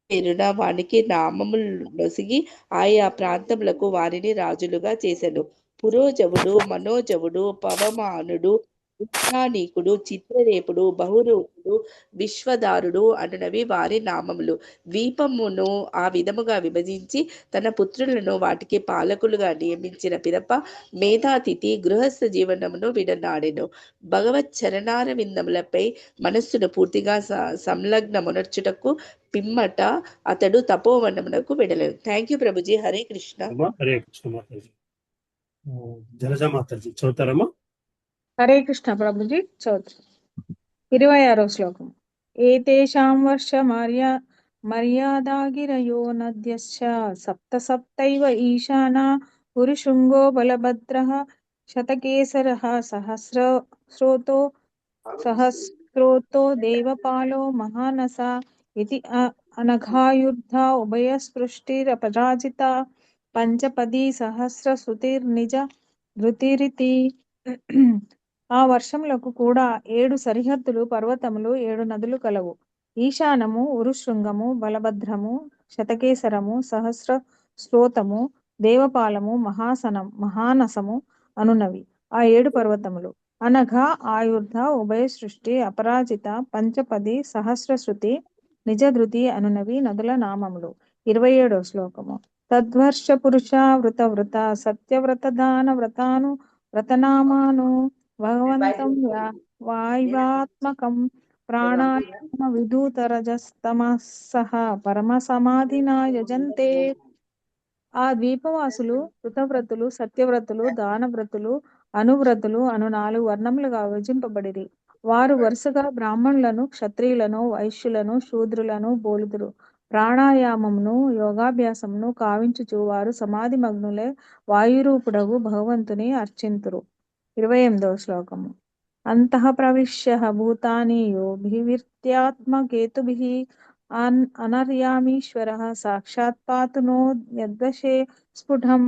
పేరున వానికి నామములు నొసిగి ఆయా ప్రాంతములకు వారిని రాజులుగా చేసెను. పురోజవుడు, మనోజవుడు, పవమానుడు, ఉత్రానీకుడు, చిత్రరేపుడు, బహురూపుడు, విశ్వదారుడు అనునవి వారి నామములు. ద్వీపమును ఆ విధముగా విభజించి తన పుత్రులను వాటికి పాలకులుగా నియమించిన పిదప మేధాతిథి గృహస్థ జీవనమును విడనాడెను. భగవత్ చరణారవిందములపై మనస్సును పూర్తిగా సంలగ్నమునర్చుటకు పిమ్మట అతడు తపోవనమునకు వెడలేను. Thank you Prabhuji. హరే కృష్ణ. హరే కృష్ణ మాతాజీ. జలజా మాతాజీ చదువుతారమ్మా? హరే కృష్ణ ప్రభుజీ. చదువుతారు. 26వ శ్లోకం. ఏతేషాం వర్ష మర్యాదాగిరయో నద్యశ్చ సప్త సప్తైవ ఈశానా పురుషుంగో బలభద్రః శతకేసరః సహస్రోతో దేవపాలో మహానస ఇతి అనఘాయుర్ధ ఉభయస్పృష్టిరపరాజిత పంచపదీ సహస్రశ్రుతిర్నిజ ధృతిరితి. ఆ వర్షములకు కూడా 7 సరిహద్దులు, పర్వతములు, 7 నదులు కలవు. ఈశానము, ఉరుశృంగము, బలభద్రము, శతకేసరము, సహస్ర శ్రోతము, దేవపాలము, మహానసము అనునవి ఆ 7 పర్వతములు. అనఘ ఆయుర్ధ ఉభయ సృష్టి అపరాజిత పంచపది సహస్రశ్రుతి నిజధృతి అనునవి నదుల నామములు. 27వ శ్లోకము. తద్వర్ష పురుష వృత వృత సత్యవ్రత దాన వ్రతాను వ్రతనామాను భగవంతం వాయువాత్మకం ప్రాణాయామ విధూతరజస్తమసః పరమ సమాధినా యజంతే. ఆ ద్వీపవాసులు కృతవ్రతులు, సత్యవ్రతులు, దానవ్రతులు, అనువ్రతులు అను 4 వర్ణములుగా విభజింపబడిరి. వారు వరుసగా బ్రాహ్మణులను, క్షత్రియులను, వైశ్యులను, శూద్రులను బోలుదురు. ప్రాణాయామమును యోగాభ్యాసమును కావించుచు వారు సమాధి మగ్నులే వాయురూపుడగు భగవంతుని అర్చింతురు. 28వ శ్లోకము. అంతః ప్రవిశ్య భూతాని యోభిర్త్యాత్మకేతుభిః అనర్యామీశ్వరః సాక్షాత్పాతు నో యద్వశే స్ఫుటం.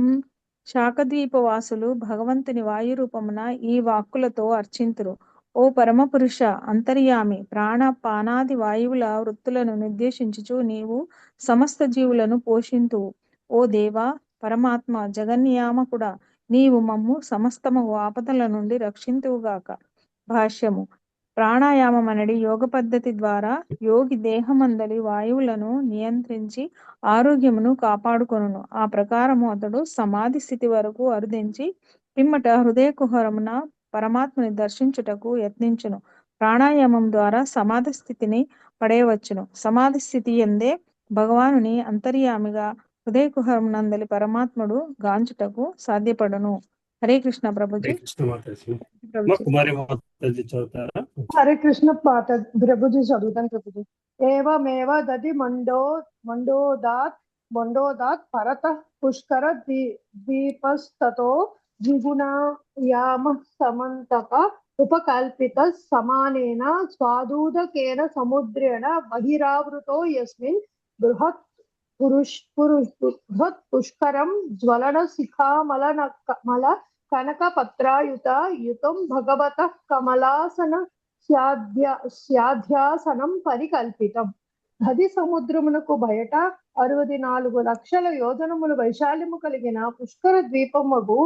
శాకద్వీపవాసులు భగవంతుని వాయురూపమున ఈ వాక్కులతో అర్చింతురు. ఓ పరమపురుష, అంతర్యామి, ప్రాణ పానాది వాయువుల వృత్తులను నిర్దేశించుచు నీవు సమస్త జీవులను పోషింతువు. ఓ దేవా, పరమాత్మ, జగన్నియామకుడా, నీవు మమ్ము సమస్తము ఆపదల నుండి రక్షింతువుగాక. భాష్యము. ప్రాణాయామం అనేది యోగ పద్ధతి ద్వారా యోగి దేహమందలి వాయువులను నియంత్రించి ఆరోగ్యమును కాపాడుకొనును. ఆ ప్రకారము అతడు సమాధి స్థితి వరకు అరుదించి పిమ్మట హృదయ కుహరమున పరమాత్మని దర్శించుటకు యత్నించును. ప్రాణాయామం ద్వారా సమాధి స్థితిని పడేయవచ్చును. సమాధి స్థితి యందే భగవానుని అంతర్యామిగా హృదయ కుహరమునందలి పరమాత్ముడు గాంచుటకు సాధ్యపడును. హరే కృష్ణ ప్రభుజీ. హరే కృష్ణ మాతాజీ. మా కుమారి మాతాజీ చదువుతారా? హరే కృష్ణ ప్రభుజీ చదువుతాను ప్రభుజీ. ఏవమేవ దది మండోదాత్ పరత పుష్కర ద్వీపస్తతో ద్విగుణాయామ సమంతక ఉపకల్పిత సమానేన స్వాదూదకేన సముద్రేణ బహిరావృతో యస్మిన్ బృహత్ పుష్కరం జ్వలన శిఖామల కనకపత్రాయుత యుతం భగవతః కమలాసన స్యాధ్యాసనం పరికల్పితం. నది సముద్రమునకు బయట 64 లక్షల యోజనములు వైశాల్యము కలిగిన పుష్కర ద్వీపముగు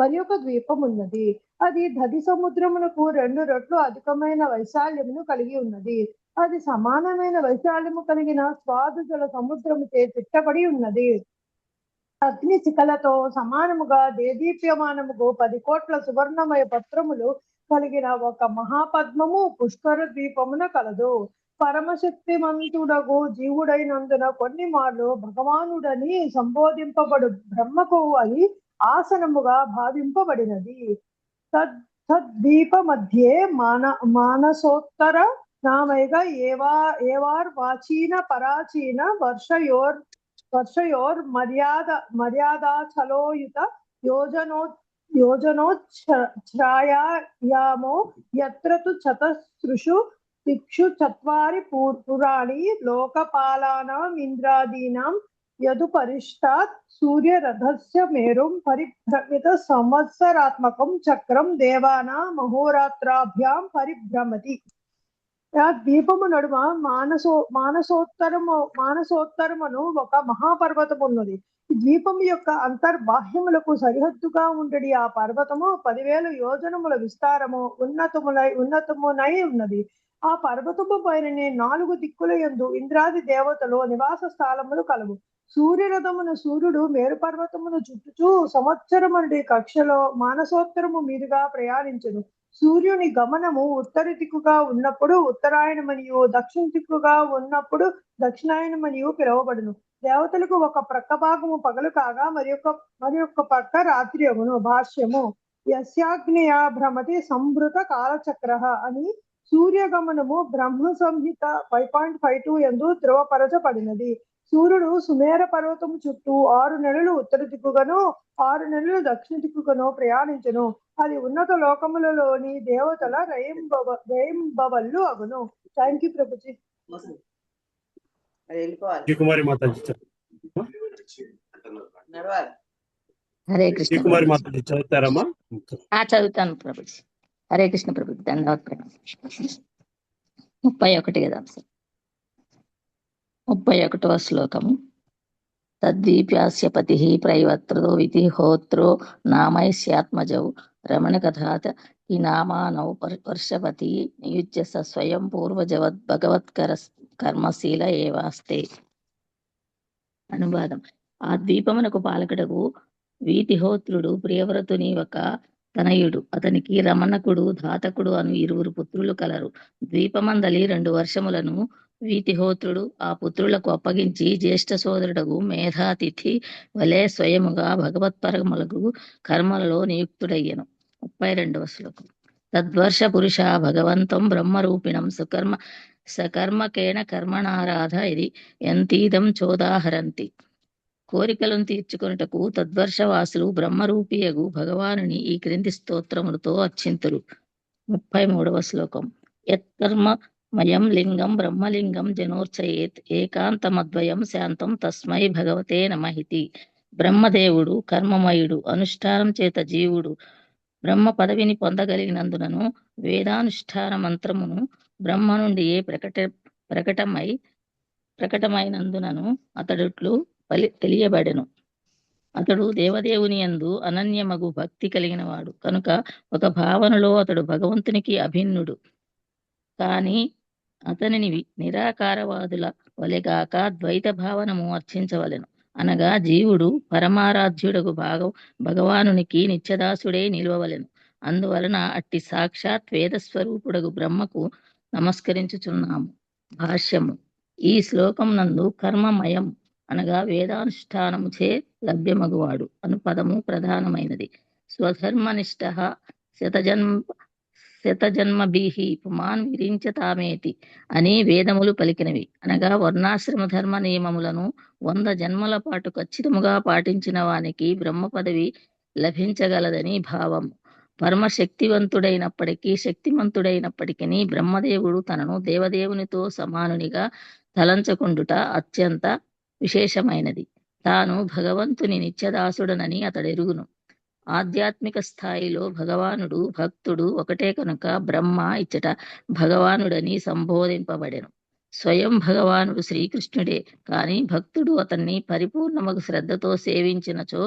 మరి ఒక ద్వీపం ఉన్నది. అది నది సముద్రమునకు 2 రెట్లు అధికమైన వైశాల్యమును కలిగి ఉన్నది. అది సమానమైన వైశాల్యము కలిగిన స్వాదు జల సముద్రముచే చుట్టబడి ఉన్నది. అగ్ని శిఖలతో సమానముగా దేదీప్యమానముగు 10 కోట్ల సువర్ణమయ పత్రములు కలిగిన ఒక మహాపద్మము పుష్కర ద్వీపమున కలదు. పరమశక్తిమంతుడగు జీవుడైనందున కొన్ని మార్లు భగవానుడని సంబోధింపబడు బ్రహ్మకు అది ఆసనముగా భావింపబడినది. తద్దీప మధ్యే మానసోత్తర నామైగా ఏవార్ వాచీన పరాచీన వర్షయోర్ మర్యాదాచలోయుత యోజనోచ్ఛ్రాయామో యత్ర తు చతస్రుషు దిక్షు చత్వారి పురాణి లోకపాలానాం ఇంద్రాదీనాం యదుపరిష్టాత్ సూర్యరథస్య మేరుం పరిభ్రమిత సంవత్సరాత్మకం చక్రం దేవానాం మహోరాత్రాభ్యాం పరిభ్రమతి. ఆ ద్వీపము నడుమ మానసోత్తరమును ఒక మహాపర్వతము ఉన్నది. ఈ ద్వీపము యొక్క అంతర్బాహ్యములకు సరిహద్దుగా ఉండడి ఆ పర్వతము 10,000 యోజనముల విస్తారము ఉన్నతమునై ఉన్నది. ఆ పర్వతము పైననే 4 దిక్కుల యందు ఇంద్రాది దేవతలు నివాస స్థలములు కలవు. సూర్యరథమున సూర్యుడు మేరు పర్వతమును చుట్టుచూ సంవత్సరముడి కక్షలో మానసోత్తరము మీదుగా ప్రయాణించును. సూర్యుని గమనము ఉత్తర దిక్కుగా ఉన్నప్పుడు ఉత్తరాయణమనియు, దక్షిణ దిక్కుగా ఉన్నప్పుడు దక్షిణాయనమనియు పిలువబడును. దేవతలకు ఒక ప్రక్క భాగము పగలు కాగా మరి ఒక పక్క రాత్రి అగును. భాష్యము. యస్యాగ్నేయ భ్రమతి సంభృత కాలచక్ర అని సూర్యగమనము బ్రహ్మ సంహిత 5.52 యందు ధృవపరచబడినది. సూర్యుడు సుమేర పర్వతము చుట్టూ 6 నెలలు ఉత్తర దిక్కుగాను 6 నెలలు దక్షిణ దిక్కుగాను ప్రయాణించును. అది ఉన్నత లోకములలోని దేవతల రయంబవళ్ళు అగును. Thank you Prabhuji. కుమారి మాతాజీ హరే కృష్ణ. కుమారి మాతాజీ చదువుతారమ్మా? చదువుతాను ప్రభుజీ. హరే కృష్ణ ప్రభుజీ. ధన్యవాద ప్రణామం. 31 కదా సార్. 31వ శ్లోకము. తద్దీప్యాస్య పతిః ప్రైవత్రదో విధి హోత్రో నామైస్యాత్మజౌ రమణ కథాత ఈ నామానౌ వర్షవతి నియుజ్య స స్వయం పూర్వజవద్ భగవత్కర కర్మశీల ఏవాస్తే. అనువాదం. ఆ ద్వీపమునకు పాలకుడకు వీతిహోత్రుడు ప్రియవ్రతుని ఒక తనయుడు. అతనికి రమణకుడు ధాతకుడు అను 2 పుత్రులు కలరు. ద్వీపమందలి 2 వర్షములను వీతిహోత్రుడు ఆ పుత్రులకు అప్పగించి జ్యేష్ఠ సోదరుడగు మేధాతిథి వలె స్వయముగా భగవత్పరములకు కర్మలలో నియుక్తుడయ్యను. 32వ శ్లోకం. తద్వర్ష పురుష భగవంతం బ్రహ్మరూపిణం సకర్మకేణ కర్మణారాధ ఇది ఎంతీదం చోదాహరంతి. కోరికలను తీర్చుకొనుటకు తద్వర్షవాసులు బ్రహ్మరూపియగు భగవానుని ఈ క్రింది స్తోత్రములతో అర్చింతురు. 33వ శ్లోకం. యత్కర్మమయం లింగం బ్రహ్మలింగం జనోర్చయేత్ ఏకాంతమద్వయం శాంతం తస్మై భగవతే నమః. బ్రహ్మదేవుడు కర్మమయుడు. అనుష్ఠానం చేత జీవుడు బ్రహ్మ పదవిని పొందగలిగినందునను వేదానుష్ఠాన మంత్రమును బ్రహ్మ నుండియే ప్రకటమైనందునను అతడుట్లు తెలియబడెను. అతడు దేవదేవుని యందు అనన్యమగు భక్తి కలిగినవాడు కనుక ఒక భావనలో అతడు భగవంతునికి అభిన్నుడు. కాని అతనిని నిరాకారవాదుల వలెగాక ద్వైత భావనము అర్చించవలెను. అనగా జీవుడు పరమారాధ్యుడగు భగవానునికి నిత్యదాసుడై నిలువవలెను. అందువలన అట్టి సాక్షాత్ వేదస్వరూపుడగు బ్రహ్మకు నమస్కరించుచున్నాము. భాష్యము. ఈ శ్లోకం నందు కర్మమయం అనగా వేదానుష్ఠానముచే లభ్యమగువాడు అను పదము ప్రధానమైనది. స్వధర్మనిష్ట శతజన్మభిః పుమాన్ విరించతామేతి అని వేదములు పలికినవి. అనగా వర్ణాశ్రమ ధర్మ నియమములను 100 జన్మల పాటు ఖచ్చితముగా పాటించిన వానికి బ్రహ్మ పదవి లభించగలదని భావము. శక్తిమంతుడైనప్పటికీ బ్రహ్మదేవుడు తనను దేవదేవునితో సమానునిగా తలంచకుండుట అత్యంత విశేషమైనది. తాను భగవంతుని నిత్యదాసుడనని అతడెరుగును. ఆధ్యాత్మిక స్థాయిలో భగవానుడు భక్తుడు ఒకటే కనుక బ్రహ్మ ఇచ్చట భగవానుడని సంబోధింపబడెను. స్వయం భగవానుడు శ్రీకృష్ణుడే. కాని భక్తుడు అతన్ని పరిపూర్ణమగు శ్రద్ధతో సేవించినచో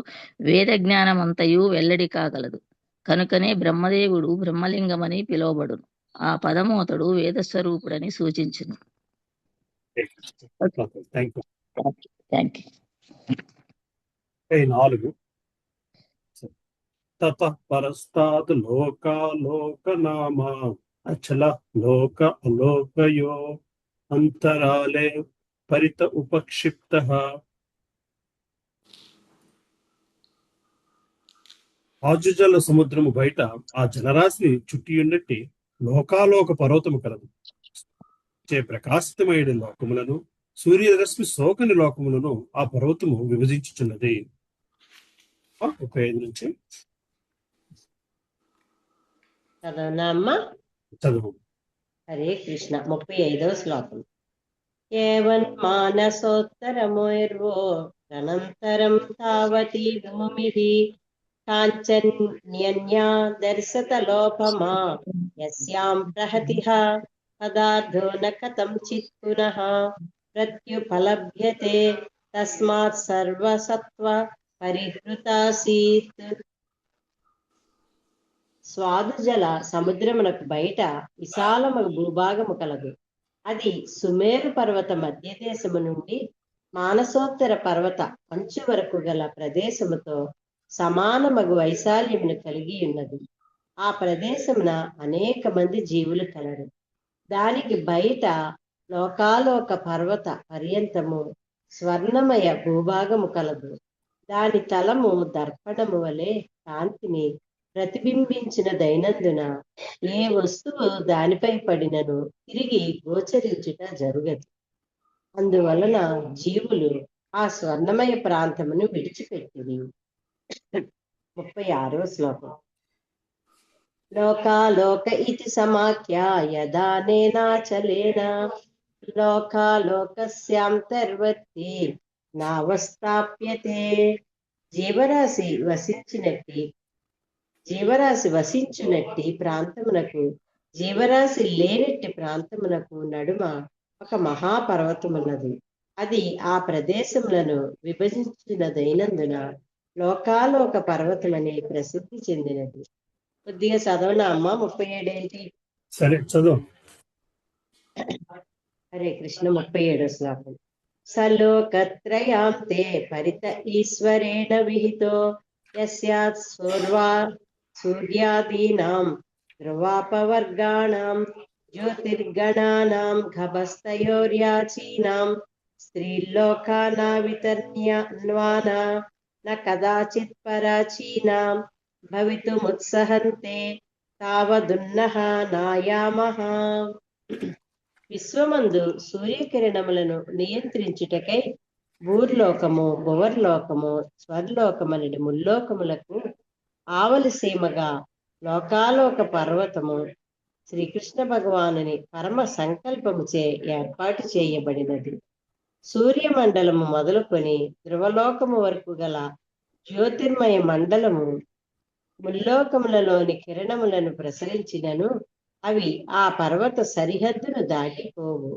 వేద జ్ఞానమంతయు వెల్లడి కాగలదు. కనుకనే బ్రహ్మదేవుడు బ్రహ్మలింగమని పిలువబడును. ఆ పదము అతడు వేదస్వరూపుడని సూచించును. Thank you. 4. తతః పరస్తాద్ లోకాలోకనామా అచల లోక అలోకయో అంతరాలే పరిత ఉపక్షిప్తః. ఆజుజల సముద్రము బయట ఆ జలరాశిని చుట్టియున్నట్టి లోకాలోక పర్వతము కలదు. ప్రకాశితమైన లోకములను సూర్యరశ్మి సోకని లోకములను ఆ పర్వతము విభజించుచున్నది. 35 నుంచి చదువు. హరే కృష్ణ. 35వ శ్లోకం. ఏవన్ మానసోత్తరమోర్వో అనంతరం తావతి భూమిః కాంచన్యన్యా దర్శత లోపమా యస్యాం ప్రహతిః పదార్థో న కథం చిత్ పునః ప్రత్యుపలభ్యతే తస్మాత్ సర్వసత్వ పరిహృతాసీత్. స్వాదుజల సముద్రమునకు బయట విశాలమగు భూభాగము కలదు. అది సుమేరు పర్వత మధ్య దేశము నుండి మానసోత్తర పర్వత అంచు వరకు గల ప్రదేశముతో సమానమగు వైశాల్యమును కలిగి ఉన్నది. ఆ ప్రదేశమున అనేక మంది జీవులు కలరు. దానికి బయట లోకాలోక పర్వత పర్యంతము స్వర్ణమయ భూభాగము కలదు. దాని తలము దర్పణము వలె కాంతిని ప్రతిబింబించిన దైనందున ఏ వస్తువు దానిపై పడినను తిరిగి గోచరించుట జరుగదు. అందువలన జీవులు ఆ స్వర్ణమయ ప్రాంతమును విడిచిపెట్టింది. 36వ శ్లోకం. లోకాలోక ఇతి సమాఖ్య యదా నేనాచలేన లోకాలోకస్యాంతర్వర్తి నావస్థాప్యతే. జీవరాశి వసించునట్టి ప్రాంతమునకు జీవరాశి లేనట్టి ప్రాంతమునకు నడుమ ఒక మహాపర్వతమున్నది. అది ఆ ప్రదేశములను విభజించినదైనందున లోకాలోక పర్వతమని ప్రసిద్ధి చెందినది. కొద్దిగా చదవనా అమ్మ 37 ఏంటి? సరే చదువు. హరే కృష్ణ 37 శ్లోకం. సలోకత్రయాం తే పరిత ఈశ్వరేణ విహితో యస్యాత్ సూర్యాదీనాం ధ్రువాపవర్గాణాం జ్యోతిర్గణానాం గభస్తయోర్యాచీనాం స్త్రీలోకానావితర్ణ్యన్వానా న కదాచిత్ పరాచీనాం భవితుముత్సహంతే తావదున్నః నాయామః. విశ్వమందు సూర్యకిరణములను నియంత్రించుటకై భూర్లోకము, భువర్లోకము, స్వర్లోకమనడి ముల్లోకములకు ఆవలిసీమగా లోకాలోక పర్వతము శ్రీకృష్ణ భగవానుని పరమ సంకల్పముచే ఏర్పాటు చేయబడినది. సూర్యమండలము మొదలుకొని ధ్రువలోకము వరకు గల జ్యోతిర్మయ మండలము ముల్లోకములలోని కిరణములను ప్రసరించినను అవి ఆ పర్వత సరిహద్దును దాటిపోవు.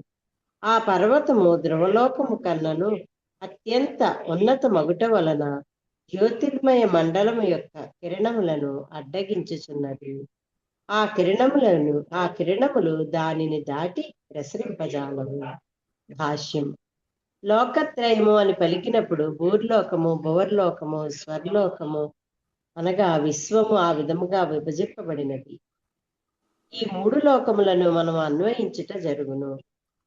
ఆ పర్వతము ధ్రువలోకము కన్నను అత్యంత ఉన్నత మగుట వలన జ్యోతిర్మయ మండలము యొక్క కిరణములను అడ్డగించుచున్నది. ఆ కిరణములు దానిని దాటి ప్రసరింపజాలవు. భాష్యం. లోకత్రయము అని పలికినప్పుడు భూర్లోకము, భువర్లోకము, స్వర్లోకము అనగా విశ్వము ఆ విధముగా విభజింపబడినది. ఈ 3 లోకములను మనం అన్వయించుట జరుగును.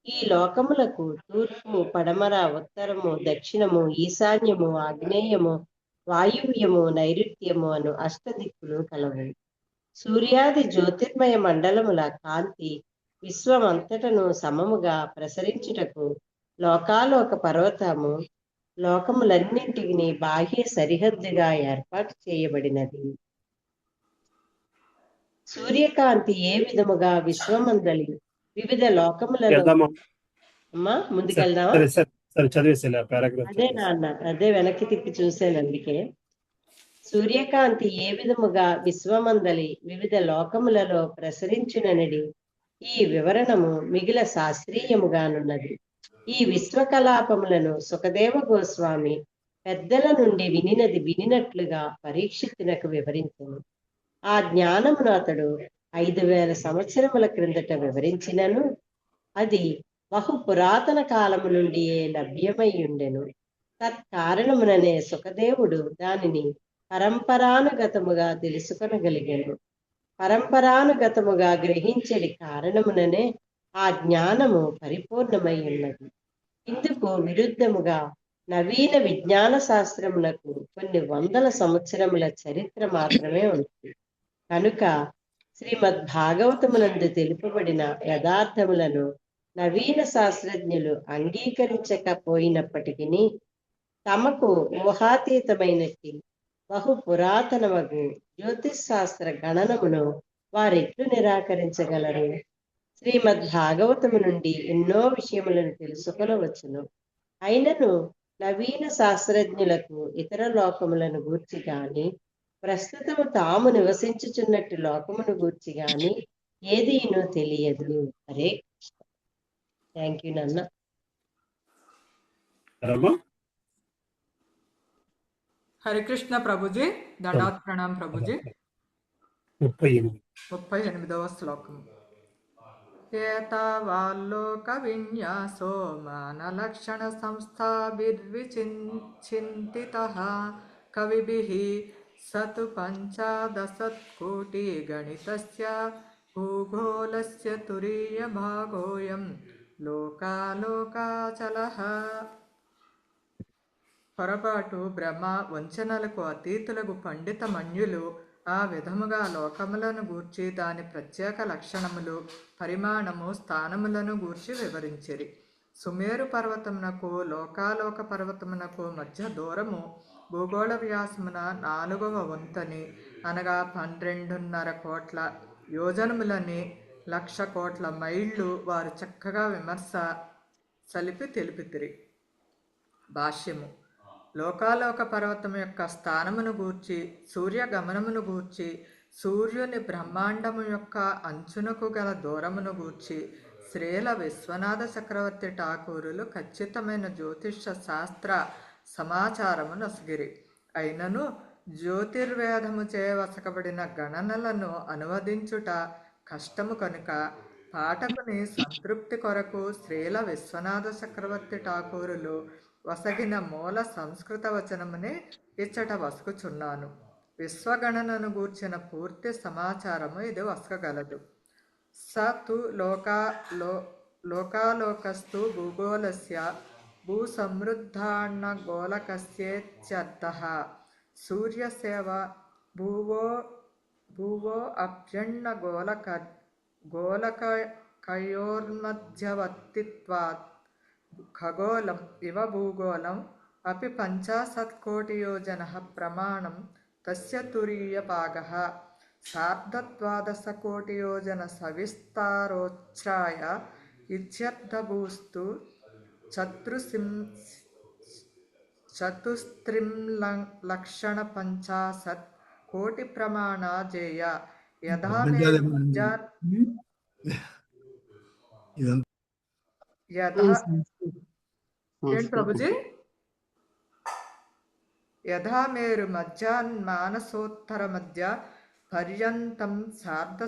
ఈ లోకములకు తూర్పు, పడమర, ఉత్తరము, దక్షిణము, ఈశాన్యము, ఆగ్నేయము, వాయువ్యము, నైరుత్యము అను అష్టదిక్కులు కలవు. సూర్యాది జ్యోతిర్మయ మండలముల కాంతి విశ్వమంతటను సమముగా ప్రసరించుటకు లోకాలోక పర్వతము లోకములన్నింటికి బాహ్య సరిహద్దుగా ఏర్పాటు చేయబడినది. సూర్యకాంతి ఏ విధముగా విశ్వమందలి వివిధ లోకములలో అమ్మా ముందుకెళ్దామా? అదే నాన్న, అదే వెనక్కి తిప్పి చూశాను అందుకే. సూర్యకాంతి ఏ విధముగా విశ్వమందలి వివిధ లోకములలో ప్రసరించుననడి ఈ వివరణము మిగిల శాస్త్రీయముగానున్నది. ఈ విశ్వకలాపములను సుఖదేవ గోస్వామి పెద్దల నుండి వినినట్లుగా పరీక్షితునకు వివరించను. ఆ జ్ఞానమును అతడు 5000 సంవత్సరముల క్రిందట వివరించినను అది బహు పురాతన కాలము నుండియే లభ్యమై ఉండెను. తత్కారణముననే సుఖదేవుడు దానిని పరంపరానుగతముగా తెలుసుకొనగలిగాను. పరంపరానుగతముగా గ్రహించడి కారణముననే ఆ జ్ఞానము పరిపూర్ణమై ఉన్నది. ఇందుకు విరుద్ధముగా నవీన విజ్ఞాన శాస్త్రములకు కొన్ని 100 సంవత్సరముల చరిత్ర మాత్రమే ఉంది. కనుక శ్రీమద్ భాగవతమునందు తెలుపబడిన యథార్థములను నవీన శాస్త్రజ్ఞులు అంగీకరించకపోయినప్పటికీ తమకు ఊహాతీతమైనట్టి బహు పురాతనమగు జ్యోతిశాస్త్ర గణనమును వారెట్లు నిరాకరించగలరు? శ్రీమద్ భాగవతము నుండి ఎన్నో విషయములను తెలుసుకొనవచ్చును. అయినను నవీన శాస్త్రజ్ఞులకు ఇతర లోకములను గూర్చి గాని ప్రస్తుతము తాము నివసించుచున్నట్టు లోకమును గూర్చి గాని ఏదీనూ తెలియదు. హరే కృష్ణ. థ్యాంక్ యూ నాన్న. హరే కృష్ణ ప్రభుజీ. దండాత్ ప్రణాం ప్రభుజీ. 38వ శ్లోకం. ఏతావాల్లోక విన్యాసో మానలక్షణ సంస్థాభిర్విచింతితః కవిభిః సతు 15 కోటి గణితస్య భూగోళస్య తురీయభాగోయం లోకాలోకాచలః. పొరపాటు, భ్రమ, వంచనలకు అతీతులకు పండిత మన్యులు ఆ విధముగా లోకములను గూర్చి దాని ప్రత్యేక లక్షణములు, పరిమాణము, స్థానములను గూర్చి వివరించిరి. సుమేరు పర్వతమునకు లోకాలోక పర్వతమునకు మధ్య దూరము భూగోళ వ్యాసమున 4వ వంతని అనగా 12.5 కోట్ల యోజనములని 1,00,000 కోట్ల మైళ్ళు వారు చక్కగా విమర్శ సలిపి తెలిపితిరి. భాష్యము. లోకాలోక పర్వతము యొక్క స్థానమును గూర్చి, సూర్యగమనమును గూర్చి, సూర్యుని బ్రహ్మాండము యొక్క అంచునకు గల దూరమును గూర్చి శ్రీల విశ్వనాథ చక్రవర్తి ఠాకూరులు ఖచ్చితమైన జ్యోతిష శాస్త్ర సమాచారము నొసగిరి. అయినను జ్యోతిర్వేదముచే వసకబడిన గణనలను అనువదించుట కష్టము కనుక పాఠకుని సంతృప్తి కొరకు శ్రీల విశ్వనాథ చక్రవర్తి ఠాకూరులు వసగిన మూల సంస్కృత వచనమునే ఇచ్చట వసుకుచున్నాను. విశ్వగణనను గూర్చిన పూర్తి సమాచారము ఇది వసకగలదు. స తు లోకాలోకస్తు భూగోళస్య భూసమృద్ధాన్నగోళకస్యేత్యర్థః. సూర్యసేవ భూవో అభ్యన్నగోళకయోర్మధ్యవర్తిత్వాత్ ఖగోళం ఇవ భూగోళం అపి 50 కోటియోజనః ప్రమాణం తస్య తురీయభాగః. 12 కోటియోజన సవిస్తారోచ్ఛ్రాయ ఇత్యర్థభూస్తు చతుస్త్రింలక్షణ 50 కోటి ప్రమాణాజేయ. యథా ఏంటి ప్రభుజీ? యథా మేరు మధ్యాన్మానసోత్తర మధ్య పర్యంతం 50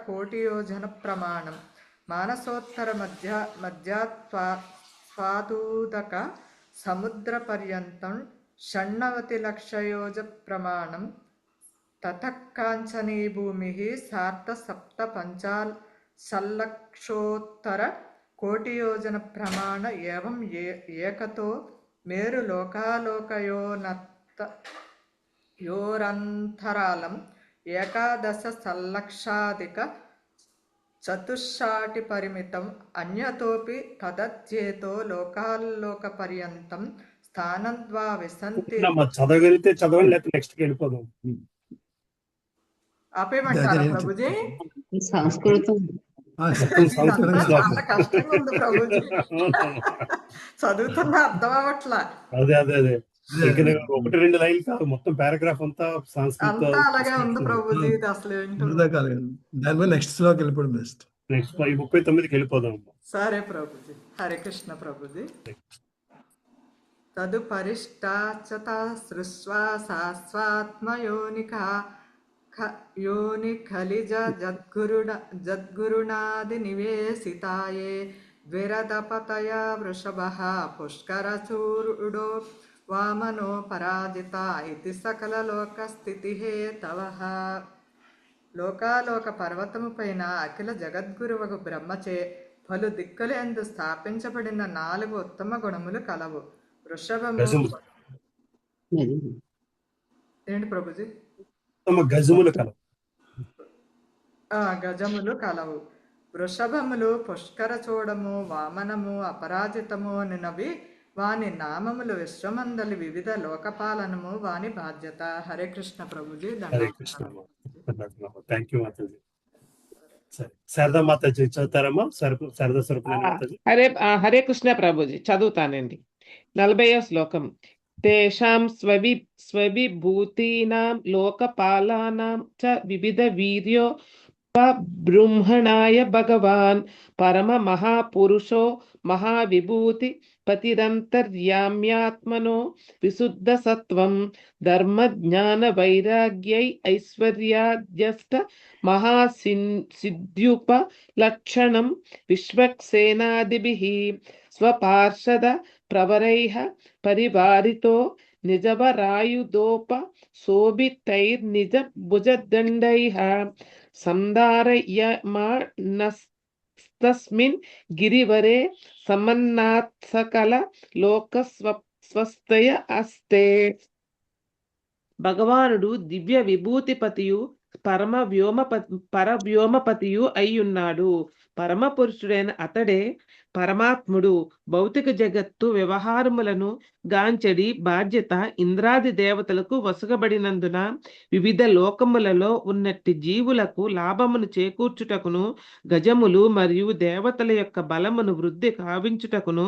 కోటియోజన ప్రమాణం. మానసోత్తర మధ్యాత్వాదూదక సముద్ర పర్యంతం 96 లక్షయోజ ప్రమాణం. తతః కాంచనీ భూమి 750 కోటియోజన ప్రమాణ ఏవం ఏకతో మేరు లోకాలోకయోరంతరాలం 11,00,000 పరిమితం. అన్యతోపి తదధ్యేతో లోకాల్లోక పర్యంతం స్థానంద్వా విసంతి. చదవగలిగితే చదవండి, లేకపోతే నెక్స్ట్ వెళ్ళిపోదాం. ఆపేయమంటారా ప్రభుజీ? సంస్కృతం చాలా కష్టంగా ఉంది ప్రభుజీ, చదువుతున్నా అర్థం అవట్లా. అదే 1-2 లైన్లు కాదు, మొత్తం పారాగ్రాఫ్ అంతా అంతా అలాగే ఉంది ప్రభుజీ. ఇది అసలు ఏంటో. దానిపై నెక్స్ట్ శ్లోకి వెళ్ళిపోవడం బెస్ట్. నెక్స్ట్ 39కి వెళ్ళిపోదాం. సరే ప్రభుజీ. హరే కృష్ణ ప్రభుజీ. తదుపరిష్టాచత సృష్వా శాశ్వాత్మయోనిక యోని ఖలిజ జద్గురుణాది నివేశితాయే ద్విరదపతయ వృషభః పుష్కరచూరుడో వామనో పరాజిత ఇతి సకల లోక స్థితిహేతవః. లోకాలోక పర్వతము పైన అఖిల జగద్గురువకు బ్రహ్మచే పలు దిక్కులందు స్థాపించబడిన 4 ఉత్తమ గుణములు కలవు. వృషభము ఏంటి ప్రభుజీ? గజములు కలవు. వృషభములు పుష్కర చూడము, వామనము, అపరాజితము అనినవి వాని నామములు. విశ్వమందలి వివిధ లోకపాలనము వాని బాధ్యత. హరే కృష్ణ ప్రభుజీ. థ్యాంక్ యూ మాతాజీ. శారదా మాతాజీ చదువుతారమ్మా? శారదా స్వరూపిణి మాతాజీ. హరే కృష్ణ ప్రభుజీ. చదువుతానండి. 40వ శ్లోకం. తేషాం స్వవిభూతీనాం లోకపాలానాం చ వివిధ వీర్యో బ్రహ్మణాయ భగవాన్ పరమ మహాపురుషో మహావిభూతి పతిరంతర్యామ్యాత్మనో విశుద్ధ సత్వం ధర్మ జ్ఞాన వైరాగ్యై ఐశ్వర్యాద్యష్ట మహాసిద్ధ్యుప లక్షణం విశ్వక్సేనాదిభిః స్వపార్షద ప్రవరైః పరివారితో నిజవరాయుధోప శోభితైర్నిజ భుజదండైః సంధారయమానస్తస్మిన్ గిరివరే సమన్నాత్ సకల లోక స్వస్థయ అస్తే. భగవానుడు దివ్య విభూతిపతియు పరవ్యోమపతియు అయ్యున్నాడు. పరమ పురుషుడైన అతడే పరమాత్ముడు. భౌతిక జగత్తు వ్యవహారములను గాంచడి బాధ్యత ఇంద్రాది దేవతలకు వసగబడినందున వివిధ లోకములలో ఉన్నట్టి జీవులకు లాభమును చేకూర్చుటకును గజములు మరియు దేవతల యొక్క బలమును వృద్ధి కావించుటకును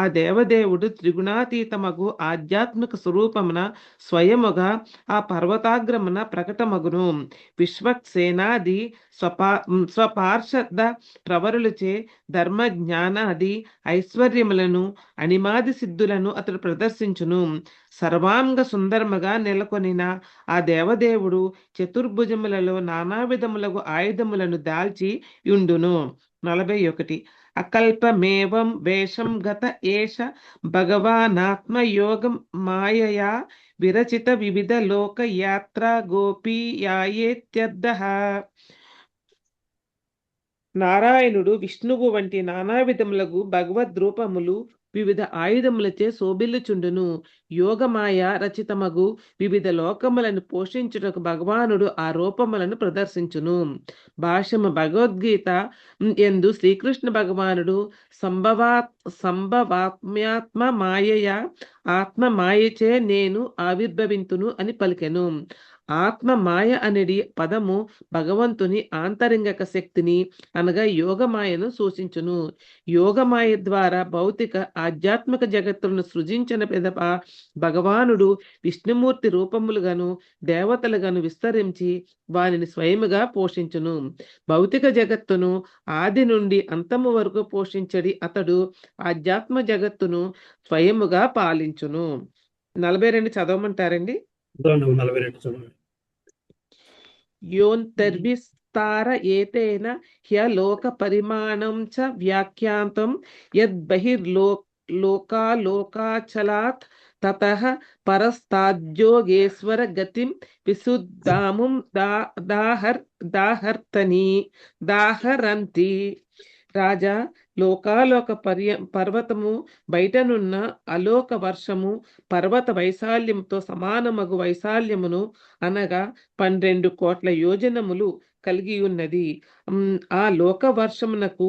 ఆ దేవదేవుడు త్రిగుణాతీతమగు ఆధ్యాత్మిక స్వరూపమున స్వయముగా ఆ పర్వతాగ్రమున ప్రకటమగును. విశ్వక్సేనాది స్వపార్షద ప్రవరులచే ధర్మ జ్ఞాన అనాది ఐశ్వర్యములను అనిమాది సిద్ధులను అతడు ప్రదర్శించును. సర్వాంగ సుందరముగా నెలకొనిన ఆ దేవదేవుడు చతుర్భుజములలో నానా విధములకు ఆయుధములను దాల్చి యుండును. 41 అకల్పమేవం వేషం గత ఏష భగవానాత్మయోగం మాయయా విరచిత వివిధ లోక యాత్ర గోపీయాయేత్యర్థః. నారాయణుడు విష్ణువు వంటి నానా విధములకు భగవద్రూపములు వివిధ ఆయుధములచే శోభిల్లుచుండును. యోగమాయ రచితమగు వివిధ లోకములను పోషించుటకు భగవానుడు ఆ రూపములను ప్రదర్శించును. భాష్యము భగవద్గీత యందు శ్రీకృష్ణ భగవానుడు సంభవాత్మ్యాత్మ మాయయ ఆత్మ మాయచే నేను ఆవిర్భవింతును అని పలికెను. ఆత్మ మాయ అనేది పదము భగవంతుని ఆంతరింగక శక్తిని అనగా యోగమాయను సూచించును. యోగమాయ ద్వారా భౌతిక ఆధ్యాత్మిక జగత్తులను సృజించిన పిదప భగవానుడు విష్ణుమూర్తి రూపములుగాను దేవతలుగాను విస్తరించి వారిని స్వయముగా పోషించును. భౌతిక జగత్తును ఆది నుండి అంతము వరకు పోషించడి అతడు ఆధ్యాత్మ జగత్తును స్వయముగా పాలించును. 42 చదవమంటారండి. 42 చదవండి. యోంతర్విస్తార ఏతేన హ్యలోక పరిమాణం చ వ్యాఖ్యాంతం యద్బహిర్లోకాలోకాచలాత్ తతః పరస్తాద్యోగేశ్వర గతిం విశుద్ధాముం దాహరంతి. రాజా, లోకాలోక పర్వతము బయటనున్న అలోక వర్షము పర్వత వైశాల్యముతో సమానమగు వైశాల్యమును అనగా 12 కోట్ల యోజనములు కలిగి ఉన్నది. ఆ లోక వర్షమునకు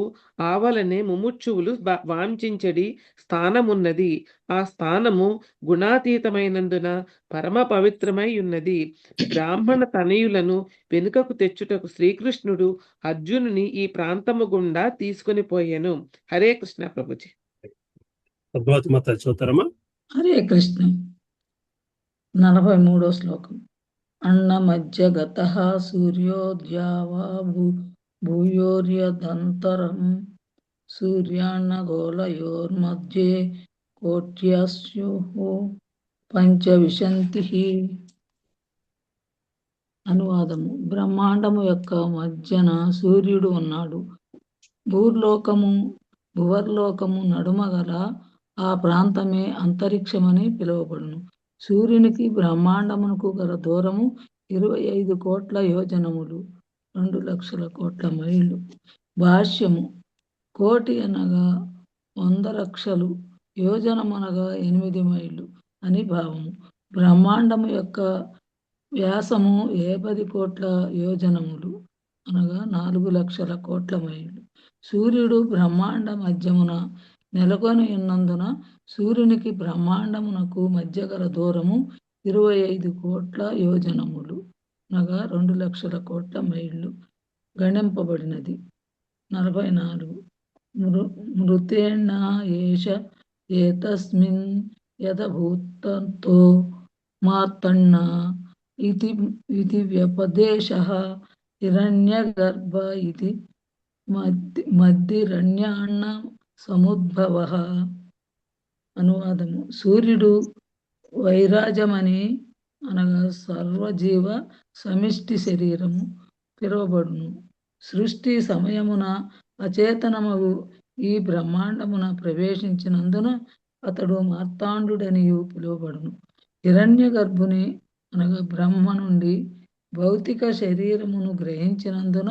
ఆవలనే ముముక్షువులు వాంఛించడి స్థానమున్నది. ఆ స్థానము గుణాతీతమైనందున పరమ పవిత్రమై ఉన్నది. బ్రాహ్మణ తనయులను వెనుకకు తెచ్చుటకు శ్రీకృష్ణుడు అర్జునుని ఈ ప్రాంతము గుండా తీసుకొని పోయాను. హరే కృష్ణ ప్రభుజీ. హరే కృష్ణ. 43వ శ్లోకం. అన్నమజ్జగతః సూర్యోద్యావా భూయోర్యదంతరం సూర్యాన్నగోళయోర్మధ్యే కోట్యస్యుః పంచవిశంతిః. అనువాదము. బ్రహ్మాండము యొక్క మధ్యన సూర్యుడు ఉన్నాడు. భూర్లోకము భువర్లోకము నడుమ గల ఆ ప్రాంతమే అంతరిక్షమని పిలువబడును. సూర్యునికి బ్రహ్మాండమునకు గల దూరము 25 కోట్ల యోజనములు, 2 లక్షల కోట్ల మైళ్ళు. భాష్యము. కోటి అనగా 100 లక్షలు, యోజనమనగా 8 మైళ్ళు అని భావము. బ్రహ్మాండము యొక్క వ్యాసము 10 కోట్ల యోజనములు అనగా 4 లక్షల కోట్ల మైళ్ళు. సూర్యుడు బ్రహ్మాండ మధ్యమున నెలకొని ఉన్నందున సూర్యునికి బ్రహ్మాండమునకు మధ్య గల దూరము 25 కోట్ల యోజనములు అనగా 2 లక్షల కోట్ల మైళ్ళు గణింపబడినది. 44 మృతేణ ఏష ఏతస్మిన్ యదభూతంతో మార్తన్న ఇది వ్యపదేశః హిరణ్యగర్భ ఇది మద్దిరణ్యాన్న సముద్భవః. అనువాదము. సూర్యుడు వైరాజమని అనగా సర్వజీవ సమిష్టి శరీరము పిలువబడును. సృష్టి సమయమున అచేతనమగు ఈ బ్రహ్మాండమున ప్రవేశించినందున అతడు మార్తాండుడనియు పిలువబడును. హిరణ్య గర్భుని అనగా బ్రహ్మ నుండి భౌతిక శరీరమును గ్రహించినందున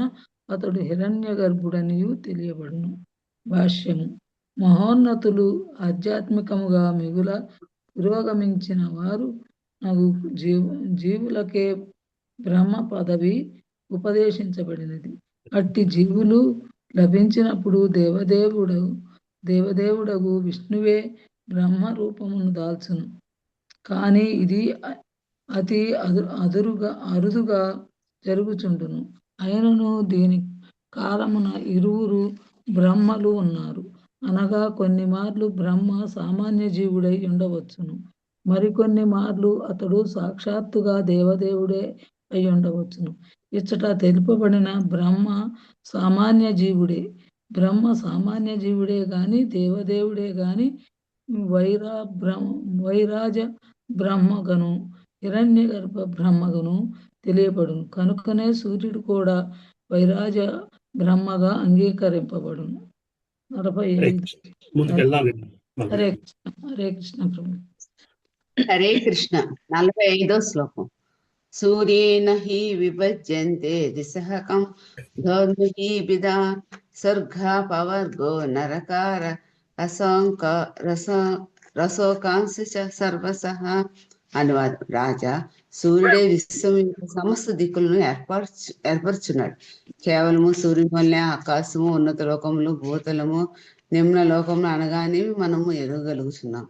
అతడు హిరణ్య గర్భుడనియు తెలియబడును. భాష్యము. మహోన్నతులు ఆధ్యాత్మికముగా మిగుల పురోగమించిన వారు నాకు జీవులకే బ్రహ్మ పదవి ఉపదేశించబడినది. అట్టి జీవులు లభించినప్పుడు దేవదేవుడగు విష్ణువే బ్రహ్మ రూపమును దాల్చును. కానీ ఇది అతి అరుదుగా జరుగుచుండును. అయినను దీని కాలమున ఇరువురు బ్రహ్మలు ఉన్నారు. అనగా కొన్ని మార్లు బ్రహ్మ సామాన్య జీవుడై ఉండవచ్చును, మరికొన్ని మార్లు అతడు సాక్షాత్తుగా దేవదేవుడే అయి ఉండవచ్చును. ఇచ్చట తెలుపబడిన బ్రహ్మ సామాన్య జీవుడే. బ్రహ్మ సామాన్య జీవుడే గాని దేవదేవుడే గాని వైరాజ బ్రహ్మగను హిరణ్య గర్భ బ్రహ్మగను తెలియబడును. కనుకనే సూర్యుడు కూడా వైరాజ బ్రహ్మగా అంగీకరింపబడును. 45. హరే కృష్ణ ప్రభు. హరే కృష్ణ. 45వ శ్లోకం. సూర్యేణ హి విభజ్యంతే దిశః ధౌర్మిహి విదా స్వర్గపవర్గో నరకార రసోకాంశ సర్వసః. అనువాదం. రాజా, సూర్యుడే విశ్వం యొక్క సమస్త దిక్కులను ఏర్పరచున్నాడు. కేవలము సూర్యుని వల్లే ఆకాశము, ఉన్నత లోకములు, భూతలము, నిమ్న లోకములు అనగానే మనము ఎదగలుగుతున్నాం.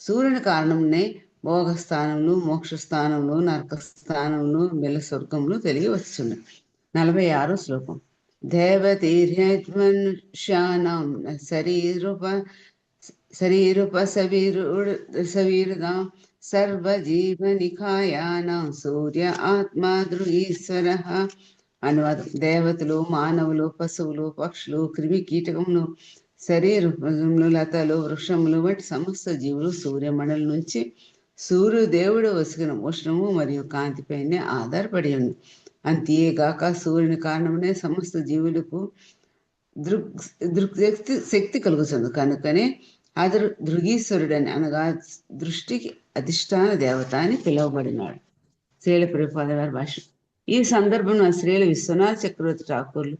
సూర్యుని కారణంనే భోగస్థానములు, మోక్షస్థానములు, నరకస్థానములు, మెల్ల స్వర్గములు తెలియ వస్తున్నాయి. 46వ శ్లోకం. దేవతీర్యమనుష్యానాం శరీరూప సవీరుదాం సర్వజీవనికాయానాం సూర్య ఆత్మా దృగీశ్వరః. అనువాదం. దేవతలు, మానవులు, పశువులు, పక్షులు, క్రిమి కీటకములు, శరీరములు, లతలు, వృక్షములు వంటి సమస్త జీవులు సూర్యమండలం నుంచి సూర్యదేవుడు వసిగిన ఉష్ణము మరియు కాంతిపైనే ఆధారపడి ఉంది. అంతేగాక సూర్యుని కారణమనే సమస్త జీవులకు శక్తి కలుగుతుంది. కనుకనే అతడు దృగీశ్వరుడని అనగా దృష్టికి అధిష్టాన దేవత అని పిలువబడినాడు. శ్రీల ప్రభుపాద గారి భాష. ఈ సందర్భంలో శ్రీల విశ్వనాథ చక్రవర్తి ఠాకూర్లు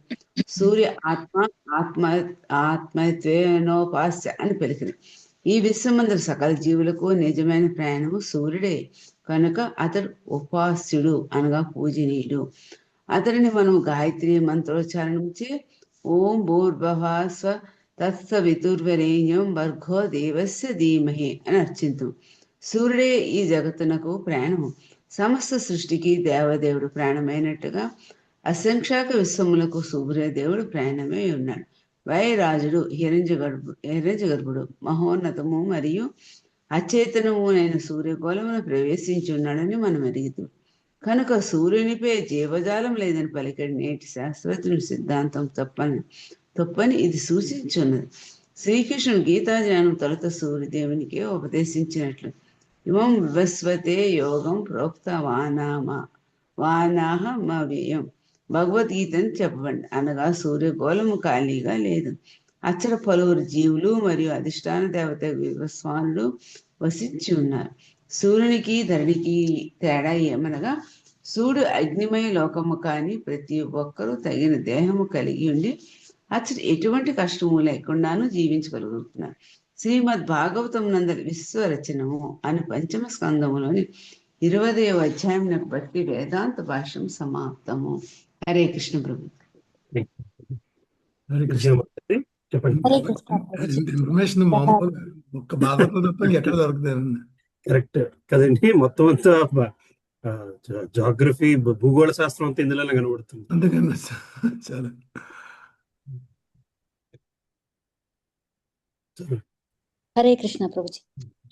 సూర్య ఆత్మత్వేనోపాస్య అని పలికిన. ఈ విశ్వమందర సకల జీవులకు నిజమైన ప్రయాణము సూర్యుడే. కనుక అతడు ఉపాస్యుడు అనగా పూజనీయుడు. అతడిని మనం గాయత్రి మంత్రోచ్చారణించి ఓం భూర్భువః తత్సవితుర్వరేణ్యం భర్గో దేవస్య ధీమహి అని అర్చించు. సూర్యుడే ఈ జగత్తునకు ప్రాణము. సమస్త సృష్టికి దేవదేవుడు ప్రాణమైనట్టుగా అసంఖ్యాక విశ్వములకు సూర్యదేవుడు ప్రాణమై ఉన్నాడు. వైరాజుడు హిరణ్య గర్భుడు మహోన్నతము మరియు అచేతనమునైన సూర్యగోళమును ప్రవేశించి ఉన్నాడని మనం ఎరుగుతాం. కనుక సూర్యునిపై జీవజాలం లేదని పలికడి నేటి శాస్త్రజ్ఞుని సిద్ధాంతం తప్పని ఇది సూచించున్నది. శ్రీకృష్ణుడు గీతాజ్ఞానం తొలుత సూర్యదేవునికి ఉపదేశించినట్లు ఇమం వివస్వతే యోగం ప్రోక్త వానాహమవ్యయం భగవద్గీతని చెప్పబండి. అనగా సూర్యగోళము ఖాళీగా లేదు. అచ్చట పలువురు జీవులు మరియు అధిష్టాన దేవత వివస్వానుడు వసించి ఉన్నారు. సూర్యునికి ధరణికి తేడా ఏమనగా సూర్యుడు అగ్నిమయ లోకము కానీ ప్రతి ఒక్కరూ తగిన దేహము కలిగి ఉండి అచ్చట ఎటువంటి కష్టము లేకుండాను జీవించగలుగుతున్నారు. శ్రీమద్ భాగవతం నందలి విశ్వరచనము అని పంచమ స్కందములోని 20వ అధ్యాయం బట్టి వేదాంత భాష్యం సమాప్తము. హరే కృష్ణ ప్రభు. ఇన్ఫర్మేషన్ మామూలు ఒక్క భాగవతం తప్ప ఎక్కడ దొరుకుతారండి. కరెక్ట్ కదండి. మొత్తం అంతా జాగ్రఫీ, భూగోళ శాస్త్రం అంతా ఇందులో కనబడుతుంది. అంతేకన్నా చాలా. హరే కృష్ణ ప్రభుజీ.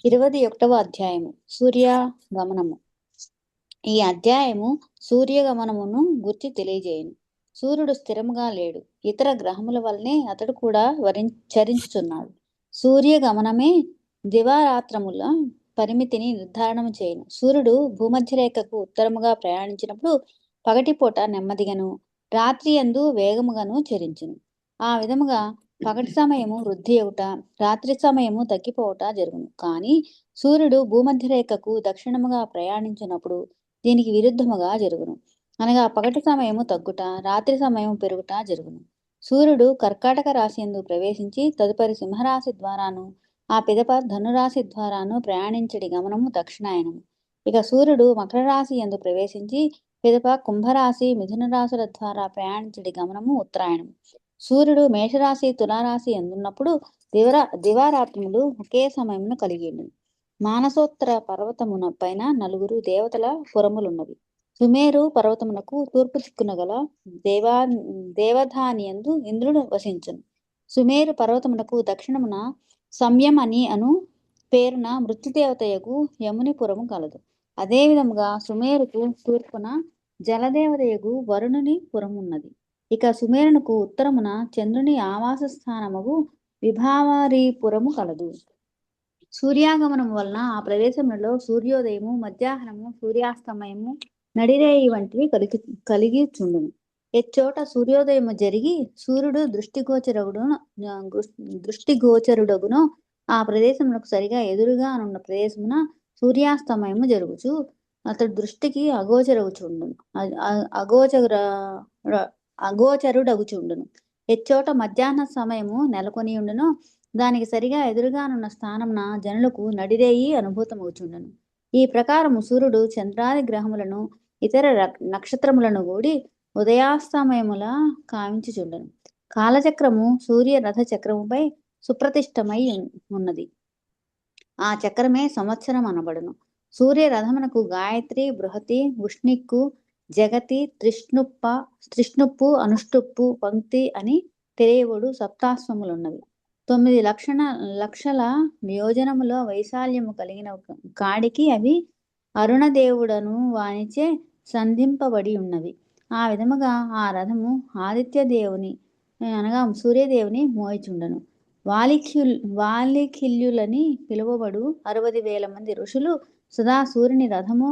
21వ అధ్యాయము సూర్యగమనము. ఈ అధ్యాయము సూర్యగమనమును గుర్చి తెలియజేయను. సూర్యుడు స్థిరముగా లేడు. ఇతర గ్రహముల వల్లనే అతడు కూడా చరించుచున్నాడు. సూర్యగమనమే దివారాత్రముల పరిమితిని నిర్ధారణం చేయను. సూర్యుడు భూమధ్యరేఖకు ఉత్తరముగా ప్రయాణించినప్పుడు పగటిపూట నెమ్మదిగాను, రాత్రి యందు వేగముగాను చరించును. ఆ విధముగా పగటి సమయము వృద్ధి అవుట, రాత్రి సమయము తగ్గిపోవట జరుగును. కానీ సూర్యుడు భూమధ్యరేఖకు దక్షిణముగా ప్రయాణించినప్పుడు దీనికి విరుద్ధముగా జరుగును. అనగా పగటి సమయము తగ్గుట, రాత్రి సమయం పెరుగుట జరుగును. సూర్యుడు కర్కాటక రాశి యందు ప్రవేశించి తదుపరి సింహరాశి ద్వారాను, ఆ పిదప ధనురాశి ద్వారాను ప్రయాణించడి గమనము దక్షిణాయనము. ఇక సూర్యుడు మకర రాశి యందు ప్రవేశించి పిదప కుంభరాశి, మిథున రాశుల ద్వారా ప్రయాణించడి గమనము ఉత్తరాయణము. సూర్యుడు మేషరాశి, తులారాశి ఎందున్నప్పుడు దివారాత్రములు ఒకే సమయమును కలిగి ఉండును. మానసోత్తర పర్వతమున పైన 4 దేవతల పురములున్నవి. సుమేరు పర్వతమునకు తూర్పు దిక్కున గల దేవధానియందు ఇంద్రుడు వసించును. సుమేరు పర్వతమునకు దక్షిణమున సంయం అను పేరున మృత్యుదేవతయగు యమునిపురము కలదు. అదే విధముగా సుమేరుకు తూర్పున జలదేవతయగు వరుణుని పురమున్నది. ఇక సుమేరునకు ఉత్తరమున చంద్రుని ఆవాస స్థానముగు విభావరీపురము కలదు. సూర్యాగమనం వలన ఆ ప్రదేశములలో సూర్యోదయము, మధ్యాహ్నము, సూర్యాస్తమయము, నడిరేయి వంటివి కలిగి చుండును. ఎచ్చోట సూర్యోదయము జరిగి సూర్యుడు దృష్టిగోచరుడగునో ఆ ప్రదేశములకు సరిగా ఎదురుగా ఉన్న ప్రదేశమున సూర్యాస్తమయము జరుగుచు అతడు దృష్టికి అగోచరుడగుచుండును. ఎచ్చోట మధ్యాహ్న సమయము నెలకొని ఉండునో దానికి సరిగా ఎదురుగానున్న స్థానమున జనులకు నడిరేయి అనుభూతమవుచుండును. ఈ ప్రకారము సూర్యుడు చంద్రాది గ్రహములను ఇతర నక్షత్రములను కూడి ఉదయాస్తమయముల కావించుచుండును. కాలచక్రము సూర్య రథ చక్రముపై సుప్రతిష్టమై ఉన్నది. ఆ చక్రమే సంవత్సరం అనబడును. సూర్య రథమునకు గాయత్రి, బృహతి, ఉష్ణిక్కు, జగతి, త్రిష్ణుప్పు, అనుష్టుప్పు, పంక్తి అని తెలియబడు సప్తాశ్వములున్నవి. 9 లక్షల యోజనముల వైశాల్యము కలిగిన కాడికి అవి అరుణదేవుడను వానిచే సంధింపబడి ఉన్నవి. ఆ విధముగా ఆ రథము ఆదిత్య దేవుని అనగా సూర్యదేవుని మోయిచుండను. వాలిఖిల్యులని పిలువబడు 60,000 మంది ఋషులు సదా సూర్యుని రథము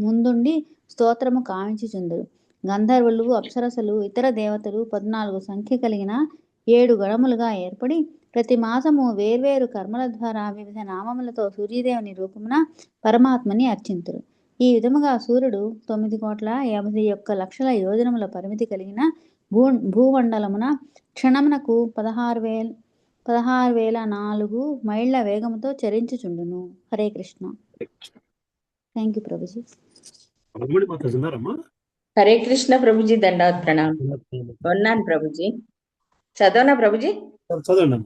ముందుండి స్తోత్రము కావించుచుందరు. గంధర్వులు, అప్సరసలు, ఇతర దేవతలు 14 సంఖ్య కలిగిన 7 గణములుగా ఏర్పడి ప్రతి మాసము వేర్వేరు కర్మల ద్వారా వివిధ నామములతో సూర్యదేవుని రూపమున పరమాత్మని అర్చింతురు. ఈ విధముగా సూర్యుడు 9,51,00,000 యోజనముల పరిమితి కలిగిన భూమండలమున క్షణమునకు 16,004 మైళ్ళ వేగముతో చరించుచుండును. హరే కృష్ణ. Thank you Prabhuji. హరే కృష్ణ ప్రభుజీ, దండవత్ ప్రణామ్. ఉన్నాను ప్రభుజీ. చదవనా ప్రభుజీ? చదవండి.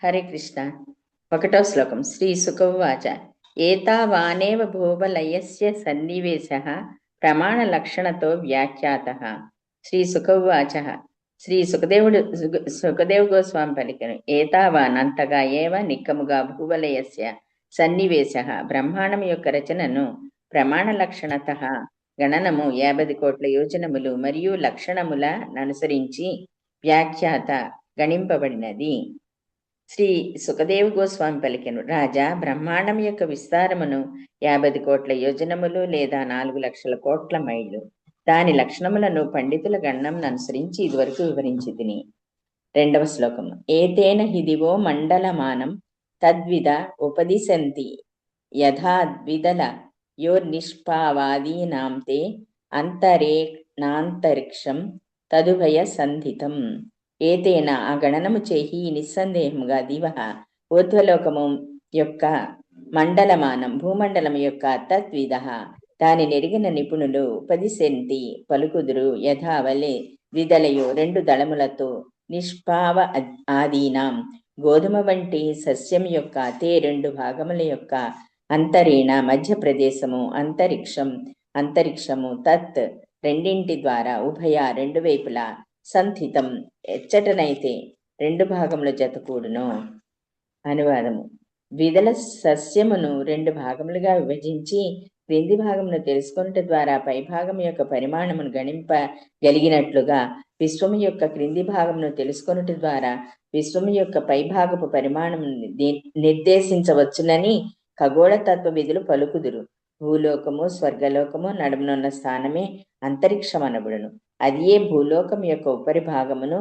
హరే కృష్ణ. 1వ శ్లోకం. శ్రీ సుఖవాచ. ఏతావానేవ భూవలయస్య సన్నివేశః ప్రమాణలక్షణతో వ్యాఖ్యాతః. శ్రీ సుఖవాచ. శ్రీ సుఖదేవ గోస్వామి పలికెను. ఏతావాన్ అంతగా ఏవ నిక్కముగా భూవలయస్య సన్నివేశః బ్రహ్మాండం యొక్క రచనను ప్రమాణ లక్షణతః గణనము 50 కోట్ల యోజనములు మరియు లక్షణముల అనుసరించి వ్యాఖ్యాత గణింపబడినది. శ్రీ సుఖదేవ గోస్వామి పలికెను. రాజా, బ్రహ్మాండం యొక్క విస్తారమును 50 కోట్ల యోజనములు లేదా 4 లక్షల కోట్ల మైళ్ళు. దాని లక్షణములను పండితుల గణనం అనుసరించి ఇదివరకు వివరించి తిని. 2వ శ్లోకము. ఏతేన హిదివో మండలమానం తద్విద ఉపదిశంతి యథా ద్విదల యోర్నిష్పావాదీనాం తే అంతరేణాంతరిక్షం తదుభయ సంధితం. ఏతేన ఆ గణనము చేయి నిస్సందేహముగా దివ ఊర్ధ్వలోకము యొక్క మండలమానం భూమండలం యొక్క తద్విద దాని నెరిగిన నిపుణులు ఉపదిశంతి పలుకుదురు యథావలే ద్విదలయో 2 దళములతో నిష్పావ ఆదీనాం గోధుమ వంటి సస్యం యొక్క తే 2 భాగముల యొక్క అంతరేణ మధ్య ప్రదేశము అంతరిక్షము తత్ రెండింటి ద్వారా ఉభయ 2 వైపులా సంధితం ఎచ్చటనైతే 2 భాగముల జతకూడును. అనువాదము. ద్విదల సస్యమును 2 భాగములుగా విభజించి క్రింది భాగమును తెలుసుకొనుట ద్వారా పై భాగం యొక్క పరిమాణమును గణింపగలిగినట్లుగా విశ్వము యొక్క క్రింది భాగమును తెలుసుకొనుట ద్వారా విశ్వము యొక్క పై భాగపు పరిమాణమును నిర్దేశించవచ్చునని ఖగోళ తత్వవిధులు పలుకుదురు. భూలోకము స్వర్గలోకము నడుమునున్న స్థానమే అంతరిక్షం అనబడును. అది ఏ భూలోకం యొక్క ఉపరి భాగమును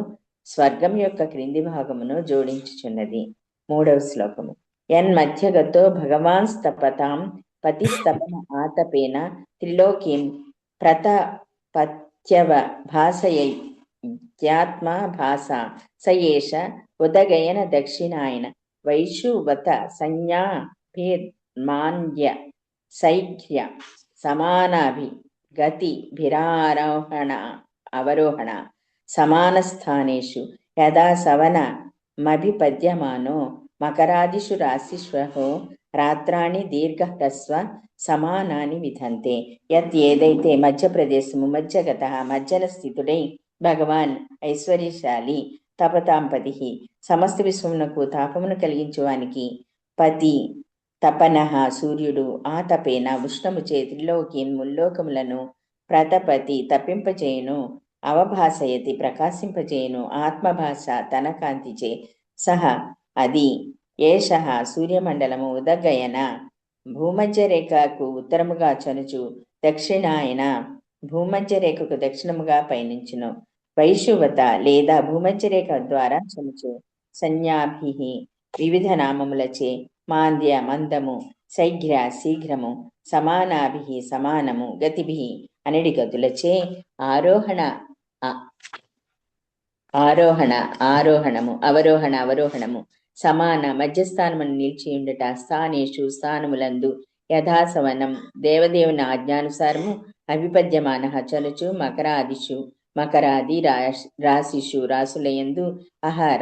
స్వర్గం యొక్క క్రింది భాగమును జోడించుచున్నది. 3వ శ్లోకము. యన్మధ్యగతో భగవాన్ స్తపతాం పతిస్తపన ఆతపేన త్రిలోకీం ప్రతపత్యవ భాసయత్మా భాస సయేష ఉదగయన దక్షిణాయన వైషువత సంజ్ఞాభిర్మాన్య సైఖ్య సమానాభి గతి భిరారోహణ అవరోహణ సమానస్థానేషు యదా సవన మభిపద్యమానో మకరాదిషు రాశిష్వహో రాత్రాణి దీర్ఘహ్రస్వ సమానాని విధంతే. యత్ ఏదైతే మధ్యప్రదేశము మధ్యగత మధ్యన స్థితుడై భగవాన్ ఐశ్వర్యశాలి తపతాంపతి సమస్త విశ్వమునకు తాపమును కలిగించువానికి పతి తపనః సూర్యుడు ఆ తపేన ఉష్ణము చే త్రిలోకి ముల్లోకములను ప్రతపతి తప్పింపచేయును. అవభాసయతి ప్రకాశింపజేయును. ఆత్మభాష తన కాంతిచే సహ అది ఏష సూర్యమండలము ఉదగయన భూమధ్య రేఖకు ఉత్తరముగా చనుచు దక్షిణాయన భూమధ్య రేఖకు దక్షిణముగా పయనించును. వైశువత లేదా భూమధ్య రేఖ ద్వారా చనుచు సంజ్ఞాభి వివిధ నామములచే మాంద్య మందము శైఘ్ర శీఘ్రము సమానాభి సమానము గతిభి అనడి గతులచే ఆరోహణము అవరోహణము సమాన మధ్యస్థానమును నిలిచియుండుట స్థానేషు స్థానములందు యథాసవనం దేవదేవుని ఆజ్ఞానుసారము అభిపద్యమాన చనుచు మకరాది రాశిషు రాసులయందు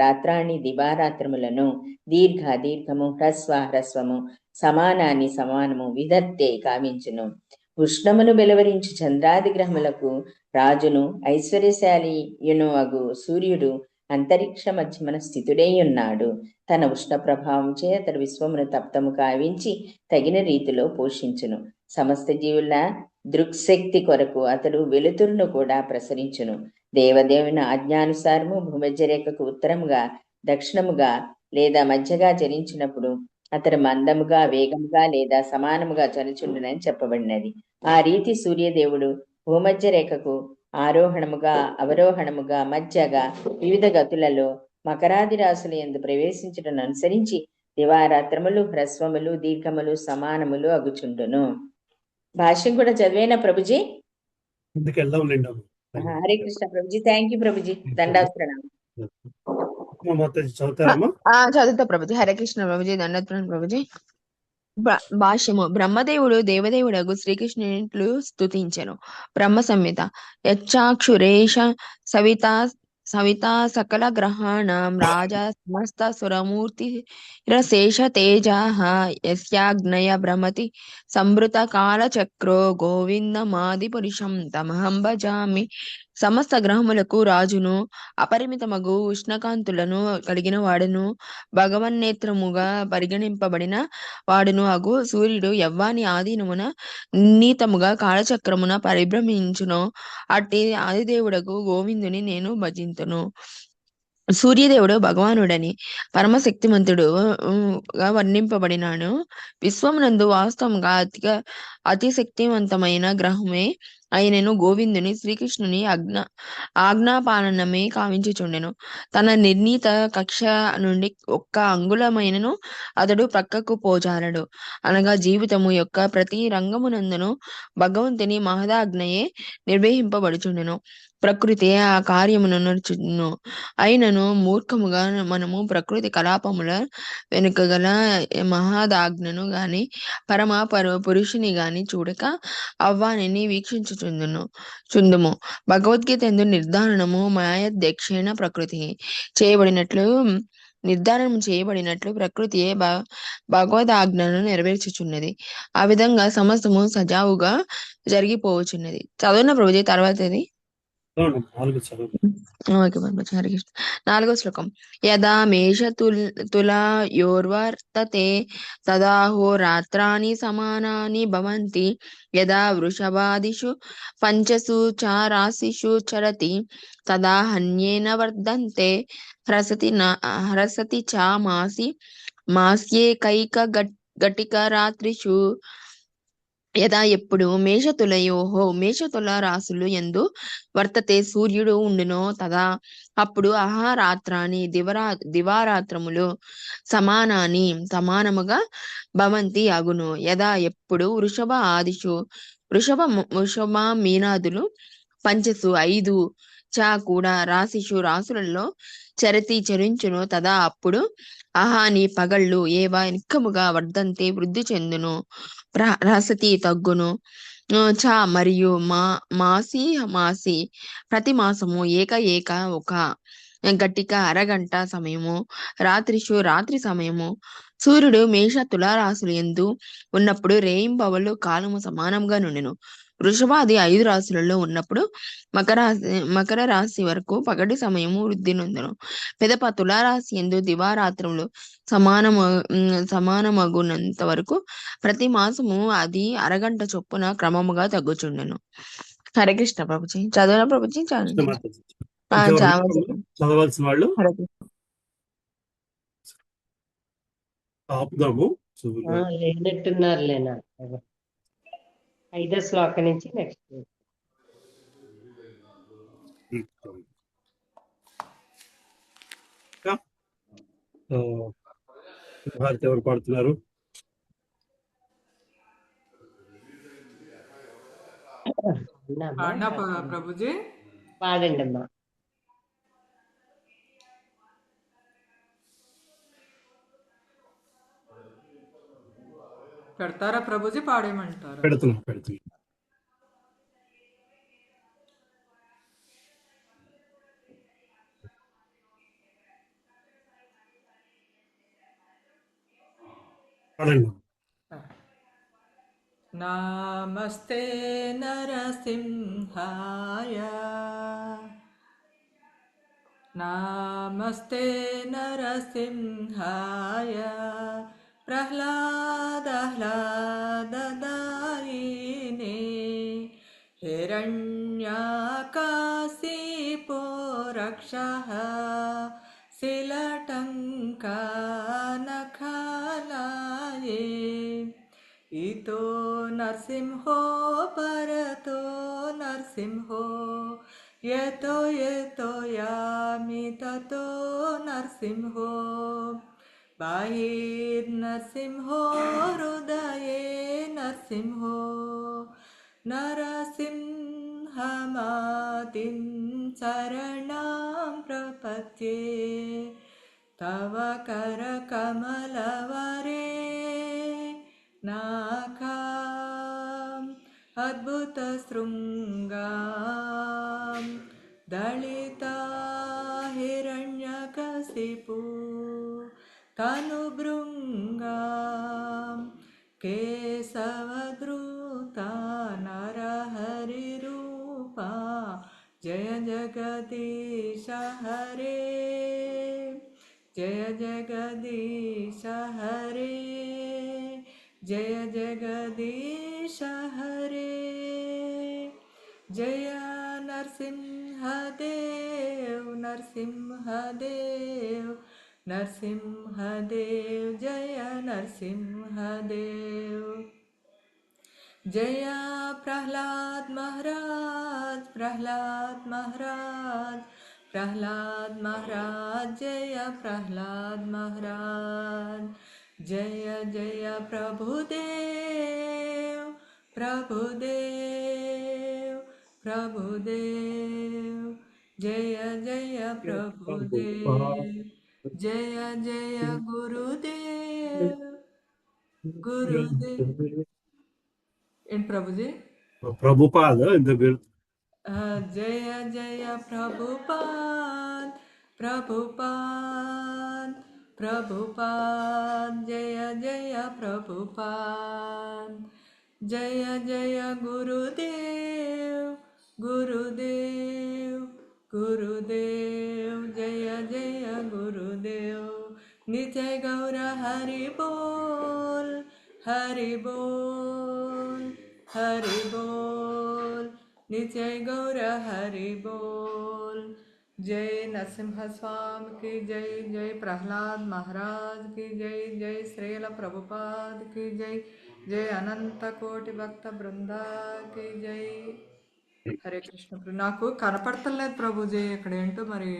రాత్రాణి దివారాత్రములను దీర్ఘము హ్రస్వము సమానము విధత్తే కావించును. ఉష్ణమును వెలువరించు చంద్రాది గ్రహములకు రాజును ఐశ్వర్యశాలియును అగు సూర్యుడు అంతరిక్ష మధ్యమన స్థితుడై ఉన్నాడు. తన ఉష్ణ ప్రభావం చే అతడు విశ్వమును తప్తము కావించి తగిన రీతిలో పోషించును. సమస్త జీవుల దృక్శక్తి కొరకు అతడు వెలుతురును కూడా ప్రసరించును. దేవదేవుని ఆజ్ఞానుసారము భూమధ్య రేఖకు ఉత్తరముగా దక్షిణముగా లేదా మధ్యగా చరించినప్పుడు అతడు మందముగా వేగముగా లేదా సమానముగా చనుచుండునని చెప్పబడినది. ఆ రీతి సూర్యదేవుడు భూమధ్య రేఖకు ఆరోహణముగా అవరోహణముగా మధ్యగా వివిధ గతులలో మకరాది రాశుల యందు ప్రవేశించడం అనుసరించి దివారాత్రములు హ్రస్వములు దీర్ఘములు సమానములు అగుచుండును. భాష్యం కూడా చదివేనా ప్రభుజీ? హరే కృష్ణ ప్రభుజీ. Thank you Prabhuji. దండాత్ప్రణామం. చదువుతా ప్రభుజీ. హరే కృష్ణ ప్రభుజీ. దండాత్ప్రణామం ప్రభుజీ. భాష్యము. బ్రహ్మదేవుడు దేవదేవుడగు శ్రీకృష్ణునిట్లు స్తుతించెను. బ్రహ్మ సంహిత. యచ్చాక్షురేష సవితా సకల గ్రహాణం రాజా సమస్త సురమూర్తి రశేష తేజాః యస్యాగ్నయ భ్రమతి సంవృత కాలచక్రో గోవిందమాది పురుషం తమహం భజామి. సమస్త గ్రహములకు రాజును అపరిమితమగు ఉష్ణకాంతులను కలిగిన వాడును భగవన్నేత్రముగా పరిగణింపబడిన వాడును అగు సూర్యుడు యవ్వాని ఆధీనమున నిర్ణీతముగా కాలచక్రమున పరిభ్రమించును. అట్టి ఆదిదేవుడకు గోవిందుని నేను భజింతును. సూర్యదేవుడు భగవానుడని పరమశక్తిమంతుడుగా వర్ణింపబడినాను. విశ్వమునందు వాస్తవంగా అతి శక్తివంతమైన గ్రహమే అయినను గోవిందుని శ్రీకృష్ణుని ఆజ్ఞాపాలనమే కావించుచుండెను. తన నిర్ణీత కక్ష నుండి ఒక్క అంగుళమైనను అతడు ప్రక్కకు పోజాలడు. అనగా జీవితము యొక్క ప్రతి రంగమునందును భగవంతుని మహదాజ్ఞయే నిర్వహింపబడుచుండెను. ప్రకృతి ఆ కార్యమును నడుచును. అయినను మూర్ఖముగా మనము ప్రకృతి కలాపముల వెనుక గల మహదాజ్ఞను గాని పరమ పురుషుని గాని చూడక అవ్వానిని వీక్షించుచుందుము. భగవద్గీత ఎందు నిర్ధారణము మాయాధ్యక్షేణ ప్రకృతి నిర్ధారణం చేయబడినట్లు ప్రకృతియే భగవదాజ్ఞను నెరవేర్చుచున్నది. ఆ విధంగా సమస్తము సజావుగా జరిగిపోవచ్చున్నది. చదువున ప్రభుజీ. తర్వాతది 4వ శ్లోకం. యదా మేష తులయోర్వర్తతే తదాహోరాత్రాణి సమానాని భవంతి. యదా వృషభాదిషు పంచసు చ రాశిషు చరతి తదా హన్యేన వర్ధంతే. హ్రసతి చ మాస్యేకైక ఘటిక రాత్రిషు. యదా ఎప్పుడు మేషతుల రాశులు యందు వర్తతే సూర్యుడు ఉండునో తదా అప్పుడు రాత్రాని దివారాత్రములు సమానముగా భవంతి అగును. యదా ఎప్పుడు వృషభ మీనాదులు పంచసు 5 చ కూడా రాశులలో చరించును తదా అప్పుడు నీ పగళ్ళు ఏవా నిక్కముగా వర్ధంతే వృద్ధి చెందును. రసతి తగ్గును. చ మరియు మాసి ప్రతి మాసము ఏక ఒక గట్టిక అరగంట సమయము రాత్రి సమయము. సూర్యుడు మేష తులారాశులు యందు ఉన్నప్పుడు రేయింబవలు కాలము సమానంగా నుండెను. వృషభాది 5 రాశులలో ఉన్నప్పుడు మకర రాశి వరకు పగటి సమయము వృద్ధి నొందెను. పెదప తులారాశి యందు దివారాత్రములు సమానమగునంత వరకు ప్రతి మాసము అది అరగంట చొప్పున క్రమముగా తగ్గుచుండెను. హరే కృష్ణ ప్రభుజీ. చదవనా ప్రభుజీ? కృష్ణమాతాజీ ఇంకెవరు చదవాల్సిన వాళ్ళు హరే కృష్ణ. ఆపుదాము. లేనట్టున్నారులేనా. 5వ శ్లోకం నుంచి నెక్స్ట్. భారతి ఎవరు పాడుతున్నారు? ప్రభుజీ పాడండి అమ్మా. పెడతారా ప్రభుజీ? పాడేయమంటారా? పెడుతున్నా. నమస్తే నరసింహాయ, నమస్తే నరసింహాయ, ప్రహ్లాదాహ్లాదదాయినే, హిరణ్యాకాశిపో రక్షః, శిలటంకానఖాలాయే, ఇతో నరసింహో పరతో నరసింహో, యతో యతో యామి తతో నరసింహో, బాహిర్నరసింహో హృదయే నరసింహో, నరసింహమాతిం శరణాం ప్రపద్యే, తవ కరకమలవరే నాకాం అద్భుత శృంగాం, దళితా హిరణ్యకశిపు తనుభృంగాం, కేశవధృతా నరహరిరూపా, జయ జగదీశ హరే, జయ జగదీశ హరే, జయ జగదీశ హరే, జయ నరసింహదేవ్ నరసింహదేవ్ నరసింహదేవ్, జయ నరసింహదేవ్, జయ ప్రహ్లాద్ మహారాజ్ ప్రహ్లాద్ మహారాజ్ ప్రహ్లాద్ మహారాజ్, జయ ప్రహ్లాద్ మహారాజ్, జయ జయ ప్రభుదేవ్ ప్రభుదేవ్ ప్రభుదేవ్, జయ జయ ప్రభుదేవ్, జయ జయ గురుదేవ్ గురుదేవ్. ఏంటి ప్రభుజీ? ప్రభుపాద జయ జయ ప్రభుపాద్ ప్రభుపాద్ ప్రభుపాద్, జయ జయ ప్రభుపాద్, జయ జయ గురుదేవ్ గురుదేవ్ గురుదేవ్, జయ జయ గురుదేవ్, నిత్య గౌర హరి బోల్ హరి బోల్ హరి బోల్, నిత్య గౌర హరి బోల్. జై నరసింహ స్వామి की जय, जय प्रहलाद महाराज की जय, जय श्रील प्रभुपाद की जय, जय अनंत कोटि भक्त बृंदा की जय. హరే కృష్ణ. నాకు కనపడతలేదు ప్రభుజీ, ఇక్కడ ఏంటో మరి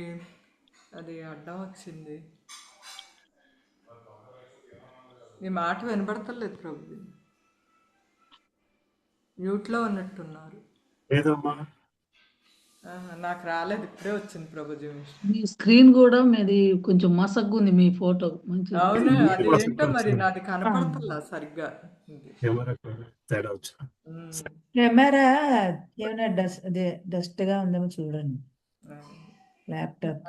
అది అడ్డం వచ్చింది, ఈ మాట వినపడతలేదు ప్రభుజీ, మ్యూట్లో ఉన్నట్టున్నారు. నాకు రాలేదు, ఇప్పుడే వచ్చింది ప్రభుజీ. మీ స్క్రీన్ కూడా మీది కొంచెం మసగ్గా ఉంది, మీ ఫోటో మంచిగా. అవును, అది ఏంటో మరి నాది కనపడతలా సరిగ్గా. కెమెరా ఏమైనా డస్ట్ గా ఉందేమో చూడండి ల్యాప్టాప్.